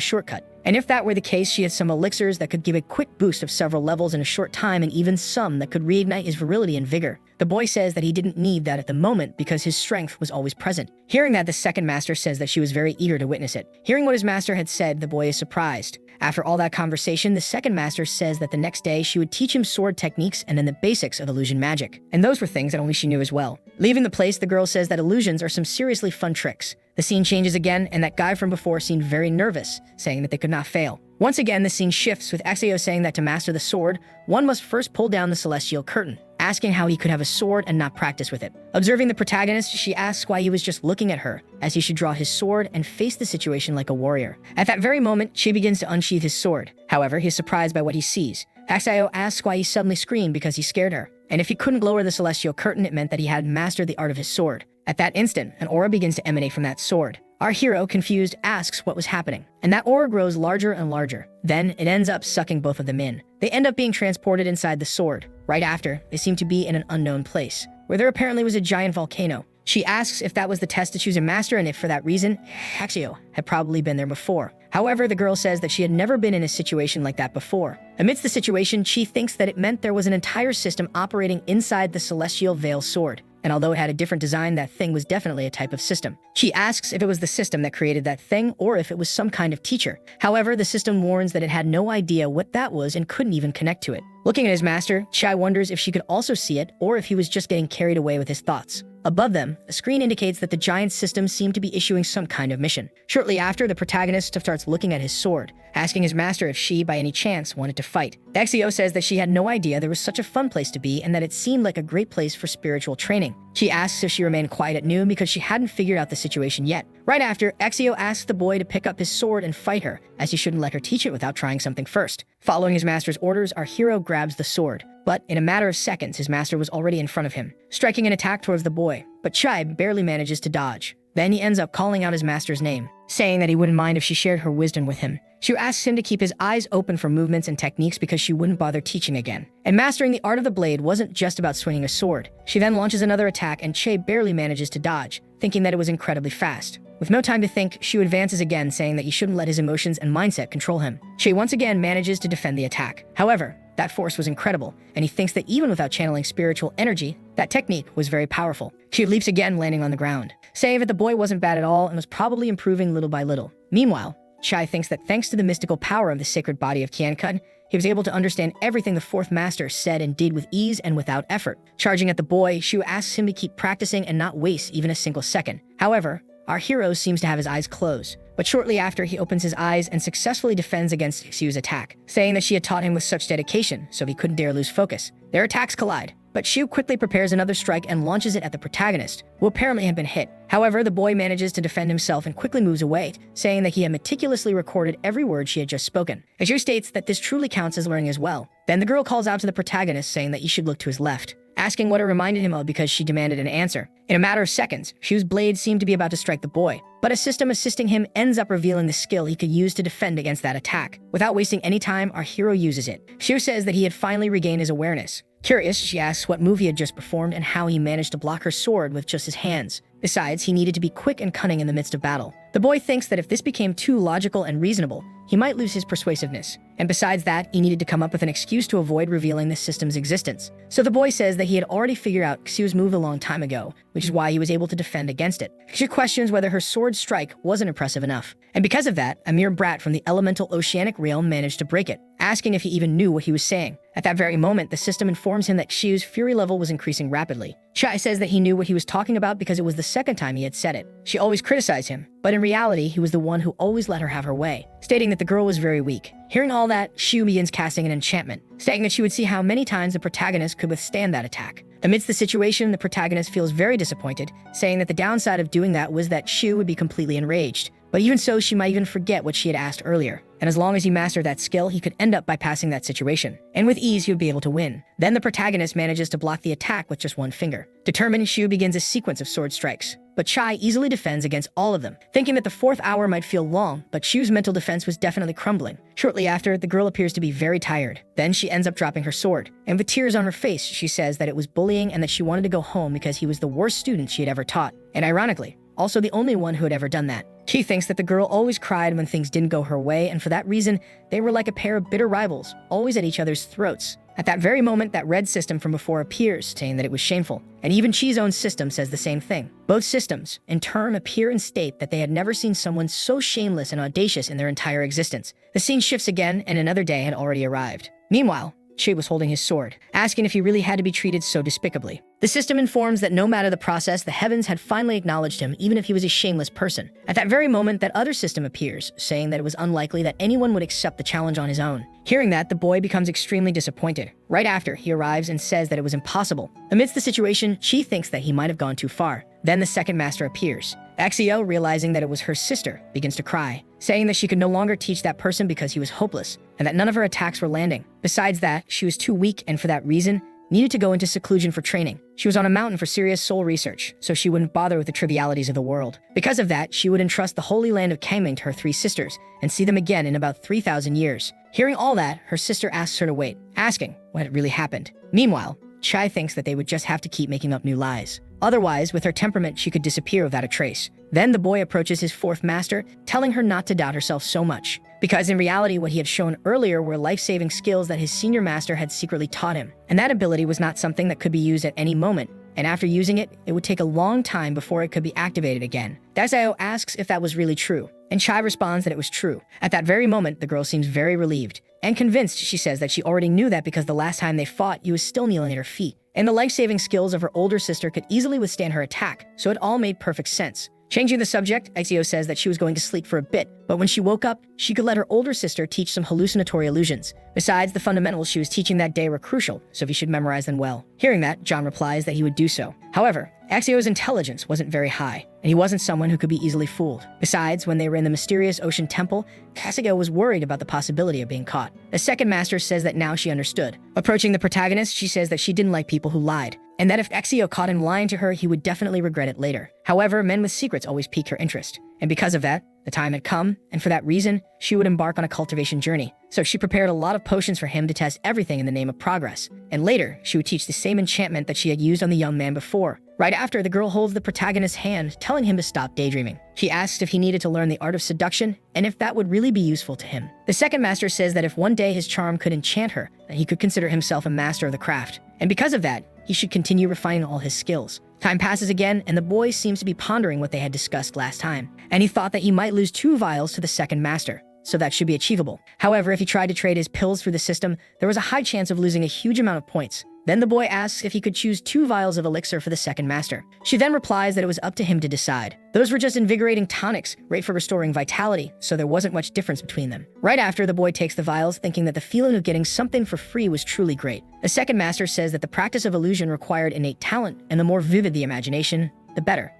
shortcut. And if that were the case, she had some elixirs that could give a quick boost of several levels in a short time, and even some that could reignite his virility and vigor. The boy says that he didn't need that at the moment because his strength was always present. Hearing that, the second master says that she was very eager to witness it. Hearing what his master had said, the boy is surprised. After all that conversation, the second master says that the next day she would teach him sword techniques and then the basics of illusion magic. And those were things that only she knew as well. Leaving the place, the girl says that illusions are some seriously fun tricks. The scene changes again, and that guy from before seemed very nervous, saying that they could not fail. Once again, the scene shifts, with Exio saying that to master the sword, one must first pull down the celestial curtain, asking how he could have a sword and not practice with it. Observing the protagonist, she asks why he was just looking at her, as he should draw his sword and face the situation like a warrior. At that very moment, Chi begins to unsheath his sword. However, he is surprised by what he sees. Exio asks why he suddenly screamed because he scared her, and if he couldn't lower the celestial curtain, it meant that he had mastered the art of his sword. At that instant, an aura begins to emanate from that sword. Our hero, confused, asks what was happening, and that aura grows larger and larger. Then, it ends up sucking both of them in. They end up being transported inside the sword. Right after, they seem to be in an unknown place, where there apparently was a giant volcano. She asks if that was the test to choose a master, and if for that reason, Exio had probably been there before. However, the girl says that she had never been in a situation like that before. Amidst the situation, she thinks that it meant there was an entire system operating inside the celestial veil sword. And although it had a different design, that thing was definitely a type of system. She asks if it was the system that created that thing or if it was some kind of teacher. However, the system warns that it had no idea what that was and couldn't even connect to it. Looking at his master, Chai wonders if she could also see it or if he was just getting carried away with his thoughts. Above them, a screen indicates that the giant system seemed to be issuing some kind of mission. Shortly after, the protagonist starts looking at his sword, asking his master if she, by any chance, wanted to fight. Exio says that she had no idea there was such a fun place to be and that it seemed like a great place for spiritual training. She asks if she remained quiet at noon because she hadn't figured out the situation yet. Right after, Exio asks the boy to pick up his sword and fight her, as he shouldn't let her teach it without trying something first. Following his master's orders, our hero grabs the sword. But in a matter of seconds, his master was already in front of him, striking an attack towards the boy. But Chai barely manages to dodge. Then he ends up calling out his master's name, saying that he wouldn't mind if she shared her wisdom with him. She asks him to keep his eyes open for movements and techniques because she wouldn't bother teaching again. And mastering the art of the blade wasn't just about swinging a sword. She then launches another attack and Chai barely manages to dodge, thinking that it was incredibly fast. With no time to think, she advances again, saying that he shouldn't let his emotions and mindset control him. Chai once again manages to defend the attack. However, that force was incredible, and he thinks that even without channeling spiritual energy, that technique was very powerful. She leaps again, landing on the ground, saying that the boy wasn't bad at all and was probably improving little by little. Meanwhile, Chai thinks that thanks to the mystical power of the sacred body of Qiankun, he was able to understand everything the fourth master said and did with ease and without effort. Charging at the boy, Shu asks him to keep practicing and not waste even a single second. However, our hero seems to have his eyes closed, but shortly after he opens his eyes and successfully defends against Xiu's attack, saying that she had taught him with such dedication, so he couldn't dare lose focus. Their attacks collide, but Xiu quickly prepares another strike and launches it at the protagonist, who apparently had been hit. However, the boy manages to defend himself and quickly moves away, saying that he had meticulously recorded every word she had just spoken. Xiu states that this truly counts as learning as well. Then the girl calls out to the protagonist, saying that he should look to his left, asking what it reminded him of because she demanded an answer. In a matter of seconds, Xiu's blade seemed to be about to strike the boy, but a system assisting him ends up revealing the skill he could use to defend against that attack. Without wasting any time, our hero uses it. Xiu says that he had finally regained his awareness. Curious, she asks what move he had just performed and how he managed to block her sword with just his hands. Besides, he needed to be quick and cunning in the midst of battle. The boy thinks that if this became too logical and reasonable, he might lose his persuasiveness. And besides that, he needed to come up with an excuse to avoid revealing the system's existence. So the boy says that he had already figured out Xiu's move a long time ago, which is why he was able to defend against it. Xiu questions whether her sword strike wasn't impressive enough. And because of that, a mere brat from the elemental oceanic realm managed to break it, asking if he even knew what he was saying. At that very moment, the system informs him that Xiu's fury level was increasing rapidly. Chai says that he knew what he was talking about because it was the second time he had said it. She always criticized him, but in reality, he was the one who always let her have her way, stating that the girl was very weak. Hearing all that, Xiu begins casting an enchantment, saying that she would see how many times the protagonist could withstand that attack. Amidst the situation, the protagonist feels very disappointed, saying that the downside of doing that was that Xiu would be completely enraged. But even so, she might even forget what she had asked earlier. And as long as he mastered that skill, he could end up bypassing that situation. And with ease, he would be able to win. Then the protagonist manages to block the attack with just one finger. Determined, Xiu begins a sequence of sword strikes. But Chai easily defends against all of them, thinking that the fourth hour might feel long, but Xiu's mental defense was definitely crumbling. Shortly after, the girl appears to be very tired. Then she ends up dropping her sword. And with tears on her face, she says that it was bullying and that she wanted to go home because he was the worst student she had ever taught. And ironically, also the only one who had ever done that. She thinks that the girl always cried when things didn't go her way, and for that reason, they were like a pair of bitter rivals, always at each other's throats. At that very moment, that red system from before appears, saying that it was shameful. And even Chi's own system says the same thing. Both systems, in turn, appear and state that they had never seen someone so shameless and audacious in their entire existence. The scene shifts again, and another day had already arrived. Meanwhile, Chi was holding his sword, asking if he really had to be treated so despicably. The system informs that no matter the process, the heavens had finally acknowledged him, even if he was a shameless person. At that very moment, that other system appears, saying that it was unlikely that anyone would accept the challenge on his own. Hearing that, the boy becomes extremely disappointed. Right after, he arrives and says that it was impossible. Amidst the situation, Chi thinks that he might have gone too far. Then the second master appears. Xiu, realizing that it was her sister, begins to cry, saying that she could no longer teach that person because he was hopeless, and that none of her attacks were landing. Besides that, she was too weak and for that reason, needed to go into seclusion for training. She was on a mountain for serious soul research, so she wouldn't bother with the trivialities of the world. Because of that, she would entrust the holy land of Kangming to her three sisters, and see them again in about 3,000 years. Hearing all that, her sister asks her to wait, asking what had really happened. Meanwhile, Chai thinks that they would just have to keep making up new lies. Otherwise, with her temperament, she could disappear without a trace. Then the boy approaches his fourth master, telling her not to doubt herself so much. Because in reality, what he had shown earlier were life-saving skills that his senior master had secretly taught him. And that ability was not something that could be used at any moment. And after using it, it would take a long time before it could be activated again. Xiu asks if that was really true, and Chai responds that it was true. At that very moment, the girl seems very relieved. And convinced, she says that she already knew that because the last time they fought, he was still kneeling at her feet. And the life-saving skills of her older sister could easily withstand her attack, so it all made perfect sense. Changing the subject, Xiu says that she was going to sleep for a bit, but when she woke up, she could let her older sister teach some hallucinatory illusions. Besides, the fundamentals she was teaching that day were crucial, so he should memorize them well. Hearing that, John replies that he would do so. However, Xiu's intelligence wasn't very high, and he wasn't someone who could be easily fooled. Besides, when they were in the mysterious ocean temple, Xiu was worried about the possibility of being caught. The second master says that now she understood. Approaching the protagonist, she says that she didn't like people who lied, and that if Xiu caught him lying to her, he would definitely regret it later. However, men with secrets always piqued her interest, and because of that, the time had come, and for that reason, she would embark on a cultivation journey. So she prepared a lot of potions for him to test everything in the name of progress, and later, she would teach the same enchantment that she had used on the young man before. Right after, the girl holds the protagonist's hand, telling him to stop daydreaming. She asks if he needed to learn the art of seduction, and if that would really be useful to him. The second master says that if one day his charm could enchant her, then he could consider himself a master of the craft. And because of that, he should continue refining all his skills. Time passes again, and the boy seems to be pondering what they had discussed last time. And he thought that he might lose 2 vials to the second master, so that should be achievable. However, if he tried to trade his pills through the system, there was a high chance of losing a huge amount of points. Then the boy asks if he could choose 2 vials of elixir for the second master. She then replies that it was up to him to decide. Those were just invigorating tonics, great for restoring vitality, so there wasn't much difference between them. Right after, the boy takes the vials, thinking that the feeling of getting something for free was truly great. The second master says that the practice of illusion required innate talent, and the more vivid the imagination, the better.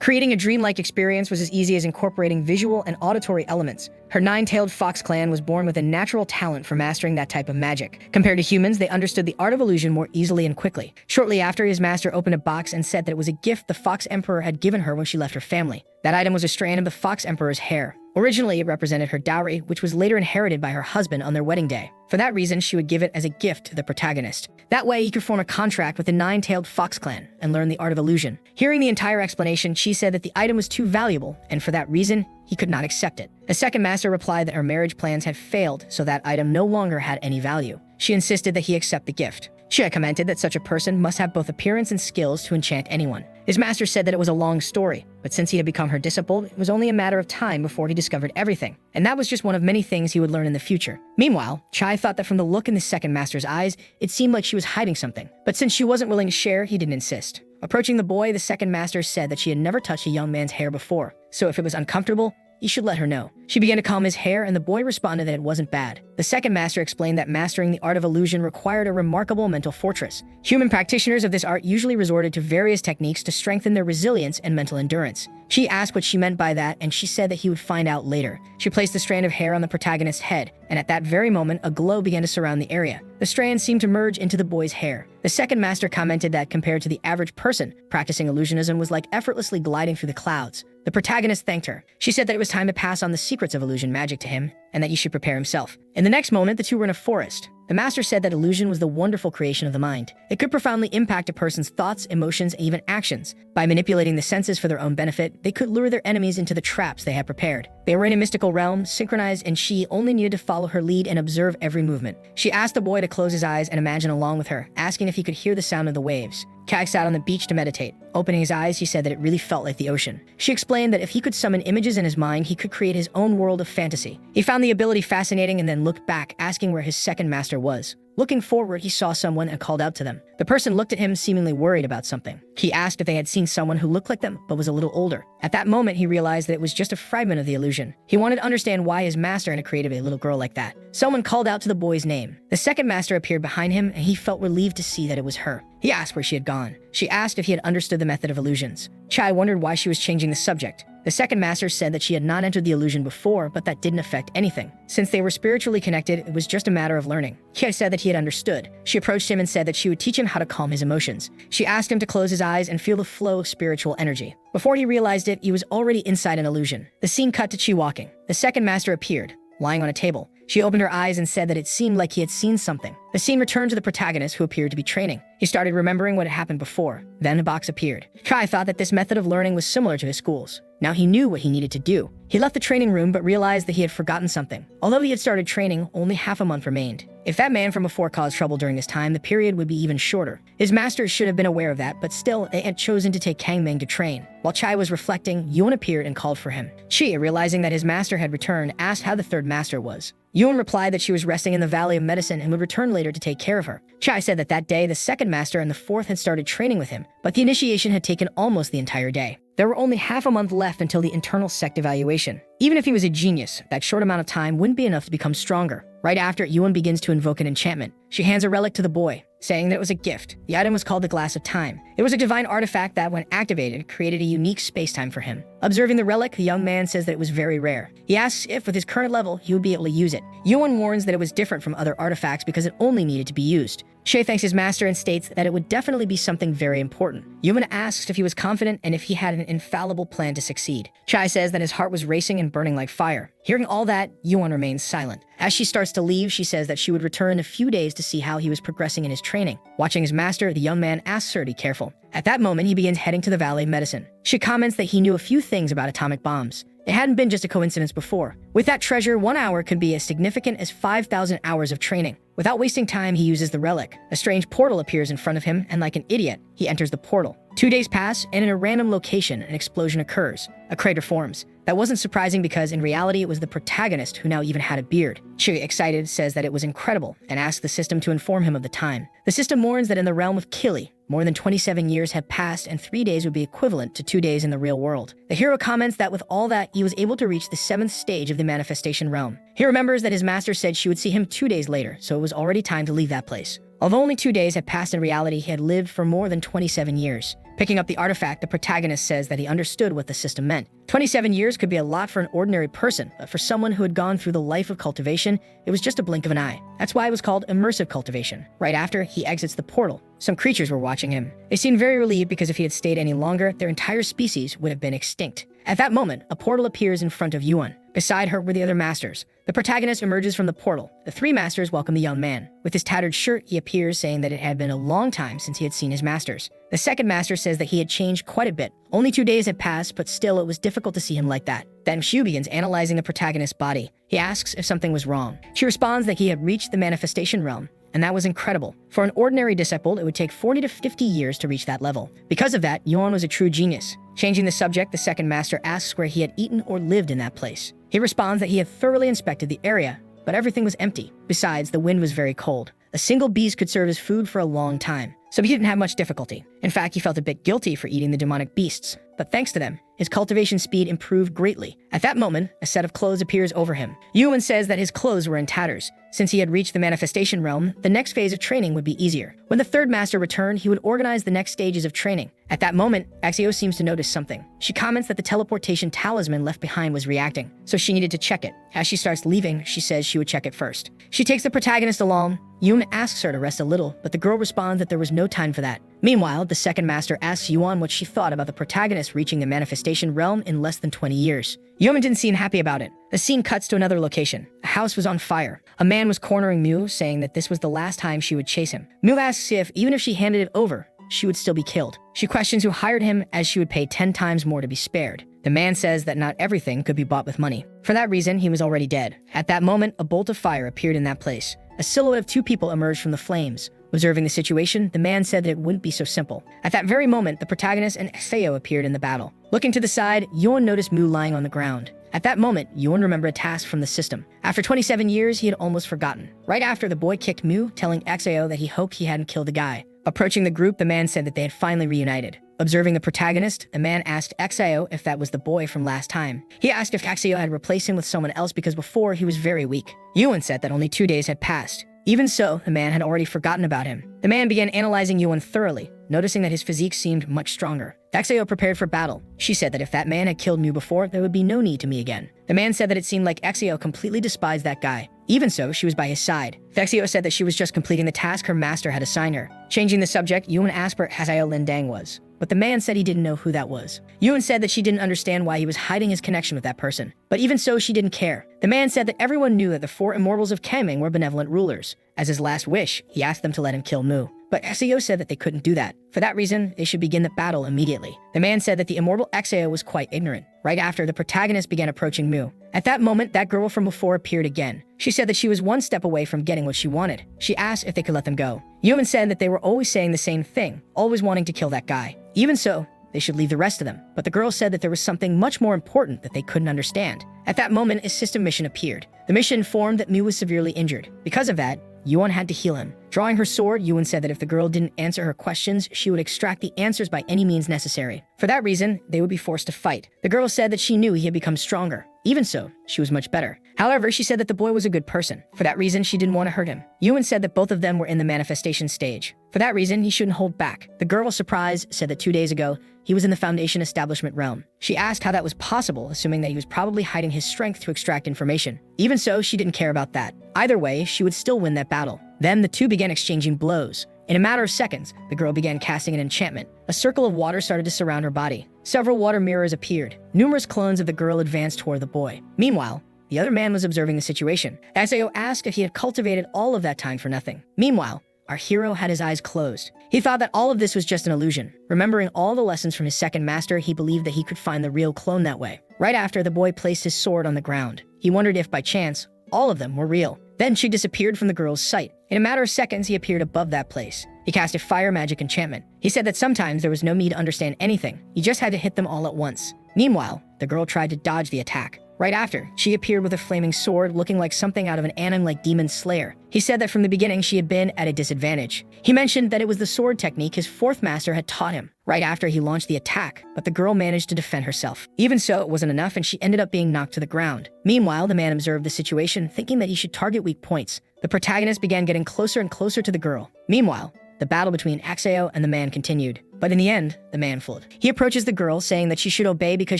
Creating a dreamlike experience was as easy as incorporating visual and auditory elements. Her nine-tailed fox clan was born with a natural talent for mastering that type of magic. Compared to humans, they understood the art of illusion more easily and quickly. Shortly after, his master opened a box and said that it was a gift the Fox Emperor had given her when she left her family. That item was a strand of the Fox Emperor's hair. Originally, it represented her dowry, which was later inherited by her husband on their wedding day. For that reason, she would give it as a gift to the protagonist. That way, he could form a contract with the nine-tailed fox clan and learn the art of illusion. Hearing the entire explanation, she said that the item was too valuable, and for that reason, he could not accept it. The second master replied that her marriage plans had failed, so that item no longer had any value. She insisted that he accept the gift. She had commented that such a person must have both appearance and skills to enchant anyone. His master said that it was a long story, but since he had become her disciple, it was only a matter of time before he discovered everything. And that was just one of many things he would learn in the future. Meanwhile, Chai thought that from the look in the second master's eyes, it seemed like she was hiding something. But since she wasn't willing to share, he didn't insist. Approaching the boy, the second master said that she had never touched a young man's hair before, so if it was uncomfortable, he should let her know. She began to comb his hair, and the boy responded that it wasn't bad. The second master explained that mastering the art of illusion required a remarkable mental fortress. Human practitioners of this art usually resorted to various techniques to strengthen their resilience and mental endurance. She asked what she meant by that, and she said that he would find out later. She placed the strand of hair on the protagonist's head, and at that very moment, a glow began to surround the area. The strand seemed to merge into the boy's hair. The second master commented that compared to the average person, practicing illusionism was like effortlessly gliding through the clouds. The protagonist thanked her. She said that it was time to pass on the secrets of illusion magic to him, and that he should prepare himself. In the next moment, the two were in a forest. The master said that illusion was the wonderful creation of the mind. It could profoundly impact a person's thoughts, emotions, and even actions. By manipulating the senses for their own benefit, they could lure their enemies into the traps they had prepared. They were in a mystical realm, synchronized, and she only needed to follow her lead and observe every movement. She asked the boy to close his eyes and imagine along with her, asking if he could hear the sound of the waves. Kag sat on the beach to meditate. Opening his eyes, he said that it really felt like the ocean. She explained that if he could summon images in his mind, he could create his own world of fantasy. He found the ability fascinating and then looked back, asking where his second master was. Looking forward, he saw someone and called out to them. The person looked at him, seemingly worried about something. He asked if they had seen someone who looked like them, but was a little older. At that moment, he realized that it was just a fragment of the illusion. He wanted to understand why his master had created a little girl like that. Someone called out to the boy's name. The second master appeared behind him, and he felt relieved to see that it was her. He asked where she had gone. She asked if he had understood the method of illusions. Chai wondered why she was changing the subject. The second master said that she had not entered the illusion before, but that didn't affect anything. Since they were spiritually connected, it was just a matter of learning. Chai said that he had understood. She approached him and said that she would teach him how to calm his emotions. She asked him to close his eyes and feel the flow of spiritual energy. Before he realized it, he was already inside an illusion. The scene cut to Chi walking. The second master appeared, lying on a table. She opened her eyes and said that it seemed like he had seen something. The scene returned to the protagonist, who appeared to be training. He started remembering what had happened before. Then a box appeared. Chai thought that this method of learning was similar to his school's. Now he knew what he needed to do. He left the training room but realized that he had forgotten something. Although he had started training, only half a month remained. If that man from before caused trouble during this time, the period would be even shorter. His masters should have been aware of that, but still, they had chosen to take Kang Ming to train. While Chai was reflecting, Yuan appeared and called for him. Chi, realizing that his master had returned, asked how the third master was. Yuan replied that she was resting in the Valley of Medicine and would return later to take care of her. Chai said that that day, the second master and the fourth had started training with him, but the initiation had taken almost the entire day. There were only half a month left until the internal sect evaluation. Even if he was a genius, that short amount of time wouldn't be enough to become stronger. Right after, Yuan begins to invoke an enchantment. She hands a relic to the boy, saying that it was a gift. The item was called the Glass of Time. It was a divine artifact that, when activated, created a unique space-time for him. Observing the relic, the young man says that it was very rare. He asks if, with his current level, he would be able to use it. Yuan warns that it was different from other artifacts because it only needed to be used. Shay thanks his master and states that it would definitely be something very important. Yuan asks if he was confident and if he had an infallible plan to succeed. Chai says that his heart was racing and burning like fire. Hearing all that, Yuan remains silent. As she starts to leave, she says that she would return in a few days to see how he was progressing in his training. Watching his master, the young man asks her to be careful. At that moment, he begins heading to the Valley of Medicine. She comments that he knew a few things about atomic bombs. It hadn't been just a coincidence before. With that treasure, 1 hour could be as significant as 5,000 hours of training. Without wasting time, he uses the relic. A strange portal appears in front of him, and like an idiot, he enters the portal. 2 days pass, and in a random location, an explosion occurs. A crater forms. That wasn't surprising because in reality, it was the protagonist who now even had a beard. Chi, excited, says that it was incredible and asks the system to inform him of the time. The system warns that in the realm of Kili, more than 27 years had passed and 3 days would be equivalent to 2 days in the real world. The hero comments that with all that, he was able to reach the 7th stage of the manifestation realm. He remembers that his master said she would see him 2 days later, so it was already time to leave that place. Although only 2 days had passed in reality, he had lived for more than 27 years. Picking up the artifact, the protagonist says that he understood what the system meant. 27 years could be a lot for an ordinary person, but for someone who had gone through the life of cultivation, it was just a blink of an eye. That's why it was called immersive cultivation. Right after, he exits the portal. Some creatures were watching him. They seemed very relieved because if he had stayed any longer, their entire species would have been extinct. At that moment, a portal appears in front of Yuan. Beside her were the other masters. The protagonist emerges from the portal. The three masters welcome the young man. With his tattered shirt, he appears, saying that it had been a long time since he had seen his masters. The second master says that he had changed quite a bit. Only 2 days had passed, but still it was difficult to see him like that. Then Xiu begins analyzing the protagonist's body. He asks if something was wrong. She responds that he had reached the manifestation realm. And that was incredible. For an ordinary disciple, it would take 40 to 50 years to reach that level. Because of that, Yuan was a true genius. Changing the subject, the second master asks where he had eaten or lived in that place. He responds that he had thoroughly inspected the area, but everything was empty. Besides, the wind was very cold. A single beast could serve as food for a long time, so he didn't have much difficulty. In fact, he felt a bit guilty for eating the demonic beasts, but thanks to them, his cultivation speed improved greatly. At that moment, a set of clothes appears over him. Yuan says that his clothes were in tatters. Since he had reached the manifestation realm, the next phase of training would be easier. When the third master returned, he would organize the next stages of training. At that moment, Axio seems to notice something. She comments that the teleportation talisman left behind was reacting, so she needed to check it. As she starts leaving, she says she would check it first. She takes the protagonist along. Yuan asks her to rest a little, but the girl responds that there was no time for that. Meanwhile, the second master asks Yuan what she thought about the protagonist reaching the manifestation realm in less than 20 years. Yuan didn't seem happy about it. The scene cuts to another location. A house was on fire. A man was cornering Mu, saying that this was the last time she would chase him. Mu asks if, even if she handed it over, she would still be killed. She questions who hired him, as she would pay 10 times more to be spared. The man says that not everything could be bought with money. For that reason, he was already dead. At that moment, a bolt of fire appeared in that place. A silhouette of 2 people emerged from the flames. Observing the situation, the man said that it wouldn't be so simple. At that very moment, the protagonist and Seo appeared in the battle. Looking to the side, Yuan noticed Mu lying on the ground. At that moment, Yuan remembered a task from the system. After 27 years, he had almost forgotten. Right after, the boy kicked Mu, telling Xao that he hoped he hadn't killed the guy. Approaching the group, the man said that they had finally reunited. Observing the protagonist, the man asked Xao if that was the boy from last time. He asked if Xao had replaced him with someone else because before he was very weak. Yuan said that only 2 days had passed. Even so, the man had already forgotten about him. The man began analyzing Yuan thoroughly, noticing that his physique seemed much stronger. Xao prepared for battle. She said that if that man had killed Mu before, there would be no need to meet again. The man said that it seemed like Xao completely despised that guy. Even so, she was by his side. Xao said that she was just completing the task her master had assigned her. Changing the subject, Yuan asked where Hazao Lindang was, but the man said he didn't know who that was. Yuan said that she didn't understand why he was hiding his connection with that person, but even so, she didn't care. The man said that everyone knew that the 4 immortals of Kaming were benevolent rulers. As his last wish, he asked them to let him kill Mu. But Xao said that they couldn't do that. For that reason, they should begin the battle immediately. The man said that the immortal Xao was quite ignorant. Right after, the protagonist began approaching Mu. At that moment, that girl from before appeared again. She said that she was 1 step away from getting what she wanted. She asked if they could let them go. Yuan said that they were always saying the same thing, always wanting to kill that guy. Even so, they should leave the rest of them. But the girl said that there was something much more important that they couldn't understand. At that moment, a system mission appeared. The mission informed that Mu was severely injured. Because of that, Yuan had to heal him. Drawing her sword, Yuan said that if the girl didn't answer her questions, she would extract the answers by any means necessary. For that reason, they would be forced to fight. The girl said that she knew he had become stronger. Even so, she was much better. However, she said that the boy was a good person. For that reason, she didn't want to hurt him. Yuan said that both of them were in the manifestation stage. For that reason, he shouldn't hold back. The girl was surprised, said that 2 days ago, he was in the Foundation establishment realm. She asked how that was possible, assuming that he was probably hiding his strength to extract information. Even so, she didn't care about that. Either way, she would still win that battle. Then the two began exchanging blows. In a matter of seconds, the girl began casting an enchantment. A circle of water started to surround her body. Several water mirrors appeared. Numerous clones of the girl advanced toward the boy. Meanwhile, the other man was observing the situation. Xao asked if he had cultivated all of that time for nothing. Meanwhile, our hero had his eyes closed. He thought that all of this was just an illusion. Remembering all the lessons from his second master, he believed that he could find the real clone that way. Right after, the boy placed his sword on the ground. He wondered if, by chance, all of them were real. Then she disappeared from the girl's sight. In a matter of seconds, he appeared above that place. He cast a fire magic enchantment. He said that sometimes there was no need to understand anything. You just had to hit them all at once. Meanwhile, the girl tried to dodge the attack. Right after, she appeared with a flaming sword looking like something out of an anime-like demon slayer. He said that from the beginning she had been at a disadvantage. He mentioned that it was the sword technique his fourth master had taught him. Right after, he launched the attack, but the girl managed to defend herself. Even so, it wasn't enough and she ended up being knocked to the ground. Meanwhile, the man observed the situation, thinking that he should target weak points. The protagonist began getting closer and closer to the girl. Meanwhile, the battle between Xao and the man continued. But in the end, the man fooled. He approaches the girl, saying that she should obey because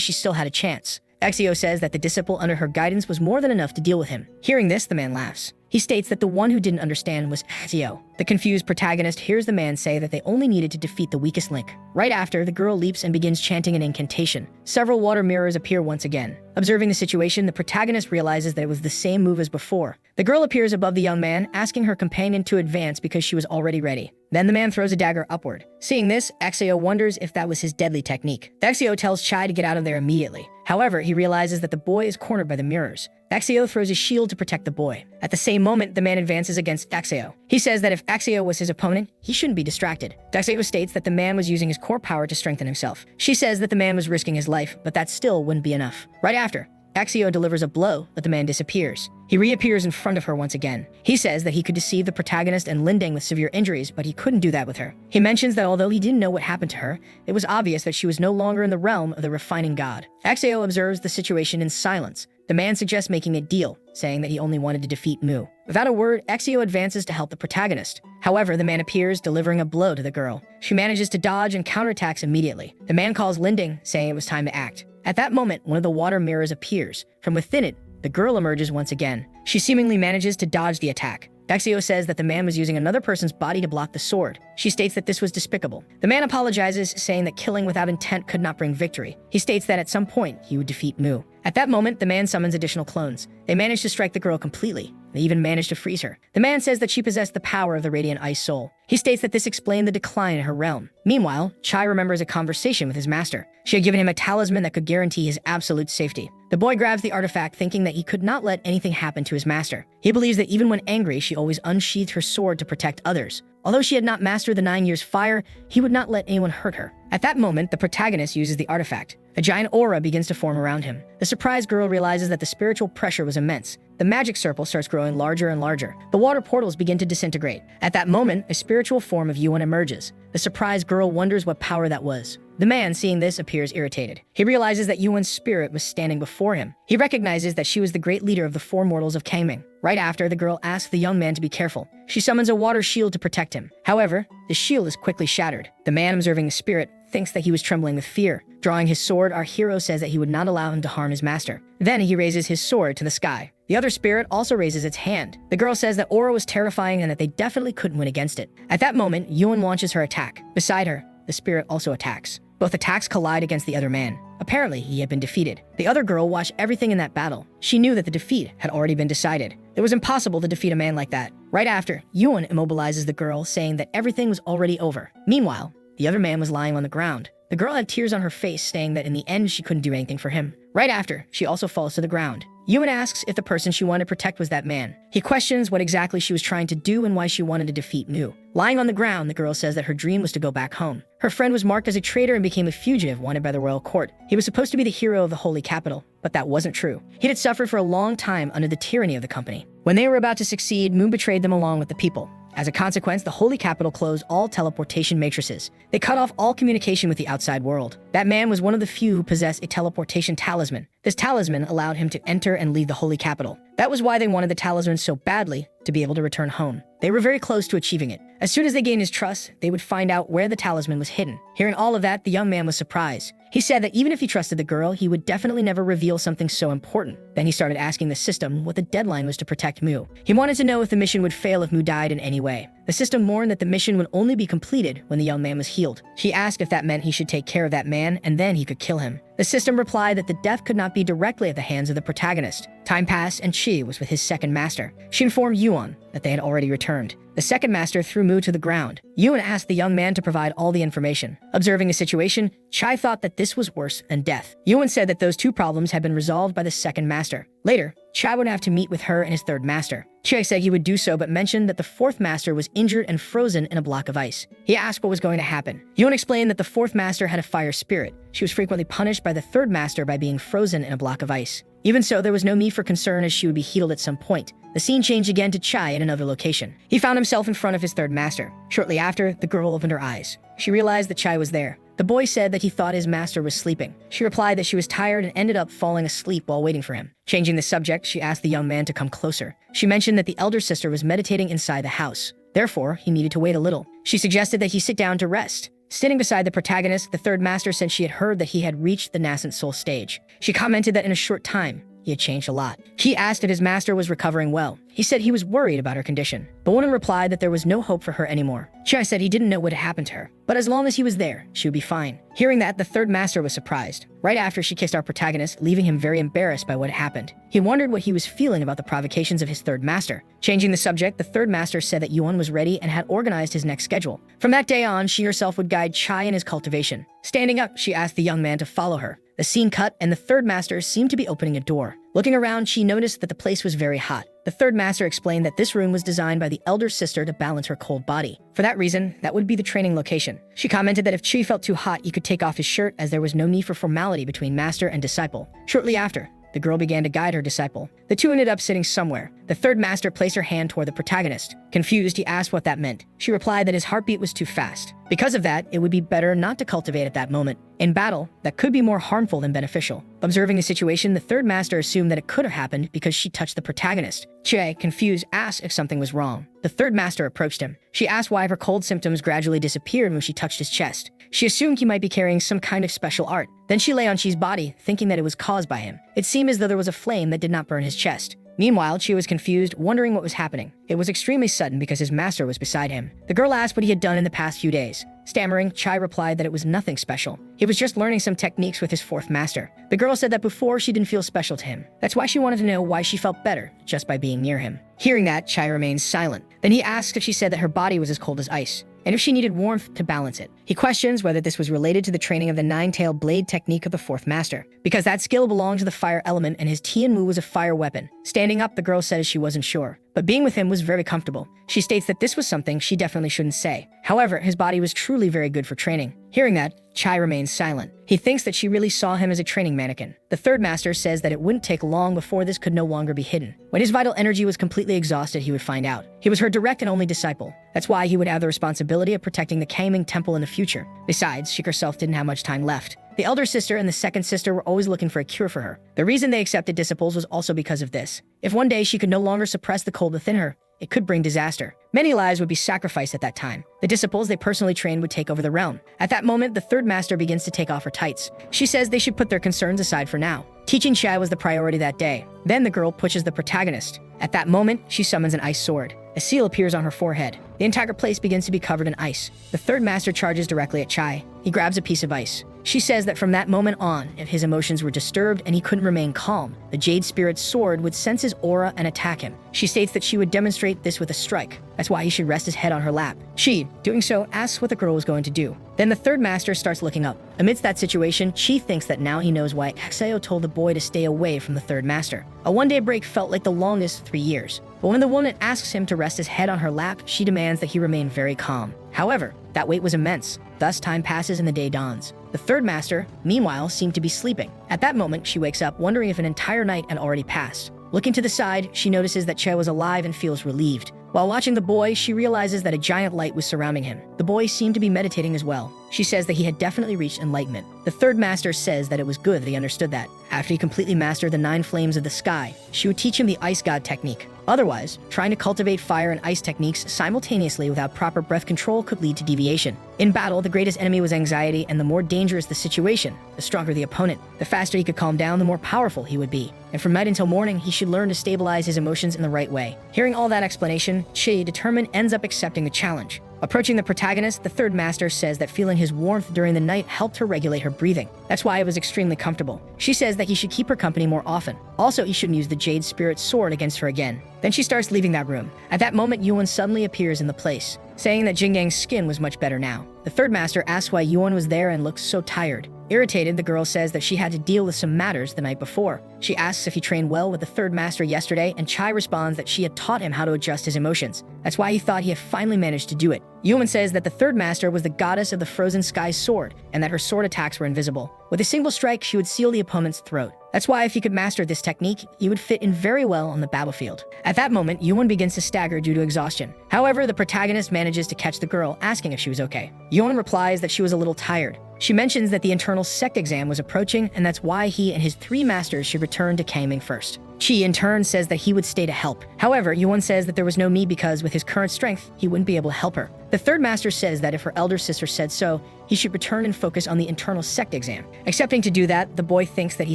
she still had a chance. Exio says that the disciple under her guidance was more than enough to deal with him. Hearing this, the man laughs. He states that the one who didn't understand was Exio. The confused protagonist hears the man say that they only needed to defeat the weakest link. Right after, the girl leaps and begins chanting an incantation. Several water mirrors appear once again. Observing the situation, the protagonist realizes that it was the same move as before. The girl appears above the young man, asking her companion to advance because she was already ready. Then the man throws a dagger upward. Seeing this, Exio wonders if that was his deadly technique. Exio tells Chai to get out of there immediately. However, he realizes that the boy is cornered by the mirrors. Exio throws his shield to protect the boy. At the same moment, the man advances against Exio. He says that if Exio was his opponent, he shouldn't be distracted. Exio states that the man was using his core power to strengthen himself. She says that the man was risking his life, but that still wouldn't be enough. Right after, Exio delivers a blow, but the man disappears. He reappears in front of her once again. He says that he could deceive the protagonist and Linding with severe injuries, but he couldn't do that with her. He mentions that although he didn't know what happened to her, it was obvious that she was no longer in the realm of the refining god. Exio observes the situation in silence. The man suggests making a deal, saying that he only wanted to defeat Mu. Without a word, Exio advances to help the protagonist. However, the man appears, delivering a blow to the girl. She manages to dodge and counterattacks immediately. The man calls Linding, saying it was time to act. At that moment, one of the water mirrors appears. From within it, the girl emerges once again. She seemingly manages to dodge the attack. Exio says that the man was using another person's body to block the sword. She states that this was despicable. The man apologizes, saying that killing without intent could not bring victory. He states that at some point, he would defeat Mu. At that moment, the man summons additional clones. They manage to strike the girl completely. They even manage to freeze her. The man says that she possessed the power of the Radiant Ice Soul. He states that this explained the decline in her realm. Meanwhile, Chai remembers a conversation with his master. She had given him a talisman that could guarantee his absolute safety. The boy grabs the artifact, thinking that he could not let anything happen to his master. He believes that even when angry, she always unsheathed her sword to protect others. Although she had not mastered the 9 years' fire, he would not let anyone hurt her. At that moment, the protagonist uses the artifact. A giant aura begins to form around him. The surprised girl realizes that the spiritual pressure was immense. The magic circle starts growing larger and larger. The water portals begin to disintegrate. At that moment, a spiritual form of Yuan emerges. The surprised girl wonders what power that was. The man, seeing this, appears irritated. He realizes that Yuan's spirit was standing before him. He recognizes that she was the great leader of the four mortals of Kangming. Right after, the girl asks the young man to be careful. She summons a water shield to protect him. However, the shield is quickly shattered. The man, observing the spirit, thinks that he was trembling with fear. Drawing his sword, our hero says that he would not allow him to harm his master. Then he raises his sword to the sky. The other spirit also raises its hand. The girl says that aura was terrifying and that they definitely couldn't win against it. At that moment, Yuan launches her attack. Beside her, the spirit also attacks. Both attacks collide against the other man. Apparently, he had been defeated. The other girl watched everything in that battle. She knew that the defeat had already been decided. It was impossible to defeat a man like that. Right after, Yuan immobilizes the girl, saying that everything was already over. Meanwhile, the other man was lying on the ground. The girl had tears on her face, saying that in the end she couldn't do anything for him. Right after, she also falls to the ground. Yuan asks if the person she wanted to protect was that man. He questions what exactly she was trying to do and why she wanted to defeat Mu. Lying on the ground, the girl says that her dream was to go back home. Her friend was marked as a traitor and became a fugitive wanted by the royal court. He was supposed to be the hero of the holy capital, but that wasn't true. He had suffered for a long time under the tyranny of the company. When they were about to succeed, Mu betrayed them along with the people. As a consequence, the holy capital closed all teleportation matrices. They cut off all communication with the outside world. That man was one of the few who possessed a teleportation talisman. This talisman allowed him to enter and leave the holy capital. That was why they wanted the talisman so badly, to be able to return home. They were very close to achieving it. As soon as they gained his trust, they would find out where the talisman was hidden. Hearing all of that, the young man was surprised. He said that even if he trusted the girl, he would definitely never reveal something so important. Then he started asking the system what the deadline was to protect Mu. He wanted to know if the mission would fail if Mu died in any way. The system warned that the mission would only be completed when the young man was healed. She asked if that meant he should take care of that man, and then he could kill him. The system replied that the death could not be directly at the hands of the protagonist. Time passed, and Chi was with his second master. She informed Yuan that they had already returned. The second master threw Mu to the ground. Yuan asked the young man to provide all the information. Observing the situation, Chai thought that this was worse than death. Yuan said that those two problems had been resolved by the second master. Later, Chai would have to meet with her and his third master. Chai said he would do so, but mentioned that the fourth master was injured and frozen in a block of ice. He asked what was going to happen. Yuan explained that the fourth master had a fire spirit. She was frequently punished by the third master by being frozen in a block of ice. Even so, there was no need for concern as she would be healed at some point. The scene changed again to Chai at another location. He found himself in front of his third master. Shortly after, the girl opened her eyes. She realized that Chai was there. The boy said that he thought his master was sleeping. She replied that she was tired and ended up falling asleep while waiting for him. Changing the subject, she asked the young man to come closer. She mentioned that the elder sister was meditating inside the house. Therefore, he needed to wait a little. She suggested that he sit down to rest. Sitting beside the protagonist, the third master said she had heard that he had reached the nascent soul stage. She commented that in a short time, he had changed a lot. He asked if his master was recovering well. He said he was worried about her condition. The woman replied that there was no hope for her anymore. Chai said he didn't know what had happened to her, but as long as he was there, she would be fine. Hearing that, the third master was surprised. Right after, she kissed our protagonist, leaving him very embarrassed by what had happened. He wondered what he was feeling about the provocations of his third master. Changing the subject, the third master said that Yuan was ready and had organized his next schedule. From that day on, she herself would guide Chai in his cultivation. Standing up, she asked the young man to follow her. The scene cut, and the third master seemed to be opening a door. Looking around, she noticed that the place was very hot. The third master explained that this room was designed by the elder sister to balance her cold body. For that reason, that would be the training location. She commented that if Chi felt too hot, he could take off his shirt, as there was no need for formality between master and disciple. Shortly after, the girl began to guide her disciple. The two ended up sitting somewhere. The third master placed her hand toward the protagonist. Confused, he asked what that meant. She replied that his heartbeat was too fast. Because of that, it would be better not to cultivate at that moment. In battle, that could be more harmful than beneficial. Observing the situation, the third master assumed that it could have happened because she touched the protagonist. Che, confused, asked if something was wrong. The third master approached him. She asked why her cold symptoms gradually disappeared when she touched his chest. She assumed he might be carrying some kind of special art. Then she lay on Chi's body, thinking that it was caused by him. It seemed as though there was a flame that did not burn his chest. Meanwhile, Chi was confused, wondering what was happening. It was extremely sudden because his master was beside him. The girl asked what he had done in the past few days. Stammering, Chai replied that it was nothing special. He was just learning some techniques with his fourth master. The girl said that before she didn't feel special to him. That's why she wanted to know why she felt better just by being near him. Hearing that, Chai remained silent. Then he asked if she said that her body was as cold as ice, and if she needed warmth to balance it. He questions whether this was related to the training of the nine-tailed blade technique of the fourth master, because that skill belonged to the fire element and his Tianmu was a fire weapon. Standing up, the girl says she wasn't sure, but being with him was very comfortable. She states that this was something she definitely shouldn't say. However, his body was truly very good for training. Hearing that, Chai remains silent. He thinks that she really saw him as a training mannequin. The third master says that it wouldn't take long before this could no longer be hidden. When his vital energy was completely exhausted, he would find out. He was her direct and only disciple. That's why he would have the responsibility of protecting the Kaming temple in the future. Besides, she herself didn't have much time left. The elder sister and the second sister were always looking for a cure for her. The reason they accepted disciples was also because of this. If one day she could no longer suppress the cold within her, it could bring disaster. Many lives would be sacrificed at that time. The disciples they personally trained would take over the realm. At that moment, the third master begins to take off her tights. She says they should put their concerns aside for now. Teaching Chai was the priority that day. Then the girl pushes the protagonist. At that moment, she summons an ice sword. A seal appears on her forehead. The entire place begins to be covered in ice. The third master charges directly at Chai. He grabs a piece of ice. She says that from that moment on, if his emotions were disturbed and he couldn't remain calm, the Jade Spirit's sword would sense his aura and attack him. She states that she would demonstrate this with a strike. That's why he should rest his head on her lap. She, doing so, asks what the girl was going to do. Then the third master starts looking up. Amidst that situation, Chi thinks that now he knows why Hexeo told the boy to stay away from the third master. A one-day break felt like the longest 3 years. But when the woman asks him to rest his head on her lap, she demands that he remain very calm. However, that wait was immense. Thus, time passes and the day dawns. The third master, meanwhile, seemed to be sleeping. At that moment, she wakes up, wondering if an entire night had already passed. Looking to the side, she notices that Che was alive and feels relieved. While watching the boy, she realizes that a giant light was surrounding him. The boy seemed to be meditating as well. She says that he had definitely reached enlightenment. The third master says that it was good that he understood that. After he completely mastered the 9 flames of the sky, she would teach him the ice god technique. Otherwise, trying to cultivate fire and ice techniques simultaneously without proper breath control could lead to deviation. In battle, the greatest enemy was anxiety, and the more dangerous the situation, the stronger the opponent. The faster he could calm down, the more powerful he would be. And from night until morning, he should learn to stabilize his emotions in the right way. Hearing all that explanation, Chi, determined, ends up accepting the challenge. Approaching the protagonist, the third master says that feeling his warmth during the night helped her regulate her breathing. That's why it was extremely comfortable. She says that he should keep her company more often. Also, he shouldn't use the Jade Spirit's sword against her again. Then she starts leaving that room. At that moment, Yuan suddenly appears in the place, saying that Jingyang's skin was much better now. The third master asks why Yuan was there and looked so tired. Irritated, the girl says that she had to deal with some matters the night before. She asks if he trained well with the third master yesterday, and Chai responds that she had taught him how to adjust his emotions. That's why he thought he had finally managed to do it. Yuan says that the third master was the goddess of the frozen sky's sword, and that her sword attacks were invisible. With a single strike, she would seal the opponent's throat. That's why if he could master this technique, he would fit in very well on the battlefield. At that moment, Yuan begins to stagger due to exhaustion. However, the protagonist manages to catch the girl, asking if she was okay. Yuan replies that she was a little tired. She mentions that the internal sect exam was approaching, and that's why he and his 3 masters should return to Kaming first. Chi, in turn, says that he would stay to help. However, Yuan says that there was no need because with his current strength, he wouldn't be able to help her. The third master says that if her elder sister said so, he should return and focus on the internal sect exam. Accepting to do that, the boy thinks that he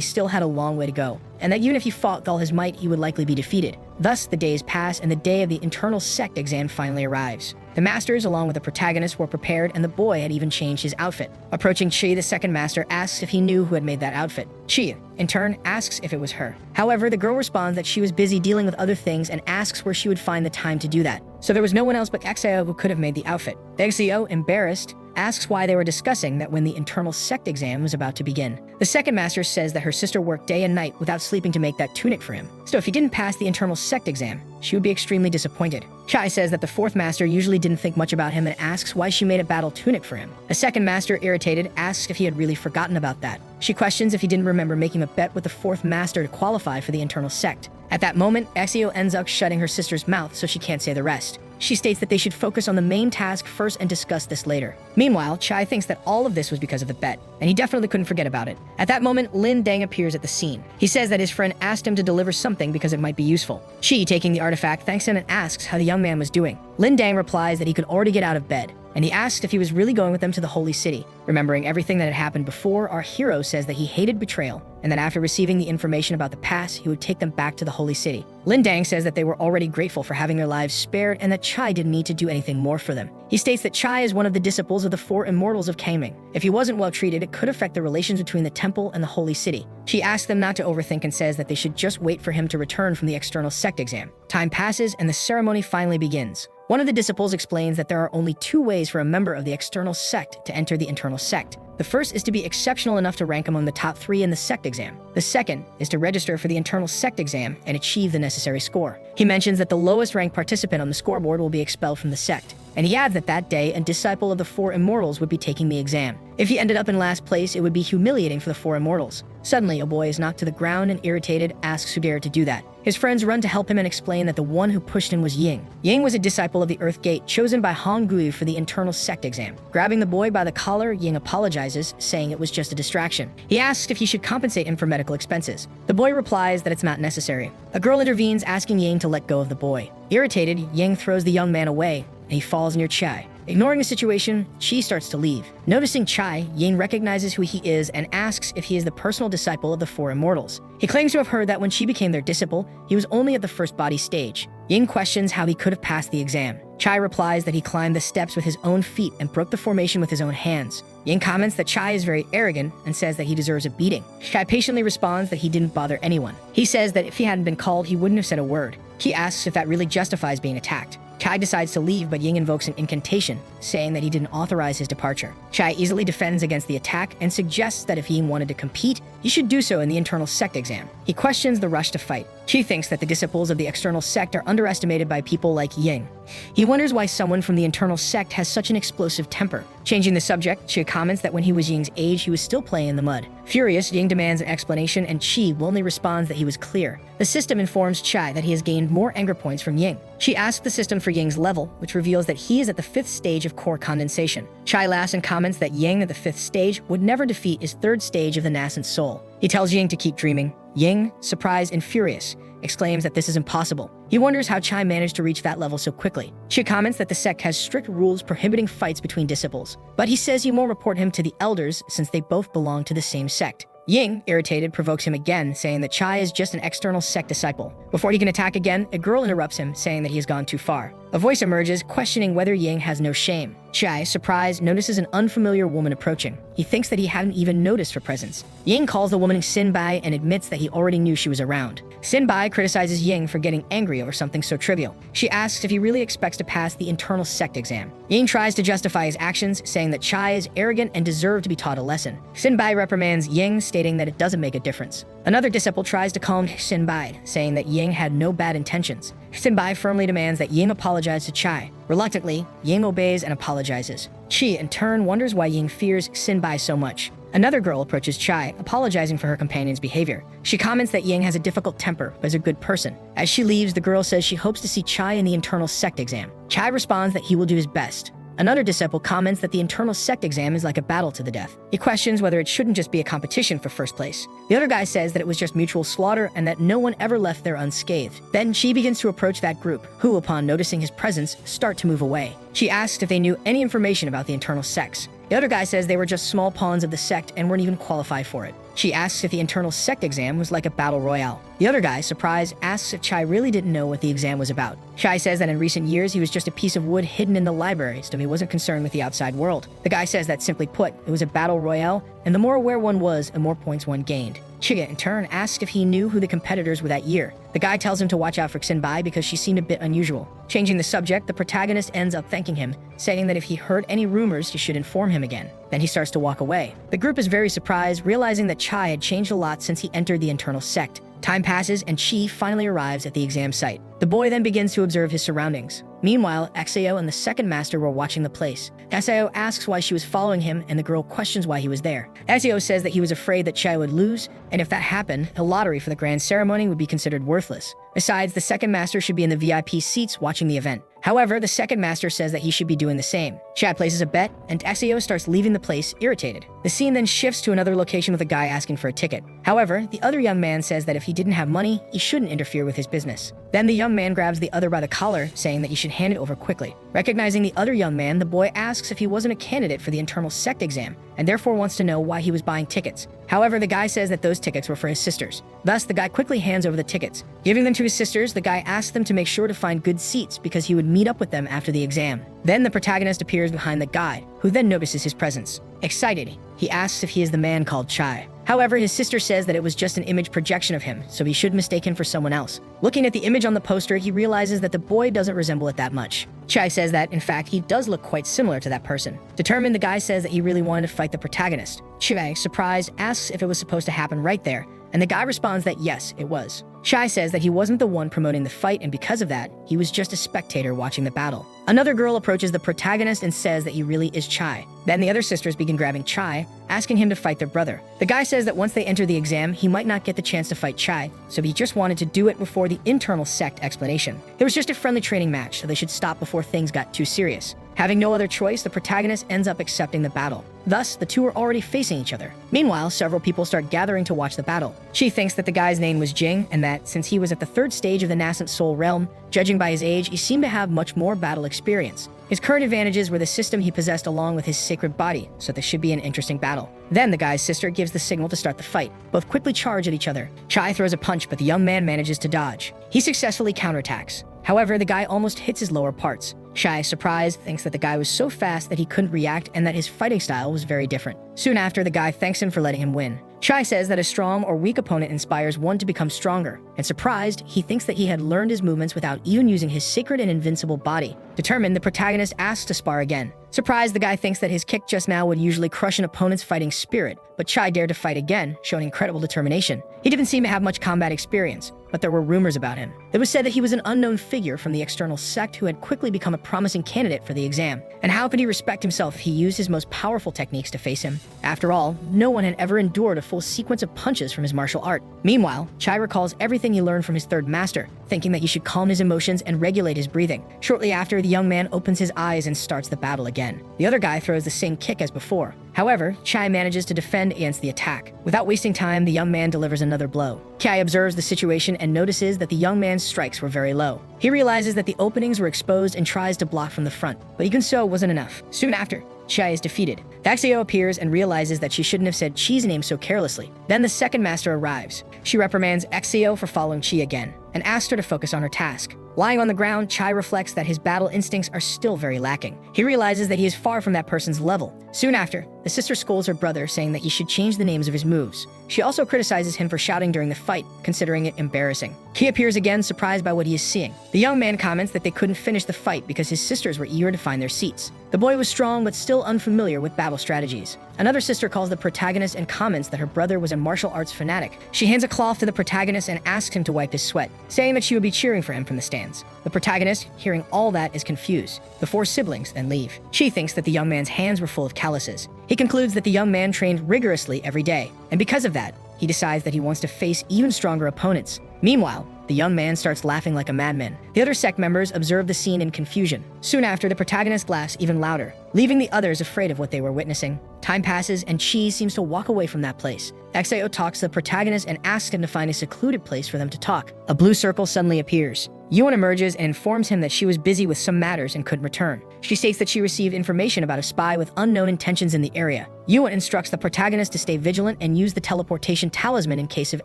still had a long way to go, and that even if he fought with all his might, he would likely be defeated. Thus, the days pass, and the day of the internal sect exam finally arrives. The masters, along with the protagonist, were prepared, and the boy had even changed his outfit. Approaching Chi, the second master asks if he knew who had made that outfit. Chi, in turn, asks if it was her. However, the girl responds that she was busy dealing with other things and asks where she would find the time to do that. So there was no one else but Exio who could have made the outfit. Exio, embarrassed, asks why they were discussing that when the internal sect exam was about to begin. The second master says that her sister worked day and night without sleeping to make that tunic for him. So if he didn't pass the internal sect exam, she would be extremely disappointed. Chai says that the fourth master usually didn't think much about him and asks why she made a battle tunic for him. The second master, irritated, asks if he had really forgotten about that. She questions if he didn't remember making a bet with the fourth master to qualify for the internal sect. At that moment, Exio ends up shutting her sister's mouth so she can't say the rest. She states that they should focus on the main task first and discuss this later. Meanwhile, Chai thinks that all of this was because of the bet, and he definitely couldn't forget about it. At that moment, Lin Dang appears at the scene. He says that his friend asked him to deliver something because it might be useful. Chi, taking the artifact, thanks him and asks how the young man was doing. Lin Dang replies that he could already get out of bed, and he asks if he was really going with them to the Holy City. Remembering everything that had happened before, our hero says that he hated betrayal, and that after receiving the information about the past, he would take them back to the Holy City. Lin Dang says that they were already grateful for having their lives spared and that Chai didn't need to do anything more for them. He states that Chai is one of the disciples of the four immortals of Kaming. If he wasn't well treated, it could affect the relations between the temple and the Holy City. She asks them not to overthink and says that they should just wait for him to return from the external sect exam. Time passes and the ceremony finally begins. One of the disciples explains that there are only two ways for a member of the external sect to enter the internal sect. The first is to be exceptional enough to rank among the top 3 in the sect exam. The second is to register for the internal sect exam and achieve the necessary score. He mentions that the lowest ranked participant on the scoreboard will be expelled from the sect, and he adds that that day a disciple of the four immortals would be taking the exam. If he ended up in last place, it would be humiliating for the four immortals. Suddenly, a boy is knocked to the ground and irritated asks who dared to do that. His friends run to help him and explain that the one who pushed him was Ying. Ying was a disciple of the Earth Gate chosen by Hong Gui for the internal sect exam. Grabbing the boy by the collar, Ying apologizes, saying it was just a distraction. He asks if he should compensate him for medical expenses. The boy replies that it's not necessary. A girl intervenes asking Ying to let go of the boy. Irritated, Ying throws the young man away, and he falls near Chai. Ignoring the situation, Chi starts to leave. Noticing Chai, Ying recognizes who he is and asks if he is the personal disciple of the four immortals. He claims to have heard that when she became their disciple, he was only at the first body stage. Ying questions how he could have passed the exam. Chai replies that he climbed the steps with his own feet and broke the formation with his own hands. Ying comments that Chai is very arrogant and says that he deserves a beating. Chai patiently responds that he didn't bother anyone. He says that if he hadn't been called, he wouldn't have said a word. He asks if that really justifies being attacked. Chai decides to leave, but Ying invokes an incantation, saying that he didn't authorize his departure. Chai easily defends against the attack and suggests that if Ying wanted to compete, he should do so in the internal sect exam. He questions the rush to fight. Chi thinks that the disciples of the external sect are underestimated by people like Ying. He wonders why someone from the internal sect has such an explosive temper. Changing the subject, Chi comments that when he was Ying's age, he was still playing in the mud. Furious, Ying demands an explanation and Chi only responds that he was clear. The system informs Chai that he has gained more anger points from Ying. She asks the system for Ying's level, which reveals that he is at the 5th stage of core condensation. Chai laughs and comments that Ying at the 5th stage would never defeat his 3rd stage of the nascent soul. He tells Ying to keep dreaming. Ying, surprised and furious, exclaims that this is impossible. He wonders how Chai managed to reach that level so quickly. Chi comments that the sect has strict rules prohibiting fights between disciples, but he says he won't report him to the elders since they both belong to the same sect. Ying, irritated, provokes him again, saying that Chai is just an external sect disciple. Before he can attack again, a girl interrupts him, saying that he has gone too far. A voice emerges, questioning whether Ying has no shame. Chai, surprised, notices an unfamiliar woman approaching. He thinks that he hadn't even noticed her presence. Ying calls the woman Sinbai and admits that he already knew she was around. Sinbai criticizes Ying for getting angry over something so trivial. She asks if he really expects to pass the internal sect exam. Ying tries to justify his actions, saying that Chai is arrogant and deserved to be taught a lesson. Sinbai reprimands Ying, stating that it doesn't make a difference. Another disciple tries to calm Sinbai, saying that Ying had no bad intentions. Sinbai firmly demands that Ying apologize to Chai. Reluctantly, Ying obeys and apologizes. Chi, in turn, wonders why Ying fears Sinbai so much. Another girl approaches Chai, apologizing for her companion's behavior. She comments that Ying has a difficult temper, but is a good person. As she leaves, the girl says she hopes to see Chai in the internal sect exam. Chai responds that he will do his best. Another disciple comments that the internal sect exam is like a battle to the death. He questions whether it shouldn't just be a competition for first place. The other guy says that it was just mutual slaughter and that no one ever left there unscathed. Then she begins to approach that group, who, upon noticing his presence, start to move away. She asks if they knew any information about the internal sects. The other guy says they were just small pawns of the sect and weren't even qualified for it. She asks if the internal sect exam was like a battle royale. The other guy, surprised, asks if Chai really didn't know what the exam was about. Chai says that in recent years he was just a piece of wood hidden in the library, so he wasn't concerned with the outside world. The guy says that simply put, it was a battle royale, and the more aware one was, the more points one gained. Chiga, in turn, asks if he knew who the competitors were that year. The guy tells him to watch out for Xinbai because she seemed a bit unusual. Changing the subject, the protagonist ends up thanking him, saying that if he heard any rumors, he should inform him again. Then he starts to walk away. The group is very surprised, realizing that Chai had changed a lot since he entered the internal sect. Time passes, and Chi finally arrives at the exam site. The boy then begins to observe his surroundings. Meanwhile, Xao and the second master were watching the place. Xao asks why she was following him, and the girl questions why he was there. Xao says that he was afraid that Chai would lose, and if that happened, a lottery for the grand ceremony would be considered worthless. Besides, the second master should be in the VIP seats watching the event. However, the second master says that he should be doing the same. Chad places a bet, and Xao starts leaving the place, irritated. The scene then shifts to another location with a guy asking for a ticket. However, the other young man says that if he didn't have money, he shouldn't interfere with his business. Then the young man grabs the other by the collar, saying that he should hand it over quickly. Recognizing the other young man, the boy asks if he wasn't a candidate for the internal sect exam, and therefore wants to know why he was buying tickets. However, the guy says that those tickets were for his sisters. Thus, the guy quickly hands over the tickets. Giving them to his sisters, the guy asks them to make sure to find good seats because he would meet up with them after the exam. Then the protagonist appears behind the guide, who then notices his presence. Excited, he asks if he is the man called Chai. However, his sister says that it was just an image projection of him, so he should mistake him for someone else. Looking at the image on the poster, he realizes that the boy doesn't resemble it that much. Chai says that, in fact, he does look quite similar to that person. Determined, the guy says that he really wanted to fight the protagonist. Chai, surprised, asks if it was supposed to happen right there, and the guy responds that yes, it was. Chai says that he wasn't the one promoting the fight, and because of that, he was just a spectator watching the battle. Another girl approaches the protagonist and says that he really is Chai. Then the other sisters begin grabbing Chai, asking him to fight their brother. The guy says that once they enter the exam, he might not get the chance to fight Chai, so he just wanted to do it before the internal sect explanation. It was just a friendly training match, so they should stop before things got too serious. Having no other choice, the protagonist ends up accepting the battle. Thus, the two are already facing each other. Meanwhile, several people start gathering to watch the battle. She thinks that the guy's name was Jing, and that since he was at the third stage of the nascent soul realm, judging by his age, he seemed to have much more battle experience. His current advantages were the system he possessed along with his sacred body, so this should be an interesting battle. Then the guy's sister gives the signal to start the fight. Both quickly charge at each other. Chai throws a punch, but the young man manages to dodge. He successfully counterattacks. However, the guy almost hits his lower parts. Chai, surprised, thinks that the guy was so fast that he couldn't react and that his fighting style was very different. Soon after, the guy thanks him for letting him win. Chai says that a strong or weak opponent inspires one to become stronger, and surprised, he thinks that he had learned his movements without even using his sacred and invincible body. Determined, the protagonist asks to spar again. Surprised, the guy thinks that his kick just now would usually crush an opponent's fighting spirit, but Chai dared to fight again, showing incredible determination. He didn't seem to have much combat experience, but there were rumors about him. It was said that he was an unknown figure from the external sect who had quickly become a promising candidate for the exam. And how could he respect himself if he used his most powerful techniques to face him? After all, no one had ever endured a full sequence of punches from his martial art. Meanwhile, Chai recalls everything he learned from his third master, thinking that he should calm his emotions and regulate his breathing. Shortly after, the young man opens his eyes and starts the battle again. The other guy throws the same kick as before. However, Chai manages to defend against the attack. Without wasting time, the young man delivers another blow. Chai observes the situation and notices that the young man's strikes were very low. He realizes that the openings were exposed and tries to block from the front, but even so wasn't enough. Soon after, Chai is defeated. Xao appears and realizes that she shouldn't have said Chi's name so carelessly. Then the second master arrives. She reprimands Xao for following Chi again, and asks her to focus on her task. Lying on the ground, Chai reflects that his battle instincts are still very lacking. He realizes that he is far from that person's level. Soon after, the sister scolds her brother, saying that he should change the names of his moves. She also criticizes him for shouting during the fight, considering it embarrassing. He appears again, surprised by what he is seeing. The young man comments that they couldn't finish the fight because his sisters were eager to find their seats. The boy was strong but still unfamiliar with battle strategies. Another sister calls the protagonist and comments that her brother was a martial arts fanatic. She hands a cloth to the protagonist and asks him to wipe his sweat, saying that she would be cheering for him from the stands. The protagonist, hearing all that, is confused. The four siblings then leave. She thinks that the young man's hands were full of calluses. He concludes that the young man trained rigorously every day, and because of that, he decides that he wants to face even stronger opponents. Meanwhile, the young man starts laughing like a madman. The other sect members observe the scene in confusion. Soon after, the protagonist laughs even louder, leaving the others afraid of what they were witnessing. Time passes, and Chi seems to walk away from that place. XAO talks to the protagonist and asks him to find a secluded place for them to talk. A blue circle suddenly appears. Yuan emerges and informs him that she was busy with some matters and couldn't return. She states that she received information about a spy with unknown intentions in the area. Yuan instructs the protagonist to stay vigilant and use the teleportation talisman in case of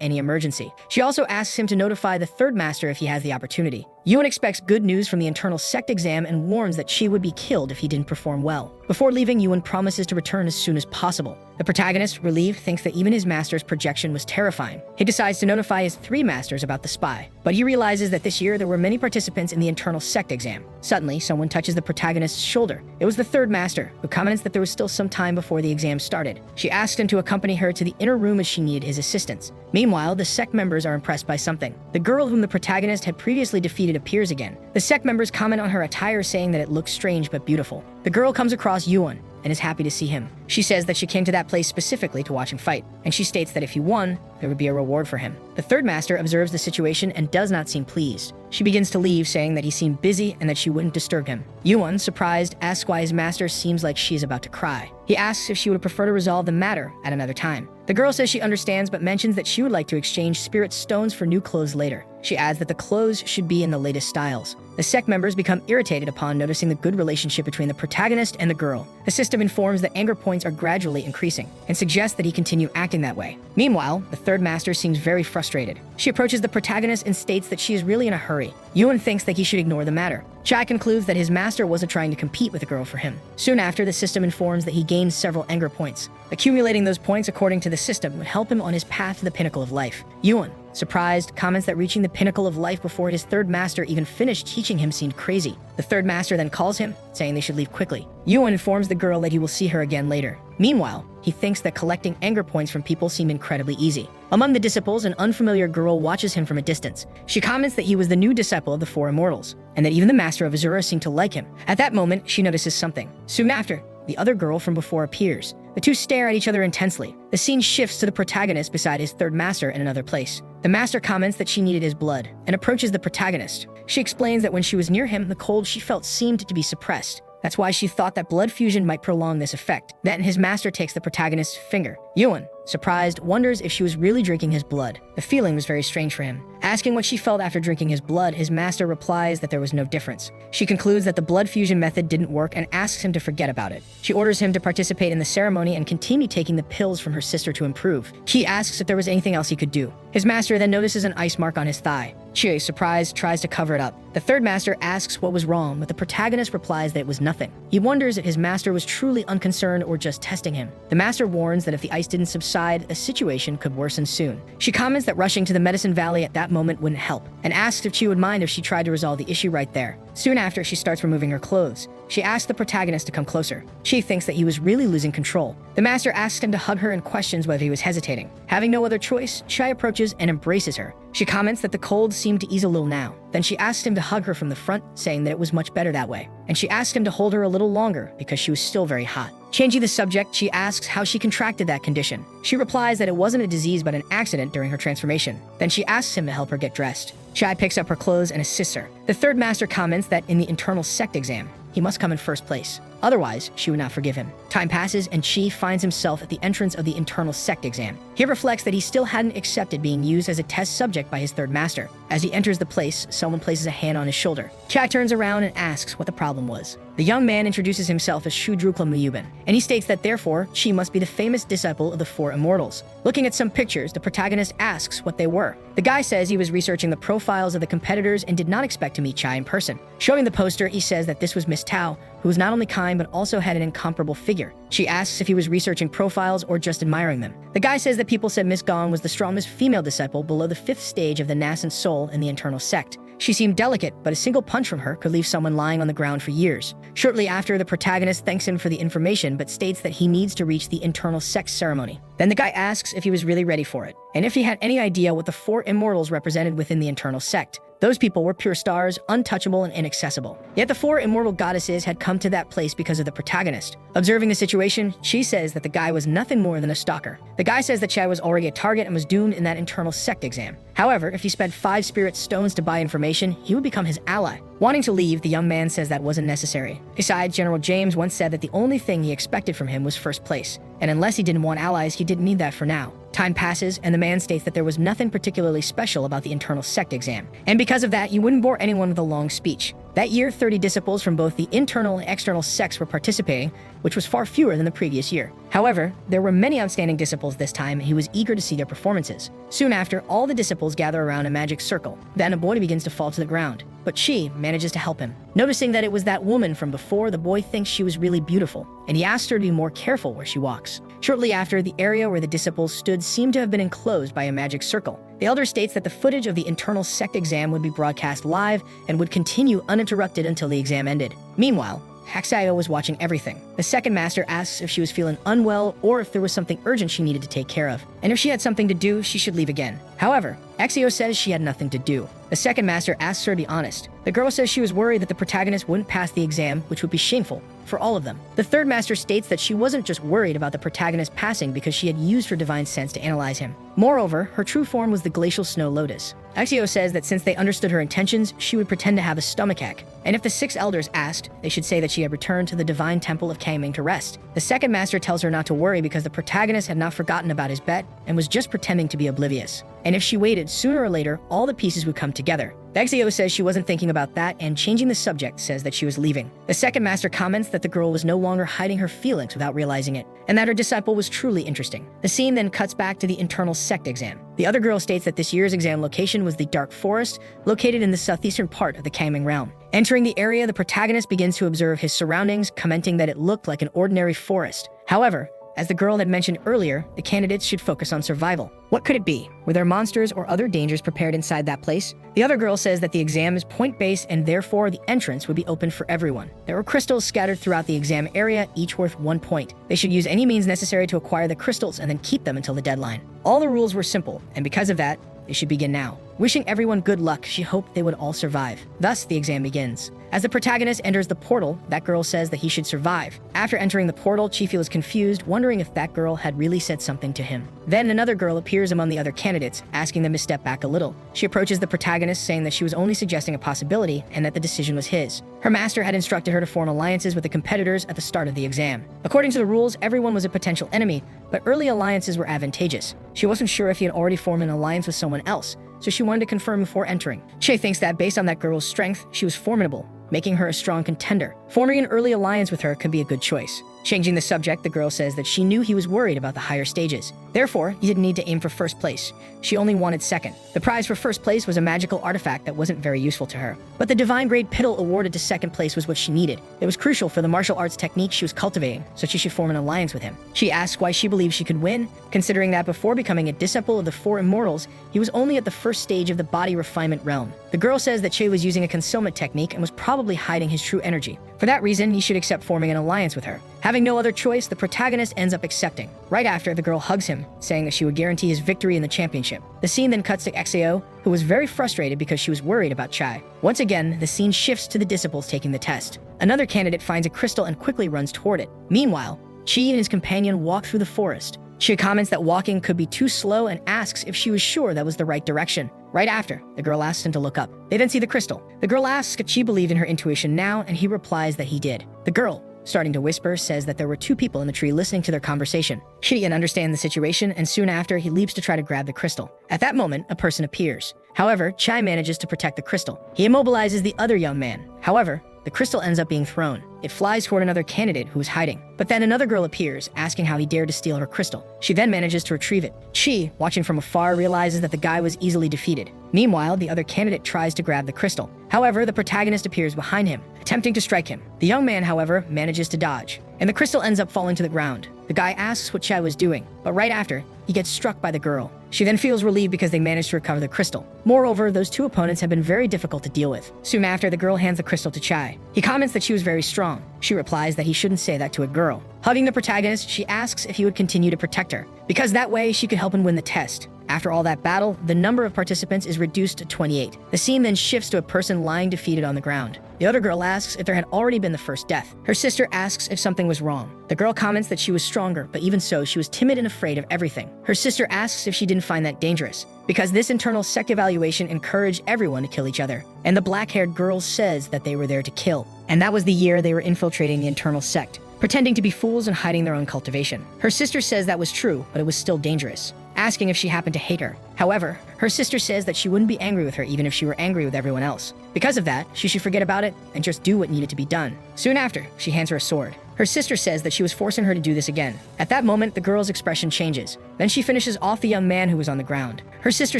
any emergency. She also asks him to notify the third master if he has the opportunity. Yuan expects good news from the internal sect exam and warns that Chi would be killed if he didn't perform well. Before leaving, Yuan promises to return as soon as possible. The protagonist, relieved, thinks that even his master's projection was terrifying. He decides to notify his 3 masters about the spy, but he realizes that this year there were many participants in the internal sect exam. Suddenly, someone touches the protagonist's shoulder. It was the 3rd master, who comments that there was still some time before the exam started. She asks him to accompany her to the inner room as she needed his assistance. Meanwhile, the sect members are impressed by something. The girl whom the protagonist had previously defeated appears again. The sect members comment on her attire, saying that it looks strange but beautiful. The girl comes across Yuan and is happy to see him. She says that she came to that place specifically to watch him fight, and she states that if he won, there would be a reward for him. The 3rd master observes the situation and does not seem pleased. She begins to leave, saying that he seemed busy and that she wouldn't disturb him. Yuan, surprised, asks why his master seems like she is about to cry. He asks if she would prefer to resolve the matter at another time. The girl says she understands, but mentions that she would like to exchange spirit stones for new clothes later. She adds that the clothes should be in the latest styles. The sect members become irritated upon noticing the good relationship between the protagonist and the girl. The system informs that anger points are gradually increasing and suggests that he continue acting that way. Meanwhile, the 3rd master seems very frustrated. She approaches the protagonist and states that she is really in a hurry. Yuan thinks that he should ignore the matter. Chai concludes that his master wasn't trying to compete with the girl for him. Soon after, the system informs that he gains several anger points. Accumulating those points according to the system would help him on his path to the pinnacle of life. Yuan, surprised, comments that reaching the pinnacle of life before his 3rd master even finished teaching him seemed crazy. The 3rd master then calls him, saying they should leave quickly. Yuan informs the girl that he will see her again later. Meanwhile, he thinks that collecting anger points from people seem incredibly easy. Among the disciples, an unfamiliar girl watches him from a distance. She comments that he was the new disciple of the 4 immortals, and that even the master of Azura seemed to like him. At that moment, she notices something. Soon after, the other girl from before appears. The two stare at each other intensely. The scene shifts to the protagonist beside his 3rd master in another place. The master comments that she needed his blood and approaches the protagonist. She explains that when she was near him, the cold she felt seemed to be suppressed. That's why she thought that blood fusion might prolong this effect. Then his master takes the protagonist's finger. Yuan, surprised, wonders if she was really drinking his blood. The feeling was very strange for him. Asking what she felt after drinking his blood, his master replies that there was no difference. She concludes that the blood fusion method didn't work and asks him to forget about it. She orders him to participate in the ceremony and continue taking the pills from her sister to improve. He asks if there was anything else he could do. His master then notices an ice mark on his thigh. Chie, surprised, tries to cover it up. The 3rd master asks what was wrong, but the protagonist replies that it was nothing. He wonders if his master was truly unconcerned or just testing him. The master warns that if the ice didn't subside, the situation could worsen soon. She comments that rushing to the medicine valley at that moment wouldn't help, and asks if Chi would mind if she tried to resolve the issue right there. Soon after, she starts removing her clothes. She asks the protagonist to come closer. Chi thinks that he was really losing control. The master asks him to hug her and questions whether he was hesitating. Having no other choice, Chai approaches and embraces her. She comments that the cold seemed to ease a little now. Then she asks him to hug her from the front, saying that it was much better that way. And she asks him to hold her a little longer because she was still very hot. Changing the subject, she asks how she contracted that condition. She replies that it wasn't a disease but an accident during her transformation. Then she asks him to help her get dressed. Chai picks up her clothes and assists her. The 3rd master comments that in the internal sect exam, he must come in 1st place. Otherwise, she would not forgive him. Time passes and Chi finds himself at the entrance of the internal sect exam. He reflects that he still hadn't accepted being used as a test subject by his 3rd master. As he enters the place, someone places a hand on his shoulder. Chai turns around and asks what the problem was. The young man introduces himself as Shudrukla Muyuban, and he states that therefore, Chi must be the famous disciple of the 4 immortals. Looking at some pictures, the protagonist asks what they were. The guy says he was researching the profiles of the competitors and did not expect to meet Chai in person. Showing the poster, he says that this was Miss Tao, who was not only kind but also had an incomparable figure. She asks if he was researching profiles or just admiring them. The guy says that people said Miss Gong was the strongest female disciple below the 5th stage of the nascent soul in the internal sect. She seemed delicate, but a single punch from her could leave someone lying on the ground for years. Shortly after, the protagonist thanks him for the information but states that he needs to reach the internal sect ceremony. Then the guy asks if he was really ready for it, and if he had any idea what the 4 immortals represented within the internal sect. Those people were pure stars, untouchable and inaccessible. Yet the four immortal goddesses had come to that place because of the protagonist. Observing the situation, she says that the guy was nothing more than a stalker. The guy says that Chai was already a target and was doomed in that internal sect exam. However, if he spent 5 spirit stones to buy information, he would become his ally. Wanting to leave, the young man says that wasn't necessary. Besides, General James once said that the only thing he expected from him was first place, and unless he didn't want allies, he didn't need that for now. Time passes, and the man states that there was nothing particularly special about the internal sect exam, and because of that, he wouldn't bore anyone with a long speech. That year, 30 disciples from both the internal and external sects were participating, which was far fewer than the previous year. However, there were many outstanding disciples this time, and he was eager to see their performances. Soon after, all the disciples gather around a magic circle. Then a boy begins to fall to the ground, but Chi manages to help him. Noticing that it was that woman from before, the boy thinks she was really beautiful, and he asks her to be more careful where she walks. Shortly after, the area where the disciples stood seemed to have been enclosed by a magic circle. The elder states that the footage of the internal sect exam would be broadcast live and would continue uninterrupted until the exam ended. Meanwhile, Haxio was watching everything. The second master asks if she was feeling unwell or if there was something urgent she needed to take care of, and if she had something to do, she should leave again. However, Exio says she had nothing to do. The second master asks her to be honest. The girl says she was worried that the protagonist wouldn't pass the exam, which would be shameful for all of them. The third master states that she wasn't just worried about the protagonist passing because she had used her divine sense to analyze him. Moreover, her true form was the glacial snow lotus. Exio says that since they understood her intentions, she would pretend to have a stomachache, and if the 6 elders asked, they should say that she had returned to the divine temple of Kangming to rest. The second master tells her not to worry because the protagonist had not forgotten about his bet and was just pretending to be oblivious. And if she waited, sooner or later, all the pieces would come together. Exio says she wasn't thinking about that, and changing the subject says that she was leaving. The second master comments that the girl was no longer hiding her feelings without realizing it, and that her disciple was truly interesting. The scene then cuts back to the internal sect exam. The other girl states that this year's exam location was the Dark Forest, located in the southeastern part of the Kangming realm. Entering the area, the protagonist begins to observe his surroundings, commenting that it looked like an ordinary forest. However, as the girl had mentioned earlier, the candidates should focus on survival. What could it be? Were there monsters or other dangers prepared inside that place? The other girl says that the exam is point-based and therefore the entrance would be open for everyone. There were crystals scattered throughout the exam area, each worth 1 point. They should use any means necessary to acquire the crystals and then keep them until the deadline. All the rules were simple, and because of that, they should begin now. Wishing everyone good luck, she hoped they would all survive. Thus, the exam begins. As the protagonist enters the portal, that girl says that he should survive. After entering the portal, Chi feels confused, wondering if that girl had really said something to him. Then another girl appears among the other candidates, asking them to step back a little. She approaches the protagonist, saying that she was only suggesting a possibility and that the decision was his. Her master had instructed her to form alliances with the competitors at the start of the exam. According to the rules, everyone was a potential enemy, but early alliances were advantageous. She wasn't sure if he had already formed an alliance with someone else, so she wanted to confirm before entering. Che thinks that based on that girl's strength, she was formidable, making her a strong contender. Forming an early alliance with her could be a good choice. Changing the subject, the girl says that she knew he was worried about the higher stages. Therefore, he didn't need to aim for first place. She only wanted second. The prize for first place was a magical artifact that wasn't very useful to her. But the divine grade piddle awarded to second place was what she needed. It was crucial for the martial arts technique she was cultivating, so she should form an alliance with him. She asks why she believes she could win, considering that before becoming a disciple of the 4 immortals, he was only at the first stage of the body refinement realm. The girl says that Che was using a concealment technique and was probably hiding his true energy. For that reason, he should accept forming an alliance with her. Having no other choice, the protagonist ends up accepting. Right after, the girl hugs him, saying that she would guarantee his victory in the championship. The scene then cuts to Exio, who was very frustrated because she was worried about Chai. Once again, the scene shifts to the disciples taking the test. Another candidate finds a crystal and quickly runs toward it. Meanwhile, Chi and his companion walk through the forest. She comments that walking could be too slow and asks if she was sure that was the right direction. Right after, the girl asks him to look up. They then see the crystal. The girl asks if Chi believed in her intuition now, and he replies that he did. The girl, starting to whisper, says that there were 2 people in the tree listening to their conversation. Chi understands the situation, and soon after, he leaps to try to grab the crystal. At that moment, a person appears. However, Chai manages to protect the crystal. He immobilizes the other young man. However, the crystal ends up being thrown. It flies toward another candidate who is hiding. But then another girl appears, asking how he dared to steal her crystal. She then manages to retrieve it. Chi, watching from afar, realizes that the guy was easily defeated. Meanwhile, the other candidate tries to grab the crystal. However, the protagonist appears behind him, attempting to strike him. The young man, however, manages to dodge, and the crystal ends up falling to the ground. The guy asks what Chai was doing, but right after, he gets struck by the girl. She then feels relieved because they managed to recover the crystal. Moreover, those 2 opponents have been very difficult to deal with. Soon after, the girl hands the crystal to Chai. He comments that she was very strong. She replies that he shouldn't say that to a girl. Hugging the protagonist, she asks if he would continue to protect her, because that way she could help him win the test. After all that battle, the number of participants is reduced to 28. The scene then shifts to a person lying defeated on the ground. The other girl asks if there had already been the first death. Her sister asks if something was wrong. The girl comments that she was stronger, but even so, she was timid and afraid of everything. Her sister asks if she didn't find that dangerous, because this internal sect evaluation encouraged everyone to kill each other. And the black-haired girl says that they were there to kill. And that was the year they were infiltrating the internal sect, pretending to be fools and hiding their own cultivation. Her sister says that was true, but it was still dangerous, asking if she happened to hate her. However, her sister says that she wouldn't be angry with her even if she were angry with everyone else. Because of that, she should forget about it and just do what needed to be done. Soon after, she hands her a sword. Her sister says that she was forcing her to do this again. At that moment, the girl's expression changes. Then she finishes off the young man who was on the ground. Her sister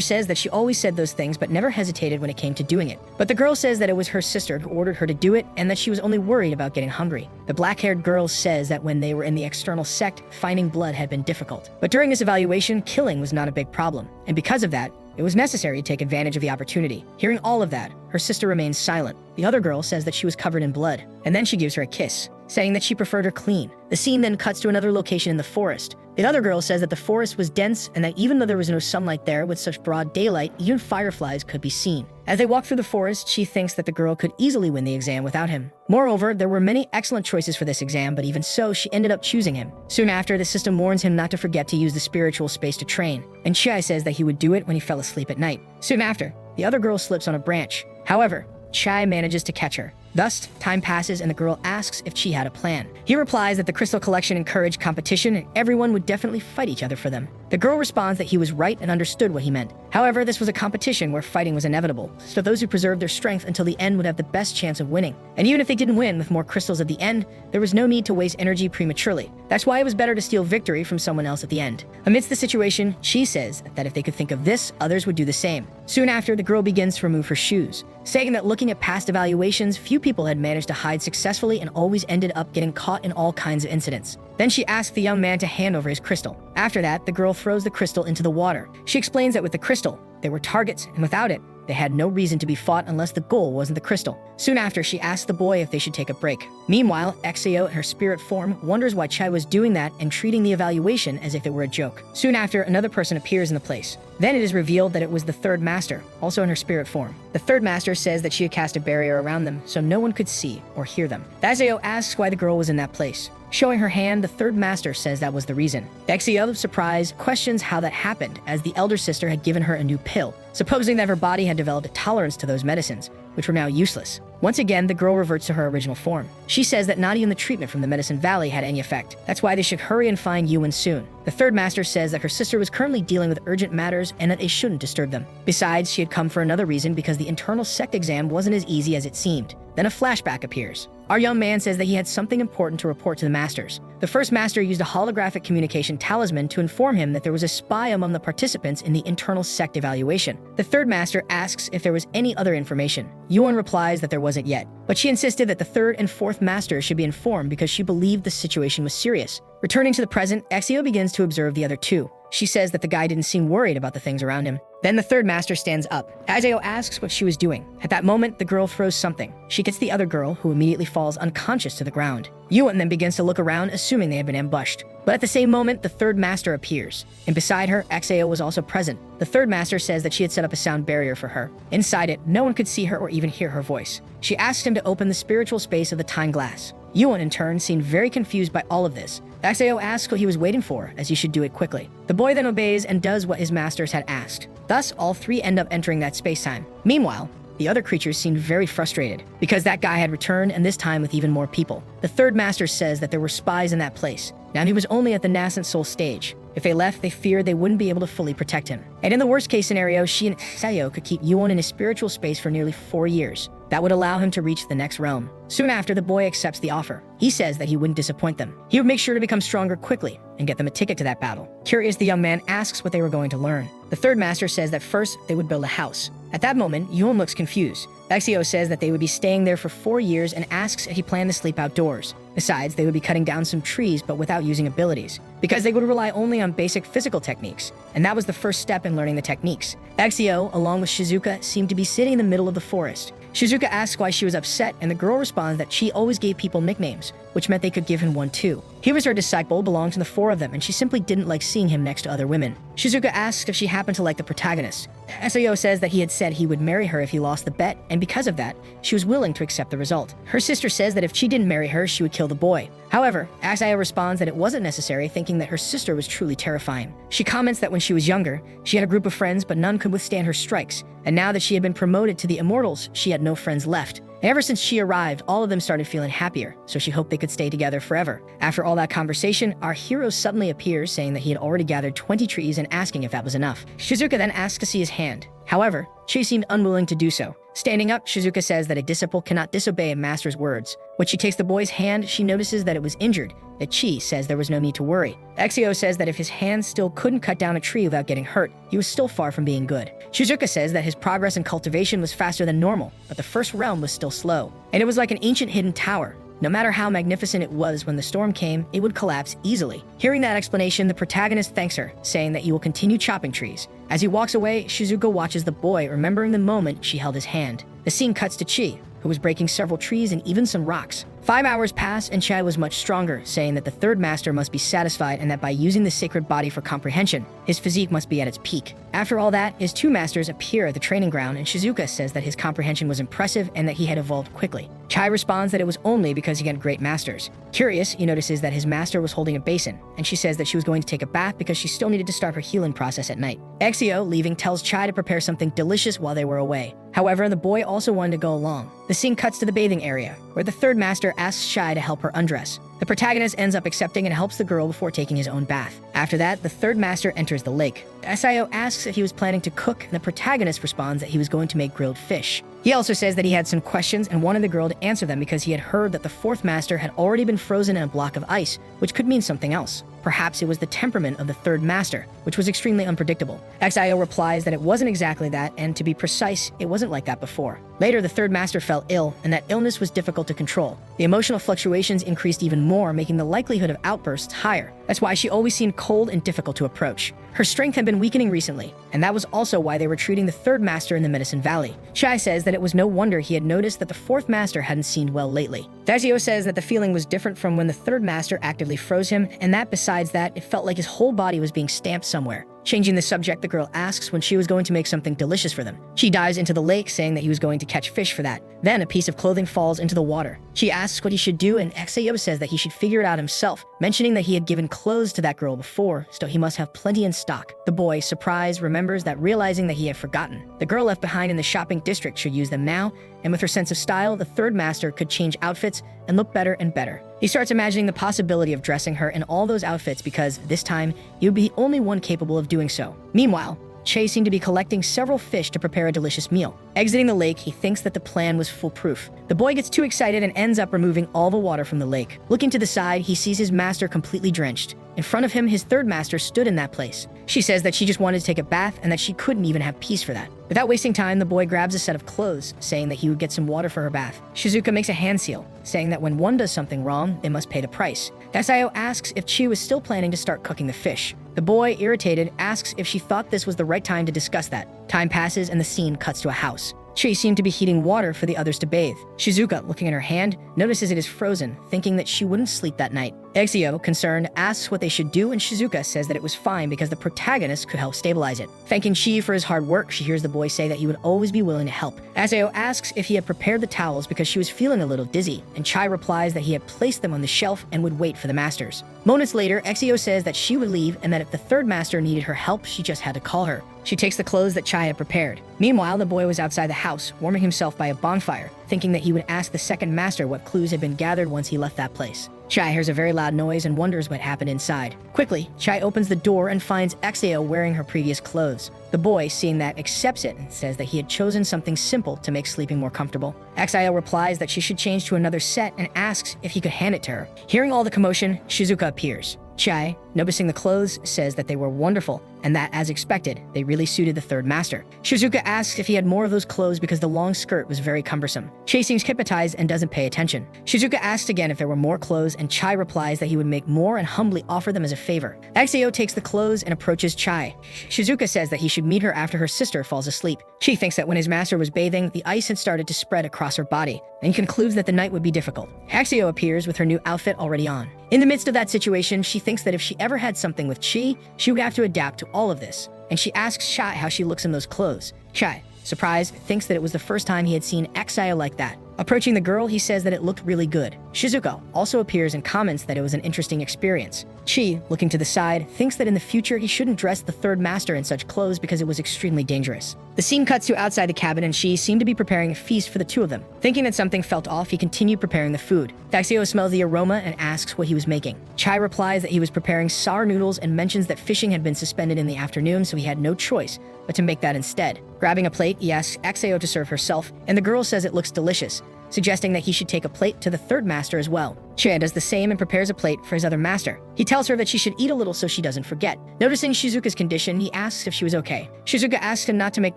says that she always said those things but never hesitated when it came to doing it. But the girl says that it was her sister who ordered her to do it and that she was only worried about getting hungry. The black-haired girl says that when they were in the external sect, finding blood had been difficult. But during this evaluation, killing was not a big problem. And because of that, it was necessary to take advantage of the opportunity. Hearing all of that, her sister remains silent. The other girl says that she was covered in blood, and then she gives her a kiss, saying that she preferred her clean. The scene then cuts to another location in the forest. The other girl says that the forest was dense and that even though there was no sunlight there with such broad daylight, even fireflies could be seen. As they walk through the forest, she thinks that the girl could easily win the exam without him. Moreover, there were many excellent choices for this exam, but even so, she ended up choosing him. Soon after, the system warns him not to forget to use the spiritual space to train, and Chai says that he would do it when he fell asleep at night. Soon after, the other girl slips on a branch. However, Chai manages to catch her. Thus, time passes and the girl asks if she had a plan. He replies that the crystal collection encouraged competition and everyone would definitely fight each other for them. The girl responds that he was right and understood what he meant. However, this was a competition where fighting was inevitable, so those who preserved their strength until the end would have the best chance of winning. And even if they didn't win with more crystals at the end, there was no need to waste energy prematurely. That's why it was better to steal victory from someone else at the end. Amidst the situation, she says that if they could think of this, others would do the same. Soon after, the girl begins to remove her shoes, saying that looking at past evaluations, few people had managed to hide successfully and always ended up getting caught in all kinds of incidents. Then she asks the young man to hand over his crystal. After that, the girl throws the crystal into the water. She explains that with the crystal, they were targets, and without it, they had no reason to be fought unless the goal wasn't the crystal. Soon after, she asks the boy if they should take a break. Meanwhile, Exeo in her spirit form wonders why Chai was doing that and treating the evaluation as if it were a joke. Soon after, another person appears in the place. Then it is revealed that it was the third master, also in her spirit form. The third master says that she had cast a barrier around them so no one could see or hear them. Exeo asks why the girl was in that place. Showing her hand, the third master says that was the reason. Exeo, surprised, questions how that happened, as the elder sister had given her a new pill, supposing that her body had developed a tolerance to those medicines, which were now useless. Once again, the girl reverts to her original form. She says that not even the treatment from the Medicine Valley had any effect. That's why they should hurry and find Yuan soon. The third master says that her sister was currently dealing with urgent matters and that they shouldn't disturb them. Besides, she had come for another reason because the internal sect exam wasn't as easy as it seemed. Then a flashback appears. Our young man says that he had something important to report to the masters. The first master used a holographic communication talisman to inform him that there was a spy among the participants in the internal sect evaluation. The third master asks if there was any other information. Yuan replies that there wasn't yet, but she insisted that the third and fourth masters should be informed because she believed the situation was serious. Returning to the present, Exeo begins to observe the other two. She says that the guy didn't seem worried about the things around him. Then the third master stands up. Exeo asks what she was doing. At that moment, the girl throws something. She gets the other girl, who immediately falls unconscious to the ground. Yuan then begins to look around, assuming they had been ambushed. But at the same moment, the third master appears. And beside her, Exeo was also present. The third master says that she had set up a sound barrier for her. Inside it, no one could see her or even hear her voice. She asks him to open the spiritual space of the time glass. Yuan, in turn, seemed very confused by all of this. Exeo asks what he was waiting for, as he should do it quickly. The boy then obeys and does what his masters had asked. Thus, all three end up entering that space-time. Meanwhile, the other creatures seemed very frustrated, because that guy had returned, and this time with even more people. The third master says that there were spies in that place. Now he was only at the nascent soul stage. If they left, they feared they wouldn't be able to fully protect him. And in the worst case scenario, she and Exeo could keep Yuan in his spiritual space for nearly 4 years. That would allow him to reach the next realm. Soon after, the boy accepts the offer. He says that he wouldn't disappoint them. He would make sure to become stronger quickly and get them a ticket to that battle. Curious, the young man asks what they were going to learn. The third master says that first they would build a house. At that moment, Yuan looks confused. Exeo says that they would be staying there for 4 years and asks if he planned to sleep outdoors. Besides, they would be cutting down some trees but without using abilities, because they would rely only on basic physical techniques, and that was the first step in learning the techniques. Exeo, along with Shizuka, seemed to be sitting in the middle of the forest. Shizuka asks why she was upset, and the girl responds that she always gave people nicknames, which meant they could give him one too. He was her disciple, belonged to the four of them, and she simply didn't like seeing him next to other women. Shizuka asks if she happened to like the protagonist. Sao says that he had said he would marry her if he lost the bet, and because of that, she was willing to accept the result. Her sister says that if she didn't marry her, she would kill the boy. However, Sao responds that it wasn't necessary, thinking that her sister was truly terrifying. She comments that when she was younger, she had a group of friends, but none could withstand her strikes, and now that she had been promoted to the Immortals, she had no friends left. Ever since she arrived, all of them started feeling happier, so she hoped they could stay together forever. After all that conversation, our hero suddenly appears, saying that he had already gathered 20 trees and asking if that was enough. Shizuka then asks to see his hand. However, Chi seemed unwilling to do so. Standing up, Shizuka says that a disciple cannot disobey a master's words. When she takes the boy's hand, she notices that it was injured, that Chi says there was no need to worry. Exio says that if his hand still couldn't cut down a tree without getting hurt, he was still far from being good. Shizuka says that his progress in cultivation was faster than normal, but the first realm was still slow. And it was like an ancient hidden tower. No matter how magnificent it was, when the storm came, it would collapse easily. Hearing that explanation, the protagonist thanks her, saying that he will continue chopping trees. As he walks away, Shizuka watches the boy, remembering the moment she held his hand. The scene cuts to Chi, who was breaking several trees and even some rocks. 5 hours pass, and Chai was much stronger, saying that the third master must be satisfied and that by using the sacred body for comprehension, his physique must be at its peak. After all that, his two masters appear at the training ground, and Shizuka says that his comprehension was impressive and that he had evolved quickly. Chai responds that it was only because he had great masters. Curious, he notices that his master was holding a basin, and she says that she was going to take a bath because she still needed to start her healing process at night. Exio, leaving, tells Chai to prepare something delicious while they were away. However, the boy also wanted to go along. The scene cuts to the bathing area, where the third master asks Chai to help her undress. The protagonist ends up accepting and helps the girl before taking his own bath. After that, the third master enters the lake. Sao asks if he was planning to cook, and the protagonist responds that he was going to make grilled fish. He also says that he had some questions and wanted the girl to answer them because he had heard that the fourth master had already been frozen in a block of ice, which could mean something else. Perhaps it was the temperament of the third master, which was extremely unpredictable. Xio replies that it wasn't exactly that, and to be precise, it wasn't like that before. Later, the third master fell ill, and that illness was difficult to control. The emotional fluctuations increased even more, making the likelihood of outbursts higher. That's why she always seemed cold and difficult to approach. Her strength had been weakening recently, and that was also why they were treating the third master in the Medicine Valley. Chai says that it was no wonder he had noticed that the fourth master hadn't seemed well lately. Dazio says that the feeling was different from when the third master actively froze him, and that besides that, it felt like his whole body was being stamped somewhere. Changing the subject, the girl asks when she was going to make something delicious for them. She dives into the lake, saying that he was going to catch fish for that. Then a piece of clothing falls into the water. She asks what he should do, and Exeo says that he should figure it out himself, mentioning that he had given clothes to that girl before, so he must have plenty in stock. The boy, surprised, remembers that, realizing that he had forgotten. The girl left behind in the shopping district should use them now, and with her sense of style, the third master could change outfits and look better and better. He starts imagining the possibility of dressing her in all those outfits because, this time, he would be the only one capable of doing so. Meanwhile, Che seemed to be collecting several fish to prepare a delicious meal. Exiting the lake, he thinks that the plan was foolproof. The boy gets too excited and ends up removing all the water from the lake. Looking to the side, he sees his master completely drenched. In front of him, his third master stood in that place. She says that she just wanted to take a bath and that she couldn't even have peace for that. Without wasting time, the boy grabs a set of clothes, saying that he would get some water for her bath. Shizuka makes a hand seal, saying that when one does something wrong, they must pay the price. Dasayo asks if Chi was still planning to start cooking the fish. The boy, irritated, asks if she thought this was the right time to discuss that. Time passes and the scene cuts to a house. Chi seemed to be heating water for the others to bathe. Shizuka, looking at her hand, notices it is frozen, thinking that she wouldn't sleep that night. Exio, concerned, asks what they should do, and Shizuka says that it was fine because the protagonist could help stabilize it. Thanking Chi for his hard work, she hears the boy say that he would always be willing to help. Aseo asks if he had prepared the towels because she was feeling a little dizzy, and Chai replies that he had placed them on the shelf and would wait for the masters. Moments later, Exio says that she would leave and that if the third master needed her help, she just had to call her. She takes the clothes that Chai had prepared. Meanwhile, the boy was outside the house, warming himself by a bonfire, thinking that he would ask the second master what clues had been gathered once he left that place. Chai hears a very loud noise and wonders what happened inside. Quickly, Chai opens the door and finds Exeo wearing her previous clothes. The boy, seeing that, accepts it and says that he had chosen something simple to make sleeping more comfortable. Exeo replies that she should change to another set and asks if he could hand it to her. Hearing all the commotion, Shizuka appears. Chai, noticing the clothes, says that they were wonderful and that, as expected, they really suited the third master. Shizuka asks if he had more of those clothes because the long skirt was very cumbersome. Chai seems hypnotized and doesn't pay attention. Shizuka asks again if there were more clothes, and Chai replies that he would make more and humbly offer them as a favor. Exeo takes the clothes and approaches Chai. Shizuka says that he should he'd meet her after her sister falls asleep. Chi thinks that when his master was bathing, the ice had started to spread across her body, and concludes that the night would be difficult. Axio appears with her new outfit already on. In the midst of that situation, she thinks that if she ever had something with Chi, she would have to adapt to all of this, and she asks Chai how she looks in those clothes. Chai, surprised, thinks that it was the first time he had seen Axio like that. Approaching the girl, he says that it looked really good. Shizuka also appears and comments that it was an interesting experience. Chi, looking to the side, thinks that in the future he shouldn't dress the third master in such clothes because it was extremely dangerous. The scene cuts to outside the cabin, and Chi seemed to be preparing a feast for the two of them. Thinking that something felt off, he continued preparing the food. Daxio smells the aroma and asks what he was making. Chai replies that he was preparing sour noodles and mentions that fishing had been suspended in the afternoon, so he had no choice but to make that instead. Grabbing a plate, he asks Axio to serve herself, and the girl says it looks delicious, suggesting that he should take a plate to the third master as well. Chie does the same and prepares a plate for his other master. He tells her that she should eat a little so she doesn't forget. Noticing Shizuka's condition, he asks if she was okay. Shizuka asks him not to make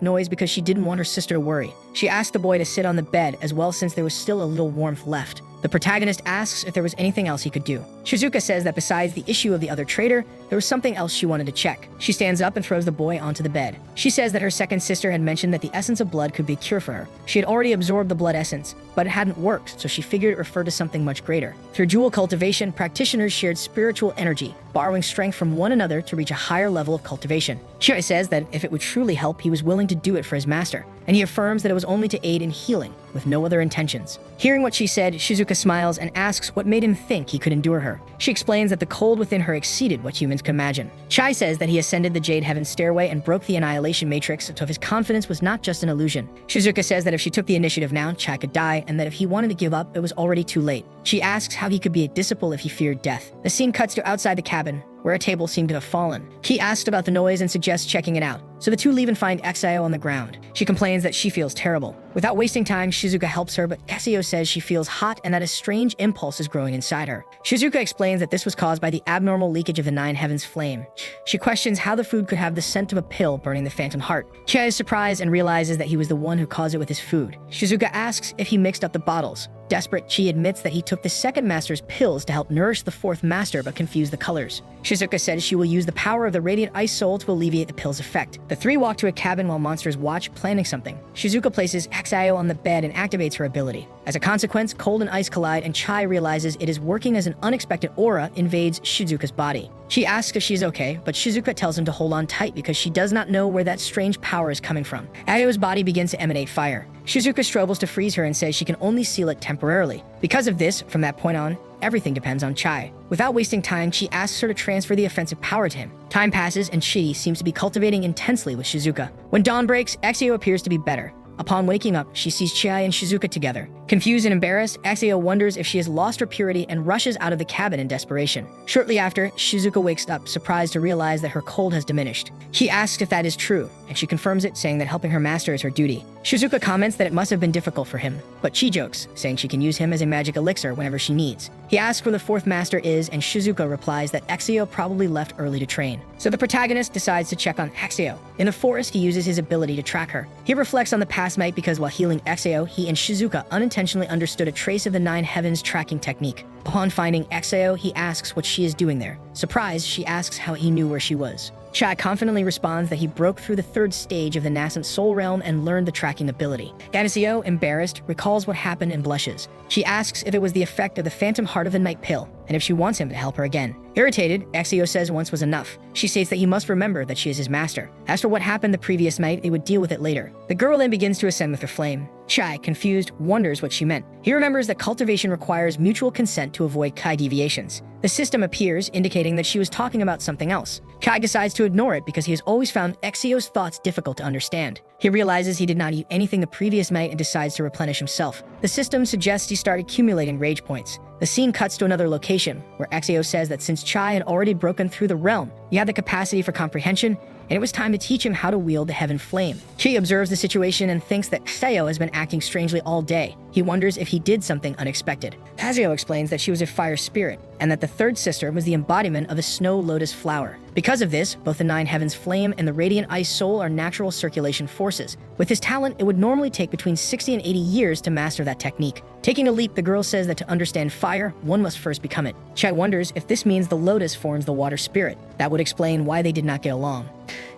noise because she didn't want her sister to worry. She asked the boy to sit on the bed as well since there was still a little warmth left. The protagonist asks if there was anything else he could do. Shizuka says that besides the issue of the other traitor, there was something else she wanted to check. She stands up and throws the boy onto the bed. She says that her second sister had mentioned that the essence of blood could be a cure for her. She had already absorbed the blood essence, but it hadn't worked, so she figured it referred to something much greater. Through jewel cultivation, practitioners shared spiritual energy, borrowing strength from one another to reach a higher level of cultivation. Shirei says that if it would truly help, he was willing to do it for his master, and he affirms that it was only to aid in healing, with no other intentions. Hearing what she said, Shizuka smiles and asks what made him think he could endure her. She explains that the cold within her exceeded what humans could imagine. Chai says that he ascended the Jade Heaven stairway and broke the annihilation matrix, so his confidence was not just an illusion. Shizuka says that if she took the initiative now, Chai could die, and that if he wanted to give up, it was already too late. She asks how he could be a disciple if he feared death. The scene cuts to outside the cabin, where a table seemed to have fallen. Ki asked about the noise and suggests checking it out, so the two leave and find Axio on the ground. She complains that she feels terrible. Without wasting time, Shizuka helps her, but Axio says she feels hot and that a strange impulse is growing inside her. Shizuka explains that this was caused by the abnormal leakage of the Nine Heavens flame. She questions how the food could have the scent of a pill burning the phantom heart. Kia is surprised and realizes that he was the one who caused it with his food. Shizuka asks if he mixed up the bottles. Desperate, Chi admits that he took the second master's pills to help nourish the fourth master but confused the colors. Shizuka says she will use the power of the radiant ice soul to alleviate the pill's effect. The three walk to a cabin while monsters watch, planning something. Shizuka places Axio on the bed and activates her ability. As a consequence, cold and ice collide, and Chai realizes it is working as an unexpected aura invades Shizuka's body. She asks if she's okay, but Shizuka tells him to hold on tight because she does not know where that strange power is coming from. Axio's body begins to emanate fire. Shizuka struggles to freeze her and says she can only seal it temporarily. Because of this, from that point on, everything depends on Chai. Without wasting time, she asks her to transfer the offensive power to him. Time passes, and Chi seems to be cultivating intensely with Shizuka. When dawn breaks, Axio appears to be better. Upon waking up, she sees Chai and Shizuka together. Confused and embarrassed, Axio wonders if she has lost her purity and rushes out of the cabin in desperation. Shortly after, Shizuka wakes up, surprised to realize that her cold has diminished. He asks if that is true, and she confirms it, saying that helping her master is her duty. Shizuka comments that it must have been difficult for him, but Chi jokes, saying she can use him as a magic elixir whenever she needs. He asks where the fourth master is, and Shizuka replies that Axio probably left early to train. So the protagonist decides to check on Axio. In the forest, he uses his ability to track her. He reflects on the past night because while healing Axio, he and Shizuka unintentionally understood a trace of the Nine Heavens tracking technique. Upon finding Axio, he asks what she is doing there. Surprised, she asks how he knew where she was. Chai confidently responds that he broke through the third stage of the nascent soul realm and learned the tracking ability. Axio, embarrassed, recalls what happened and blushes. She asks if it was the effect of the phantom heart of the night pill, and if she wants him to help her again. Irritated, Axio says once was enough. She states that he must remember that she is his master. As for what happened the previous night, they would deal with it later. The girl then begins to ascend with her flame. Chai, confused, wonders what she meant. He remembers that cultivation requires mutual consent to avoid Kai deviations. The system appears, indicating that she was talking about something else. Kai decides to ignore it because he has always found Axio's thoughts difficult to understand. He realizes he did not eat anything the previous night and decides to replenish himself. The system suggests he start accumulating rage points. The scene cuts to another location, where Axio says that since Chai had already broken through the realm, he had the capacity for comprehension, and it was time to teach him how to wield the Heaven Flame. Chi observes the situation and thinks that Axio has been acting strangely all day. He wonders if he did something unexpected. Axio explains that she was a fire spirit, and that the third sister was the embodiment of a snow lotus flower. Because of this, both the Nine Heavens Flame and the Radiant Ice Soul are natural circulation forces. With his talent, it would normally take between 60 and 80 years to master that technique. Taking a leap, the girl says that to understand fire, one must first become it. Chai wonders if this means the lotus forms the water spirit. That would explain why they did not get along.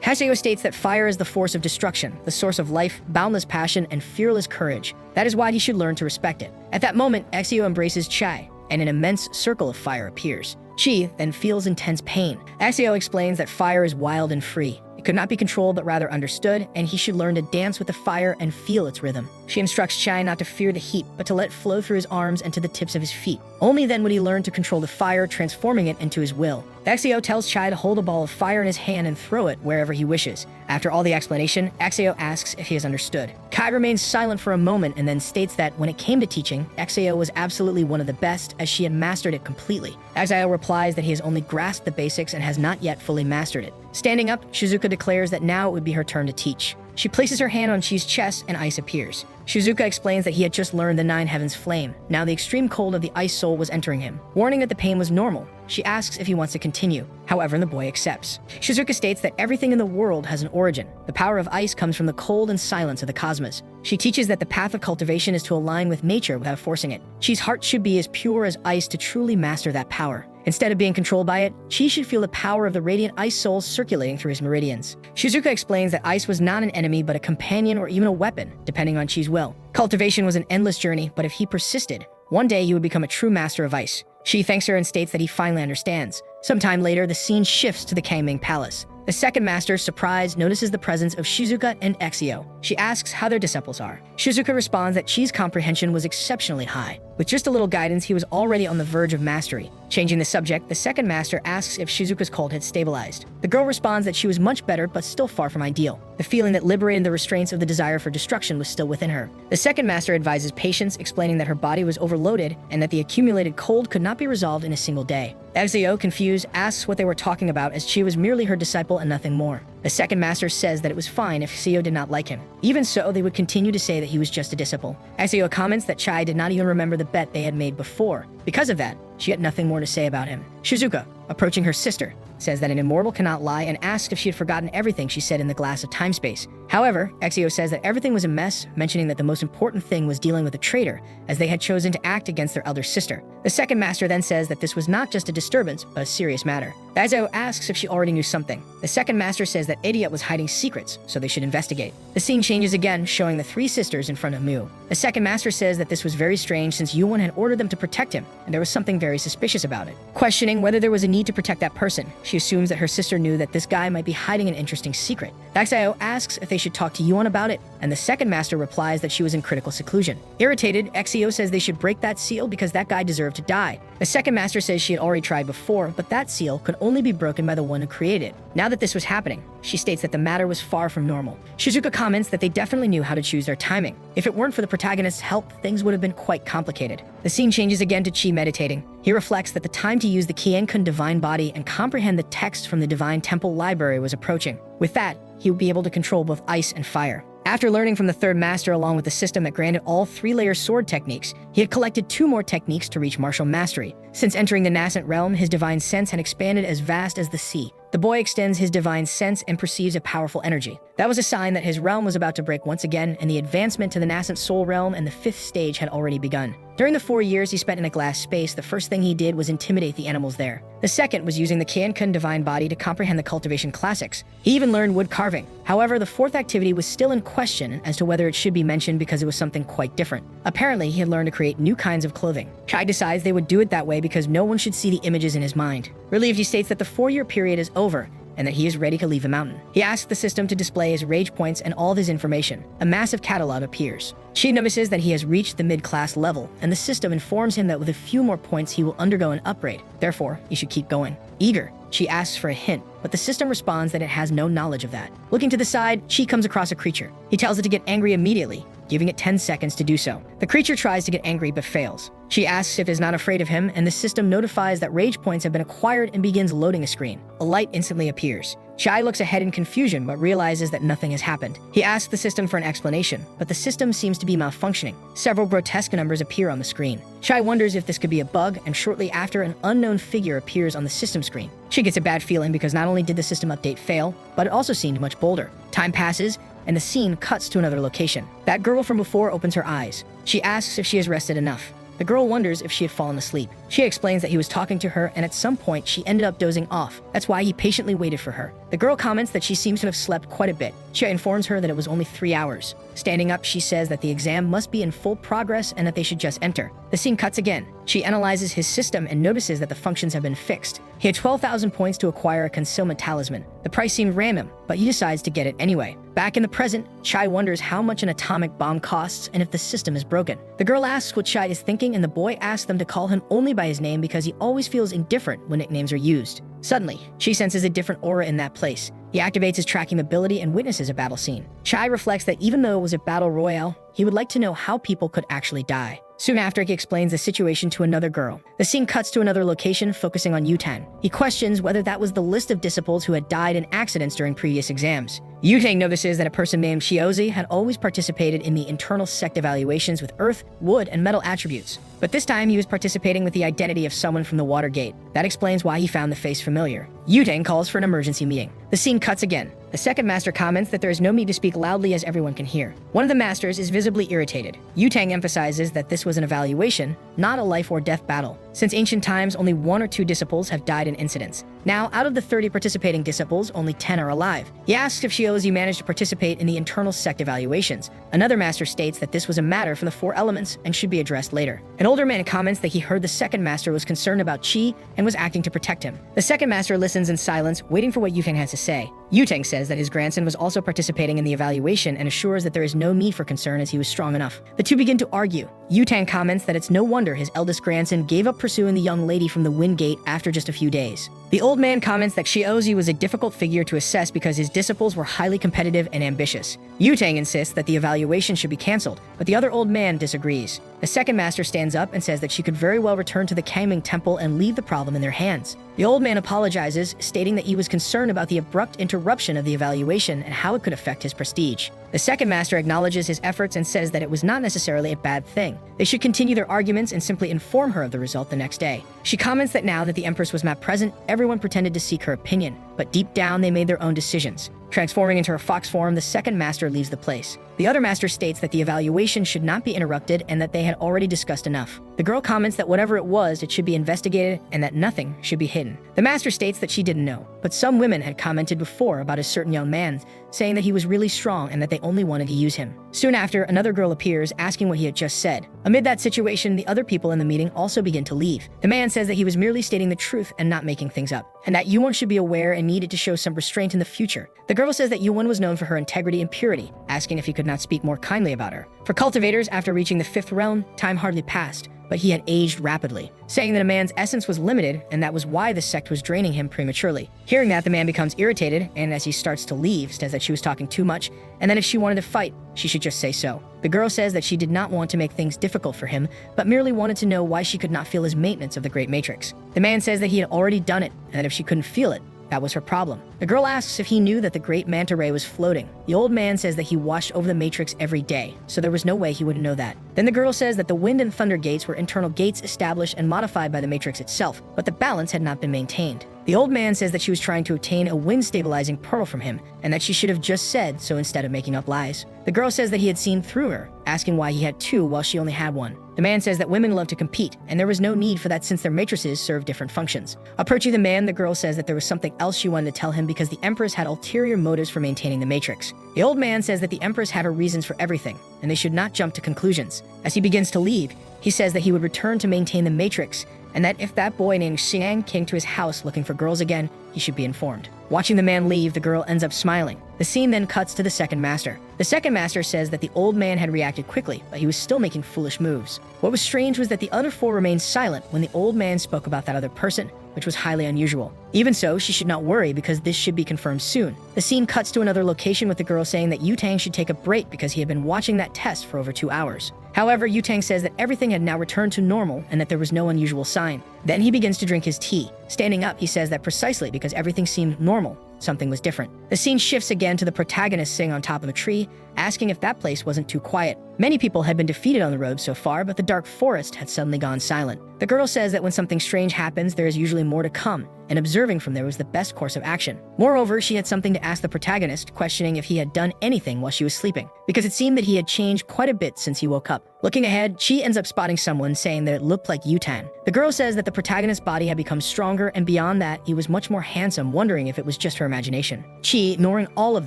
Hashio states that fire is the force of destruction, the source of life, boundless passion, and fearless courage. That is why he should learn to respect it. At that moment, Axio embraces Chai, and an immense circle of fire appears. Chi then feels intense pain. Axio explains that fire is wild and free. It could not be controlled but rather understood, and he should learn to dance with the fire and feel its rhythm. She instructs Chai not to fear the heat, but to let it flow through his arms and to the tips of his feet. Only then would he learn to control the fire, transforming it into his will. Axio tells Chai to hold a ball of fire in his hand and throw it wherever he wishes. After all the explanation, Axio asks if he has understood. Kai remains silent for a moment and then states that when it came to teaching, Axio was absolutely one of the best, as she had mastered it completely. Axio replies that he has only grasped the basics and has not yet fully mastered it. Standing up, Shizuka declares that now it would be her turn to teach. She places her hand on Chi's chest and ice appears. Shizuka explains that he had just learned the Nine Heavens Flame. Now the extreme cold of the ice soul was entering him. Warning that the pain was normal, she asks if he wants to continue. However, the boy accepts. Shizuka states that everything in the world has an origin. The power of ice comes from the cold and silence of the cosmos. She teaches that the path of cultivation is to align with nature without forcing it. Chi's heart should be as pure as ice to truly master that power. Instead of being controlled by it, Chi should feel the power of the radiant ice soul circulating through his meridians. Shizuka explains that ice was not an enemy but a companion or even a weapon, depending on Chi's will. Cultivation was an endless journey, but if he persisted, one day he would become a true master of ice. Chi thanks her and states that he finally understands. Sometime later, the scene shifts to the Kangming Palace. The second master, surprised, notices the presence of Shizuka and Axio. She asks how their disciples are. Shizuka responds that Chi's comprehension was exceptionally high. With just a little guidance, he was already on the verge of mastery. Changing the subject, the second master asks if Shizuka's cold had stabilized. The girl responds that she was much better, but still far from ideal. The feeling that liberated the restraints of the desire for destruction was still within her. The second master advises patience, explaining that her body was overloaded and that the accumulated cold could not be resolved in a single day. Axio, confused, asks what they were talking about, as Chi was merely her disciple and nothing more. The second master says that it was fine if Xio did not like him. Even so, they would continue to say that he was just a disciple. Axio comments that Chai did not even remember the bet they had made before. Because of that, she had nothing more to say about him. Shizuka, approaching her sister, says that an immortal cannot lie and asks if she had forgotten everything she said in the glass of time-space. However, Axio says that everything was a mess, mentioning that the most important thing was dealing with a traitor, as they had chosen to act against their elder sister. The second master then says that this was not just a disturbance, but a serious matter. Axio asks if she already knew something. The second master says that Idiot was hiding secrets, so they should investigate. The scene changes again, showing the three sisters in front of Mu. The second master says that this was very strange since Yuan had ordered them to protect him, and there was something very suspicious about it. Questioning whether there was a need to protect that person, she assumes that her sister knew that this guy might be hiding an interesting secret. Axio asks if they should talk to Yuan about it, and the second master replies that she was in critical seclusion. Irritated, Axio says they should break that seal because that guy deserved to die. The second master says she had already tried before, but that seal could only be broken by the one who created it. Now that this was happening, she states that the matter was far from normal. Shizuka comments that they definitely knew how to choose their timing. If it weren't for the protagonist's help, things would have been quite complicated. The scene changes again to Chi meditating. He reflects that the time to use the Kienkun divine body and comprehend the text from the divine temple library was approaching. With that, he would be able to control both ice and fire. After learning from the third master along with the system that granted all three-layer sword techniques, he had collected 2 more techniques to reach martial mastery. Since entering the nascent realm, his divine sense had expanded as vast as the sea. The boy extends his divine sense and perceives a powerful energy. That was a sign that his realm was about to break once again, and the advancement to the nascent soul realm and the 5th stage had already begun. During the 4 years he spent in a glass space, the first thing he did was intimidate the animals there. The second was using the Kienkun divine body to comprehend the cultivation classics. He even learned wood carving. However, the 4th activity was still in question as to whether it should be mentioned because it was something quite different. Apparently, he had learned to create new kinds of clothing. Chai decides they would do it that way because no one should see the images in his mind. Relieved, he states that the 4-year period is over and that he is ready to leave the mountain. He asks the system to display his rage points and all of his information. A massive catalog appears. Chi notices that he has reached the mid-class level, and the system informs him that with a few more points he will undergo an upgrade. Therefore, he should keep going. Eager, Chi asks for a hint, but the system responds that it has no knowledge of that. Looking to the side, Chi comes across a creature. He tells it to get angry immediately, giving it 10 seconds to do so. The creature tries to get angry but fails. She asks if it is not afraid of him, and the system notifies that rage points have been acquired and begins loading a screen. A light instantly appears. Chai looks ahead in confusion but realizes that nothing has happened. He asks the system for an explanation, but the system seems to be malfunctioning. Several grotesque numbers appear on the screen. Chai wonders if this could be a bug, and shortly after, an unknown figure appears on the system screen. She gets a bad feeling because not only did the system update fail, but it also seemed much bolder. Time passes, and the scene cuts to another location. That girl from before opens her eyes. She asks if she has rested enough. The girl wonders if she had fallen asleep. She explains that he was talking to her, and at some point she ended up dozing off. That's why he patiently waited for her. The girl comments that she seems to have slept quite a bit. She informs her that it was only 3 hours. Standing up, she says that the exam must be in full progress and that they should just enter. The scene cuts again. She analyzes his system and notices that the functions have been fixed. He had 12,000 points to acquire a concealment talisman. The price seemed random, but he decides to get it anyway. Back in the present, Chai wonders how much an atomic bomb costs and if the system is broken. The girl asks what Chai is thinking, and the boy asks them to call him only by his name because he always feels indifferent when nicknames are used. Suddenly, she senses a different aura in that place. He activates his tracking ability and witnesses a battle scene. Chai reflects that even though it was a battle royale, he would like to know how people could actually die. Soon after, he explains the situation to another girl. The scene cuts to another location, focusing on Yutang. He questions whether that was the list of disciples who had died in accidents during previous exams. Yutang notices that a person named Shiozi had always participated in the internal sect evaluations with earth, wood, and metal attributes. But this time he was participating with the identity of someone from the Watergate. That explains why he found the face familiar. Yutang calls for an emergency meeting. The scene cuts again. The second master comments that there is no need to speak loudly as everyone can hear. One of the masters is visibly irritated. Yutang emphasizes that this was an evaluation, not a life or death battle. Since ancient times, only 1 or 2 disciples have died in incidents. Now, out of the 30 participating disciples, only 10 are alive. He asks if Shiozi managed to participate in the internal sect evaluations. Another master states that this was a matter for the 4 elements and should be addressed later. An older man comments that he heard the second master was concerned about Qi and was acting to protect him. The second master listens in silence, waiting for what Yutang has to say. Yutang says that his grandson was also participating in the evaluation and assures that there is no need for concern as he was strong enough. The two begin to argue. Yutang comments that it's no wonder his eldest grandson gave up pursuing the young lady from the Wind Gate after just a few days. The old man comments that Shiozi was a difficult figure to assess because his disciples were highly competitive and ambitious. Yutang insists that the evaluation should be cancelled, but the other old man disagrees. The second master stands up and says that she could very well return to the Kangming Temple and leave the problem in their hands. The old man apologizes, stating that he was concerned about the abrupt interruption of the evaluation and how it could affect his prestige. The second master acknowledges his efforts and says that it was not necessarily a bad thing. They should continue their arguments and simply inform her of the result the next day. She comments that now that the Empress was not present, everyone pretended to seek her opinion, but deep down they made their own decisions. Transforming into her fox form, the second master leaves the place. The other master states that the evaluation should not be interrupted and that they had already discussed enough. The girl comments that whatever it was, it should be investigated and that nothing should be hidden. The master states that she didn't know, but some women had commented before about a certain young man, saying that he was really strong and that they only wanted to use him. Soon after, another girl appears, asking what he had just said. Amid that situation, the other people in the meeting also begin to leave. The man says that he was merely stating the truth and not making things up, and that Yuan should be aware and needed to show some restraint in the future. The girl says that Yuan was known for her integrity and purity, asking if he could not speak more kindly about her. For cultivators, after reaching the 5th realm, time hardly passed, but he had aged rapidly, saying that a man's essence was limited and that was why the sect was draining him prematurely. Hearing that, the man becomes irritated and as he starts to leave, says that she was talking too much and that if she wanted to fight, she should just say so. The girl says that she did not want to make things difficult for him, but merely wanted to know why she could not feel his maintenance of the Great Matrix. The man says that he had already done it and that if she couldn't feel it, that was her problem. The girl asks if he knew that the great manta ray was floating. The old man says that he watched over the matrix every day, so there was no way he wouldn't know that. Then the girl says that the wind and thunder gates were internal gates established and modified by the matrix itself, but the balance had not been maintained. The old man says that she was trying to obtain a wind-stabilizing pearl from him, and that she should have just said so instead of making up lies. The girl says that he had seen through her, asking why he had 2 while she only had 1. The man says that women love to compete, and there was no need for that since their matrices serve different functions. Approaching the man, the girl says that there was something else she wanted to tell him because the Empress had ulterior motives for maintaining the matrix. The old man says that the Empress had her reasons for everything, and they should not jump to conclusions. As he begins to leave, he says that he would return to maintain the matrix, and that if that boy named Xiang came to his house looking for girls again, he should be informed. Watching the man leave, the girl ends up smiling. The scene then cuts to the second master. The second master says that the old man had reacted quickly, but he was still making foolish moves. What was strange was that the other 4 remained silent when the old man spoke about that other person, which was highly unusual. Even so, she should not worry because this should be confirmed soon. The scene cuts to another location with the girl saying that Yutang should take a break because he had been watching that test for over 2 hours. However, Yutang says that everything had now returned to normal and that there was no unusual sign. Then he begins to drink his tea. Standing up, he says that precisely because everything seemed normal, something was different. The scene shifts again to the protagonist sitting on top of a tree, asking if that place wasn't too quiet. Many people had been defeated on the road so far, but the dark forest had suddenly gone silent. The girl says that when something strange happens, there is usually more to come, and observing from there was the best course of action. Moreover, she had something to ask the protagonist, questioning if he had done anything while she was sleeping, because it seemed that he had changed quite a bit since he woke up. Looking ahead, she ends up spotting someone saying that it looked like Yutan. The girl says that the protagonist's body had become stronger, and beyond that, he was much more handsome, wondering if it was just her imagination. Chi, ignoring all of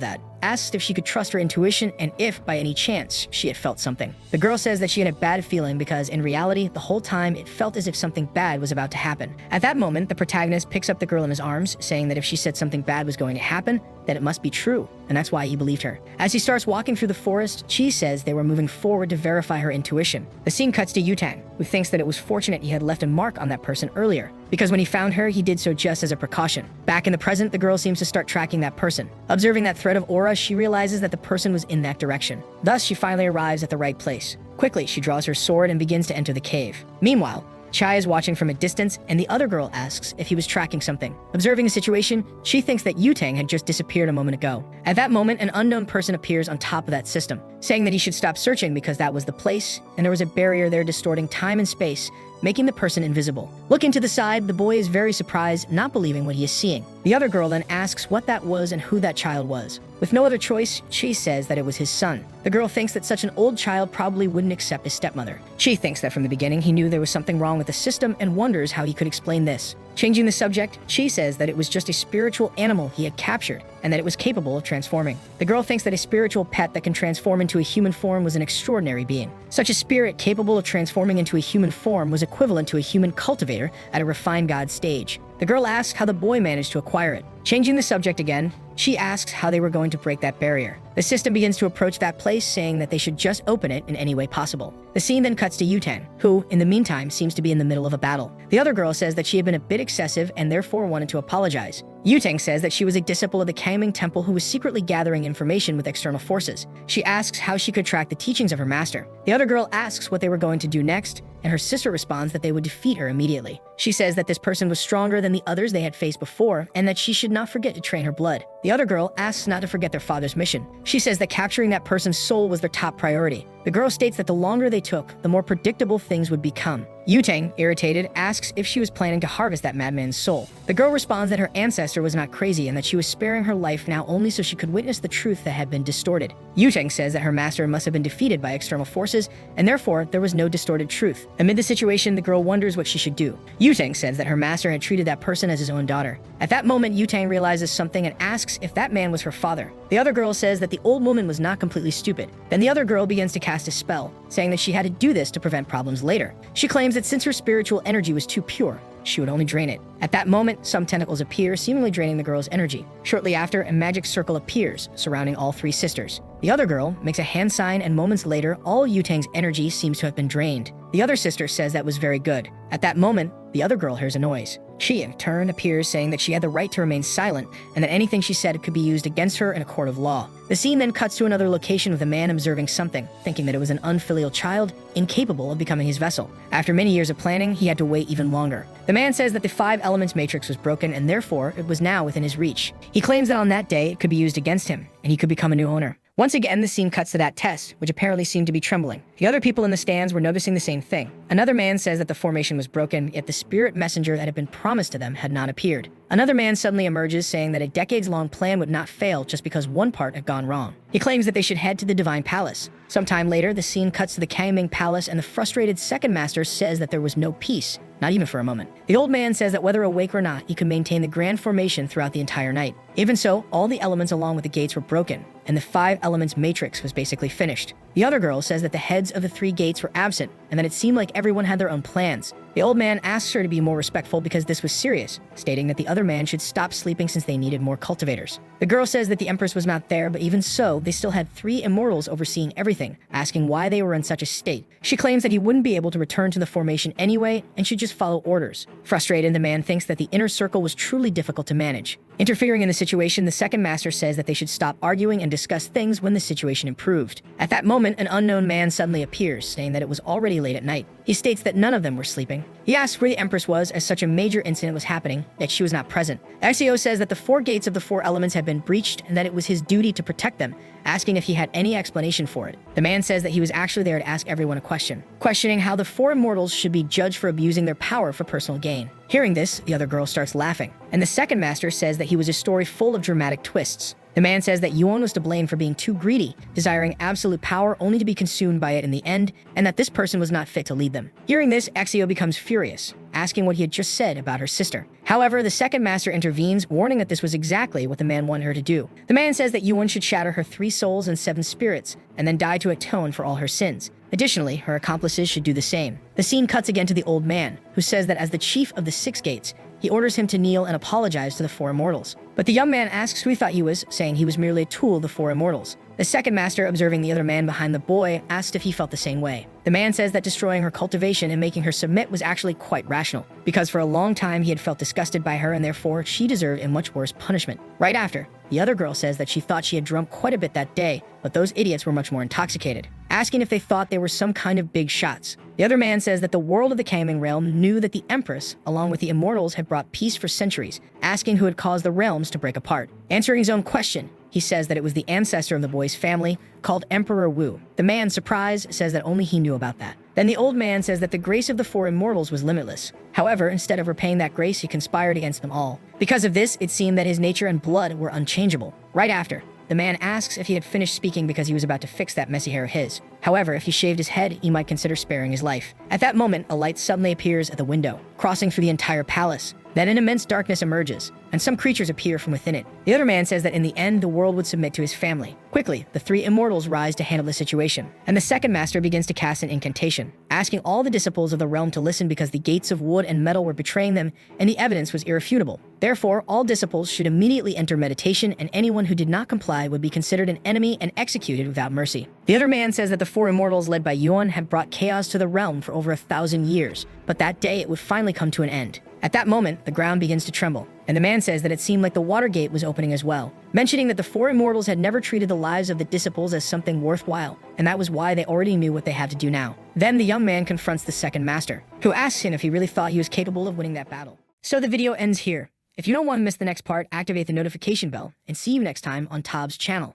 that, asks if she could trust her intuition and if, by any chance, she had felt something. The girl says that she had a bad feeling because, in reality, the whole time it felt as if something bad was about to happen. At that moment, the protagonist picks up the girl in his arms, saying that if she said something bad was going to happen, that it must be true, and that's why he believed her. As he starts walking through the forest, Chi says they were moving forward to verify her intuition. The scene cuts to Yutang, who thinks that it was fortunate he had left a mark on that person earlier, because when he found her, he did so just as a precaution. Back in the present, the girl seems to start tracking that person. Observing that thread of aura, she realizes that the person was in that direction. Thus, she finally arrives at the right place. Quickly, she draws her sword and begins to enter the cave. Meanwhile, Chai is watching from a distance, and the other girl asks if he was tracking something. Observing the situation, she thinks that Yutang had just disappeared a moment ago. At that moment, an unknown person appears on top of that system, saying that he should stop searching because that was the place, and there was a barrier there distorting time and space, making the person invisible. Looking to the side, the boy is very surprised, not believing what he is seeing. The other girl then asks what that was and who that child was. With no other choice, Chi says that it was his son. The girl thinks that such an old child probably wouldn't accept his stepmother. Chi thinks that from the beginning he knew there was something wrong with the system and wonders how he could explain this. Changing the subject, Chi says that it was just a spiritual animal he had captured and that it was capable of transforming. The girl thinks that a spiritual pet that can transform into a human form was an extraordinary being. Such a spirit capable of transforming into a human form was equivalent to a human cultivator at a refined god stage. The girl asks how the boy managed to acquire it. Changing the subject again, she asks how they were going to break that barrier. The system begins to approach that place, saying that they should just open it in any way possible. The scene then cuts to Yutan, who, in the meantime, seems to be in the middle of a battle. The other girl says that she had been a bit excessive and therefore wanted to apologize. Yutang says that she was a disciple of the Kangming Temple who was secretly gathering information with external forces. She asks how she could track the teachings of her master. The other girl asks what they were going to do next, and her sister responds that they would defeat her immediately. She says that this person was stronger than the others they had faced before, and that she should not forget to train her blood. The other girl asks not to forget their father's mission. She says that capturing that person's soul was their top priority. The girl states that the longer they took, the more predictable things would become. Yutang, irritated, asks if she was planning to harvest that madman's soul. The girl responds that her ancestor was not crazy and that she was sparing her life now only so she could witness the truth that had been distorted. Yutang says that her master must have been defeated by external forces, and therefore there was no distorted truth. Amid the situation, the girl wonders what she should do. Yutang says that her master had treated that person as his own daughter. At that moment, Yutang realizes something and asks if that man was her father. The other girl says that the old woman was not completely stupid. Then the other girl begins to cast a spell, saying that she had to do this to prevent problems later. She claims that since her spiritual energy was too pure, she would only drain it. At that moment, some tentacles appear, seemingly draining the girl's energy. Shortly after, a magic circle appears, surrounding all three sisters. The other girl makes a hand sign, and moments later, all Yutang's energy seems to have been drained. The other sister says that was very good. At that moment, the other girl hears a noise. She, in turn, appears, saying that she had the right to remain silent and that anything she said could be used against her in a court of law. The scene then cuts to another location with a man observing something, thinking that it was an unfilial child, incapable of becoming his vessel. After many years of planning, he had to wait even longer. The man says that the 5 elements matrix was broken and therefore it was now within his reach. He claims that on that day it could be used against him and he could become a new owner. Once again, the scene cuts to that test, which apparently seemed to be trembling. The other people in the stands were noticing the same thing. Another man says that the formation was broken, yet the spirit messenger that had been promised to them had not appeared. Another man suddenly emerges, saying that a decades-long plan would not fail just because one part had gone wrong. He claims that they should head to the Divine Palace. Sometime later, the scene cuts to the Kangming Palace, and the frustrated second master says that there was no peace, not even for a moment. The old man says that whether awake or not, he could maintain the grand formation throughout the entire night. Even so, all the elements along with the gates were broken, and the 5 elements matrix was basically finished. The other girl says that the heads of the 3 gates were absent, and that it seemed like everyone had their own plans. The old man asks her to be more respectful because this was serious, stating that the other man should stop sleeping since they needed more cultivators. The girl says that the Empress was not there, but even so, they still had 3 immortals overseeing everything, asking why they were in such a state. She claims that he wouldn't be able to return to the formation anyway, and should just follow orders. Frustrated, the man thinks that the inner circle was truly difficult to manage. Interfering in the situation, the second master says that they should stop arguing and discuss things when the situation improved. At that moment, an unknown man suddenly appears, saying that it was already late at night. He states that none of them were sleeping. He asks where the Empress was, as such a major incident was happening, yet she was not present. Exio says that the 4 gates of the 4 elements had been breached and that it was his duty to protect them, asking if he had any explanation for it. The man says that he was actually there to ask everyone a question, questioning how the 4 immortals should be judged for abusing their power for personal gain. Hearing this, the other girl starts laughing, and the second master says that he was a story full of dramatic twists. The man says that Yuan was to blame for being too greedy, desiring absolute power only to be consumed by it in the end, and that this person was not fit to lead them. Hearing this, Exio becomes furious, asking what he had just said about her sister. However, the second master intervenes, warning that this was exactly what the man wanted her to do. The man says that Yuan should shatter her 3 souls and 7 spirits, and then die to atone for all her sins. Additionally, her accomplices should do the same. The scene cuts again to the old man, who says that as the chief of the 6 gates, he orders him to kneel and apologize to the 4 immortals. But the young man asks who he thought he was, saying he was merely a tool of the 4 immortals. The second master, observing the other man behind the boy, asked if he felt the same way. The man says that destroying her cultivation and making her submit was actually quite rational, because for a long time he had felt disgusted by her and therefore she deserved a much worse punishment. Right after, the other girl says that she thought she had drunk quite a bit that day, but those idiots were much more intoxicated, asking if they thought they were some kind of big shots. The other man says that the world of the Kaming realm knew that the Empress, along with the immortals, had brought peace for centuries, asking who had caused the realms to break apart. Answering his own question, he says that it was the ancestor of the boy's family, called Emperor Wu. The man, surprised, says that only he knew about that. Then the old man says that the grace of the 4 immortals was limitless. However, instead of repaying that grace, he conspired against them all. Because of this, it seemed that his nature and blood were unchangeable. Right after, the man asks if he had finished speaking because he was about to fix that messy hair of his. However, if he shaved his head, he might consider sparing his life. At that moment, a light suddenly appears at the window, crossing through the entire palace. Then an immense darkness emerges, and some creatures appear from within it. The other man says that in the end, the world would submit to his family. Quickly, the 3 immortals rise to handle the situation, and the second master begins to cast an incantation, asking all the disciples of the realm to listen because the gates of wood and metal were betraying them, and the evidence was irrefutable. Therefore, all disciples should immediately enter meditation, and anyone who did not comply would be considered an enemy and executed without mercy. The other man says that the 4 immortals led by Yuan had brought chaos to the realm for over 1,000 years, but that day it would finally come to an end. At that moment, the ground begins to tremble, and the man says that it seemed like the water gate was opening as well, mentioning that the 4 immortals had never treated the lives of the disciples as something worthwhile, and that was why they already knew what they had to do now. Then the young man confronts the second master, who asks him if he really thought he was capable of winning that battle. So the video ends here. If you don't want to miss the next part, activate the notification bell, and see you next time on Tob's channel.